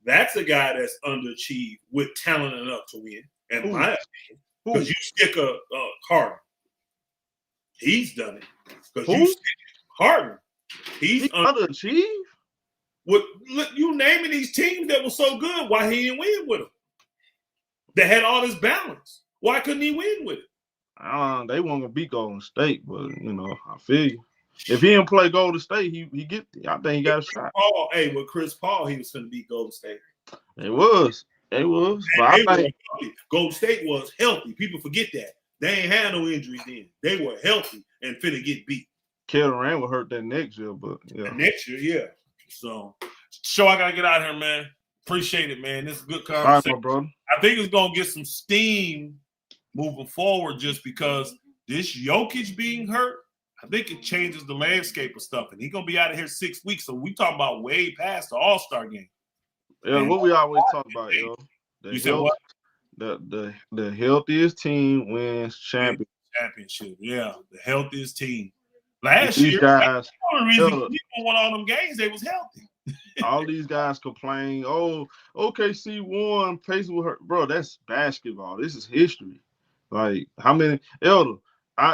That's a guy that's underachieved with talent enough to win. In my opinion, because you stick a Harden. He's done it. Because you stick Harden. He's underachieved. Look, you naming these teams that were so good, why he didn't win with them? that had all this balance. Why couldn't he win with it? They weren't gonna beat Golden State, but I feel you. If he didn't play Golden State, I think he got a shot. With Chris Paul, he was going to beat Golden State. It was. But I think Golden State was healthy. People forget that. They ain't had no injuries then. They were healthy and finna get beat. Kevin Durant will hurt that next year, but yeah. Next year, yeah. So I gotta get out here, man. Appreciate it, man. This is a good conversation. Right, my brother. I think it's gonna get some steam moving forward just because this Jokic being hurt, I think it changes the landscape of stuff. And he's gonna be out of here 6 weeks. So we talking about way past the All-Star game. Yeah, what we always talk about, yo. You said what? The healthiest team wins championship. Yeah, the healthiest team. Last these year, guys, the only reason people won all them games, they was healthy. All these guys complain, OKC won, Pacers were hurt. Bro, that's basketball. This is history. Like, how many Elder?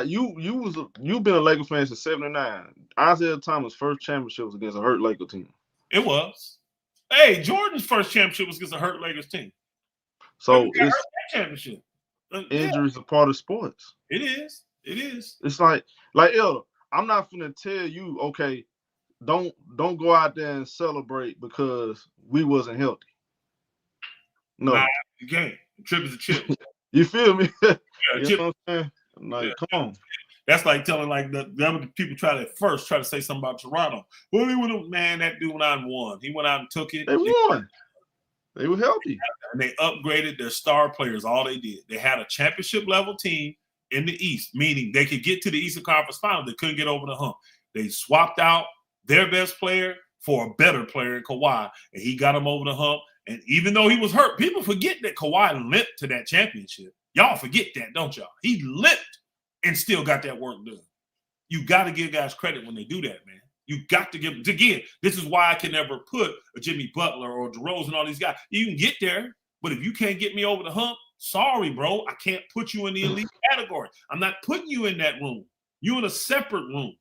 You've been a Lakers fan since '79. Isaiah Thomas' first championship was against a hurt Lakers team. It was. Hey, Jordan's first championship was against a hurt Lakers team. So it's championship. Injuries are part of sports. It is. It's like Elder, I'm not finna tell you, okay, don't go out there and celebrate because we wasn't healthy. No. Nah, you can't. The trip is a chip. You feel me? Yeah, you know what I'm saying? Like, come on. That's like telling the other people try to say something about Toronto. Well, that dude went out and won. He went out and took it. They won. They were healthy. And they upgraded their star players. All they did. They had a championship level team in the East, meaning they could get to the Eastern Conference Finals. They couldn't get over the hump. They swapped out their best player for a better player in Kawhi, and he got him over the hump. And even though he was hurt, people forget that Kawhi limped to that championship. Y'all forget that, don't y'all? He limped and still got that work done. You got to give guys credit when they do that, man. You got to give – again, this is why I can never put a Jimmy Butler or DeRozan and all these guys. You can get there, but if you can't get me over the hump, sorry, bro. I can't put you in the elite category. I'm not putting you in that room. You in a separate room.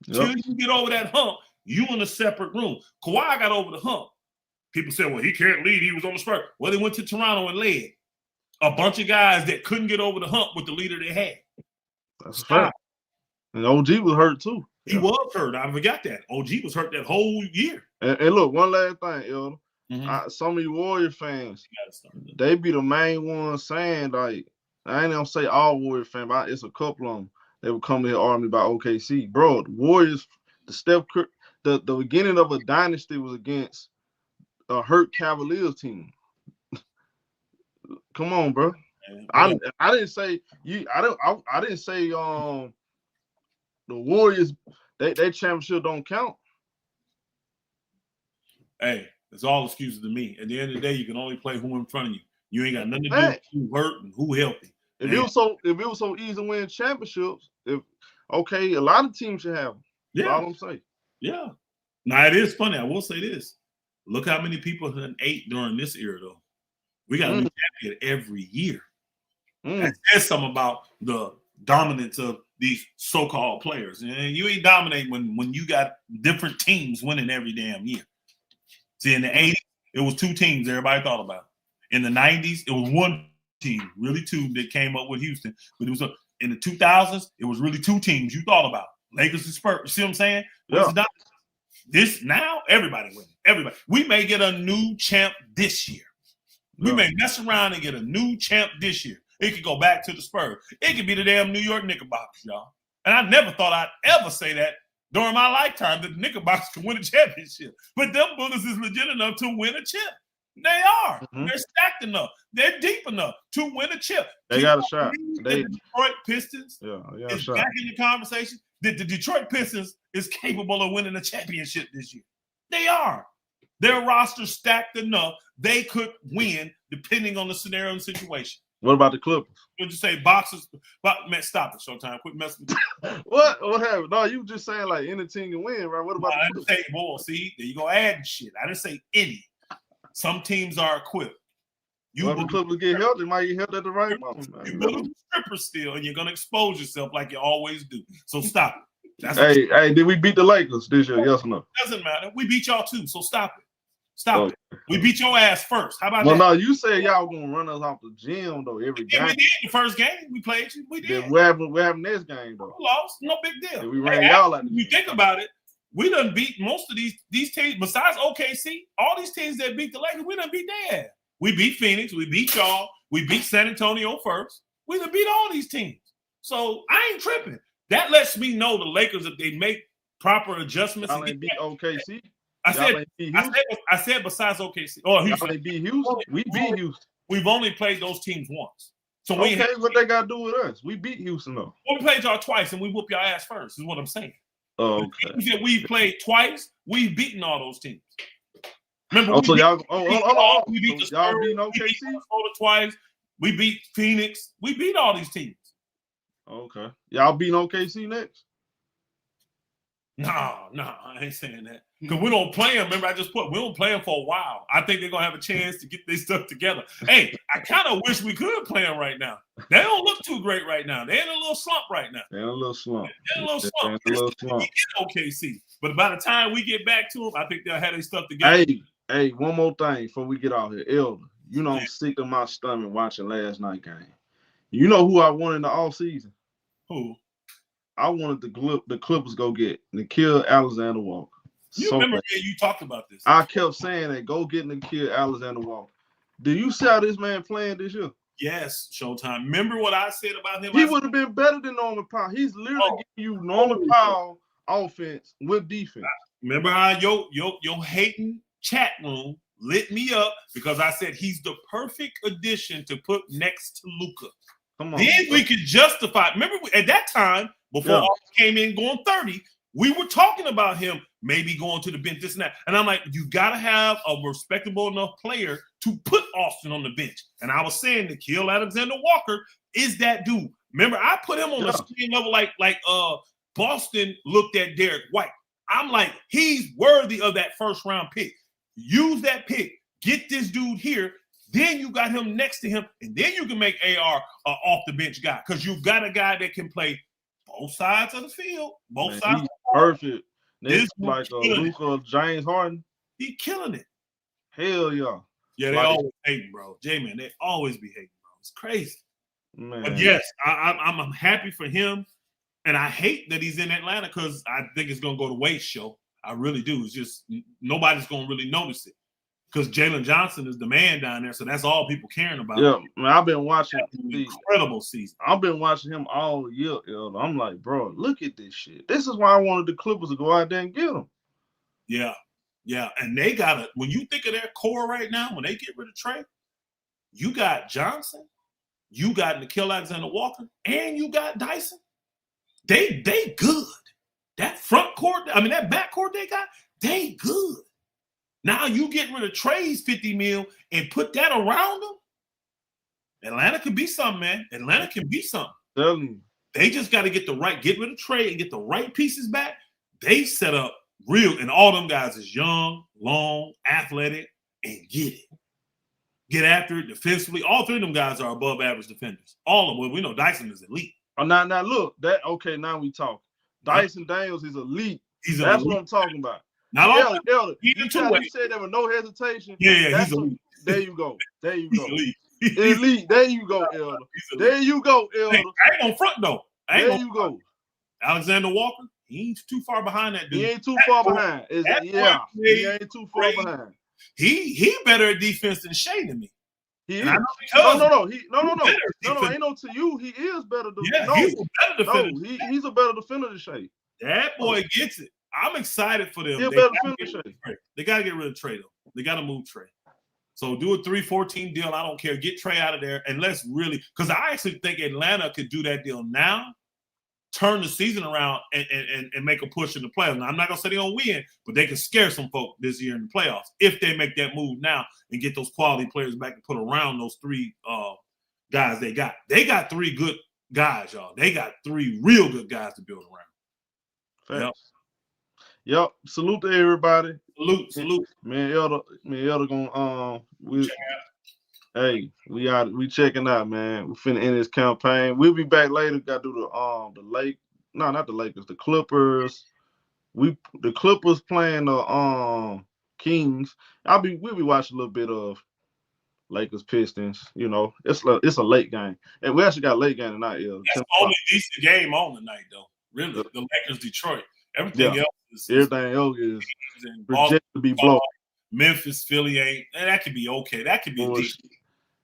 Until you get over that hump, you in a separate room. Kawhi got over the hump. People say, well, he can't lead. He was on the Spurs. Well, they went to Toronto and led. A bunch of guys that couldn't get over the hump with the leader they had. That's right. And OG was hurt too. He was hurt. I forgot that. OG was hurt that whole year. And look, one last thing, Elder. Mm-hmm. Some of you Warrior fans, they be the main ones saying, like, I ain't gonna say all Warrior fans, but it's a couple of them. They would come here army about OKC. Bro, the Warriors, the beginning of a dynasty was against a hurt Cavaliers team. Come on, bro. I didn't say you. I didn't say the Warriors. They championship don't count. Hey, it's all excuses to me. At the end of the day, you can only play who in front of you. You ain't got nothing to do with who hurt and who healthy. If it was so easy to win championships, a lot of teams should have them. Yeah, all I'm saying. Yeah. Now it is funny. I will say this. Look how many people have ate during this era, though. We got a new champion every year. That says something about the dominance of these so-called players. And you ain't dominating when you got different teams winning every damn year. See, in the 80s, it was two teams everybody thought about. In the 90s, it was one team, really two, that came up with Houston. But it was in the 2000s, it was really two teams you thought about. Lakers and Spurs. You see what I'm saying? Yeah. This now, everybody winning. Everybody. We may get a new champ this year. We may mess around and get a new champ this year. It could go back to the Spurs. It could be the damn New York Knickerbockers, y'all. And I never thought I'd ever say that during my lifetime, that the Knickerbockers could win a championship. But them Bullets is legit enough to win a chip. They are. Mm-hmm. They're stacked enough. They're deep enough to win a chip. They got a shot. The Detroit Pistons is back in the conversation. The Detroit Pistons is capable of winning a championship this year. They are. Their roster stacked enough. They could win depending on the scenario and situation. What about the Clippers? Would you say boxers? Man, stop it, Showtime. Quit messing with me. What happened? No, you just saying like any team can win, right? What about the Clippers? I didn't say, boy, see, there you go adding shit. I didn't say any. Some teams are equipped. If the Clippers get healthy, might get healthy at the right moment. You're building strippers still, and you're going to expose yourself like you always do. So stop it. Hey, did we beat the Lakers this year? Yes or no? Doesn't matter. We beat y'all too, so stop it. Stop it. We beat your ass first. How about that? No, you said y'all gonna run us off the gym though every game. We did the first game. We played you. We did. Then what happened next game though? We lost. No big deal. We ran y'all out. If you think about it, we done beat most of these teams besides OKC. All these teams that beat the Lakers, we done beat their ass. We beat Phoenix. We beat y'all. We beat San Antonio first. We done beat all these teams. So I ain't tripping. That lets me know the Lakers, if they make proper adjustments. Y'all ain't beat OKC. I said besides OKC. Oh, Houston. Y'all ain't beat Houston. We beat Houston. We've only played those teams once. So what they got to do with us? We beat Houston though. Well, we played y'all twice and we whoop your ass first. Is what I'm saying. Okay. The teams that we played twice, we've beaten all those teams. Remember? We beat the y'all beat OKC? We beat Minnesota twice. We beat Phoenix. We beat all these teams. Okay. Y'all beat OKC next? No, I ain't saying that. Because we don't play them. Remember, we don't play them for a while. I think they're going to have a chance to get their stuff together. Hey, I kind of wish we could play them right now. They don't look too great right now. They're in a little slump right now. They're in a little slump. OKC. But by the time we get back to them, I think they'll have their stuff together. Hey, one more thing before we get out here. Elder, I'm sick to my stomach watching last night game. You know who I wanted in the offseason? Who? I wanted the Clippers go get Nickeil Alexander-Walker. Remember you talked about this. I kept saying that go get Nickeil Alexander-Walker. Do you see how this man playing this year? Yes, Showtime. Remember what I said about him? He would have been better than Norman Powell. He's literally giving you Norman Powell offense with defense. Remember how your hating chat room lit me up because I said he's the perfect addition to put next to Luka. Come on. Then we could justify. Remember at that time, before August came in going 30, we were talking about him maybe going to the bench, this and that. And I'm like, you got to have a respectable enough player to put Austin on the bench. And I was saying Nickeil Alexander-Walker is that dude. Remember, I put him on the same level like Boston looked at Derek White. I'm like, he's worthy of that first round pick. Use that pick. Get this dude here. Then you got him next to him. And then you can make AR off the bench guy because you've got a guy that can play both sides of the field. Both sides. He's perfect. This like Luka, James Harden. He killing it. Hell yeah. Yeah, they always hating, bro. J-Man, they always be hating, bro. It's crazy. Man. But yes, I'm happy for him. And I hate that he's in Atlanta because I think it's going to go to waste, show. I really do. It's just nobody's going to really notice it. Because Jalen Johnson is the man down there, so that's all people caring about. Yeah, man, I've been watching incredible season. I've been watching him all year. I'm like, bro, look at this shit. This is why I wanted the Clippers to go out there and get him. Yeah, and they got when you think of their core right now, when they get rid of Trae, you got Johnson, you got Nickeil Alexander-Walker, and you got Dyson. They good. That front court, that back court they got, they good. Now you get rid of Trae's $50 million and put that around them. Atlanta could be something, man. Atlanta can be something. They just got to get rid of Trae and get the right pieces back. They set up real, and all them guys is young, long, athletic, and get it. Get after it defensively. All three of them guys are above average defenders. All of them. We know Dyson is elite. Oh, now look, now we talk. Dyson Daniels is elite. That's what I'm talking about. Elder, you said there was no hesitation. Yeah, he's elite. There you go. Elite. Elite. There you go, Elder. There you go, Elder. Hey, I ain't on front though. There you go. Alexander-Walker, he ain't too far behind that dude. He ain't too far behind. He ain't too far behind. He better at defense than Shea to me. He is. No. Ain't no to you. He is better than he's a better defender. He's a better defender than Shea. That boy gets it. I'm excited for them. They got to get rid of Trae, though. They got to move Trae. So do a 3-14 deal. I don't care. Get Trae out of there. And let's really – because I actually think Atlanta could do that deal now, turn the season around, and make a push in the playoffs. Now, I'm not going to say they're going to win, but they can scare some folk this year in the playoffs if they make that move now and get those quality players back and put around those three guys they got. They got three good guys, y'all. They got three real good guys to build around. Yep. Salute to everybody. Salute. Man, Elder gonna we checking out, man. We finna end this campaign. We'll be back later. Gotta do not the Lakers, the Clippers. The Clippers playing the Kings. We'll be watching a little bit of Lakers Pistons. You know, it's a late game, and we actually got a late game tonight. Yeah, that's the only decent game on tonight, though. Really, the Lakers Detroit. Everything else is projected to be blown. Memphis, Philly ain't, and that could be okay. That could be decent.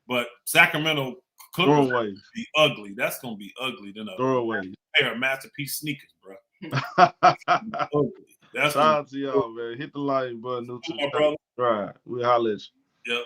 But Sacramento Clippers be ugly. That's gonna be ugly. Then a pair of masterpiece sneakers, bro. Ugly. That's shout out to y'all, man. Hit the like button. New to brother. Right. We'll holler at you. Yep.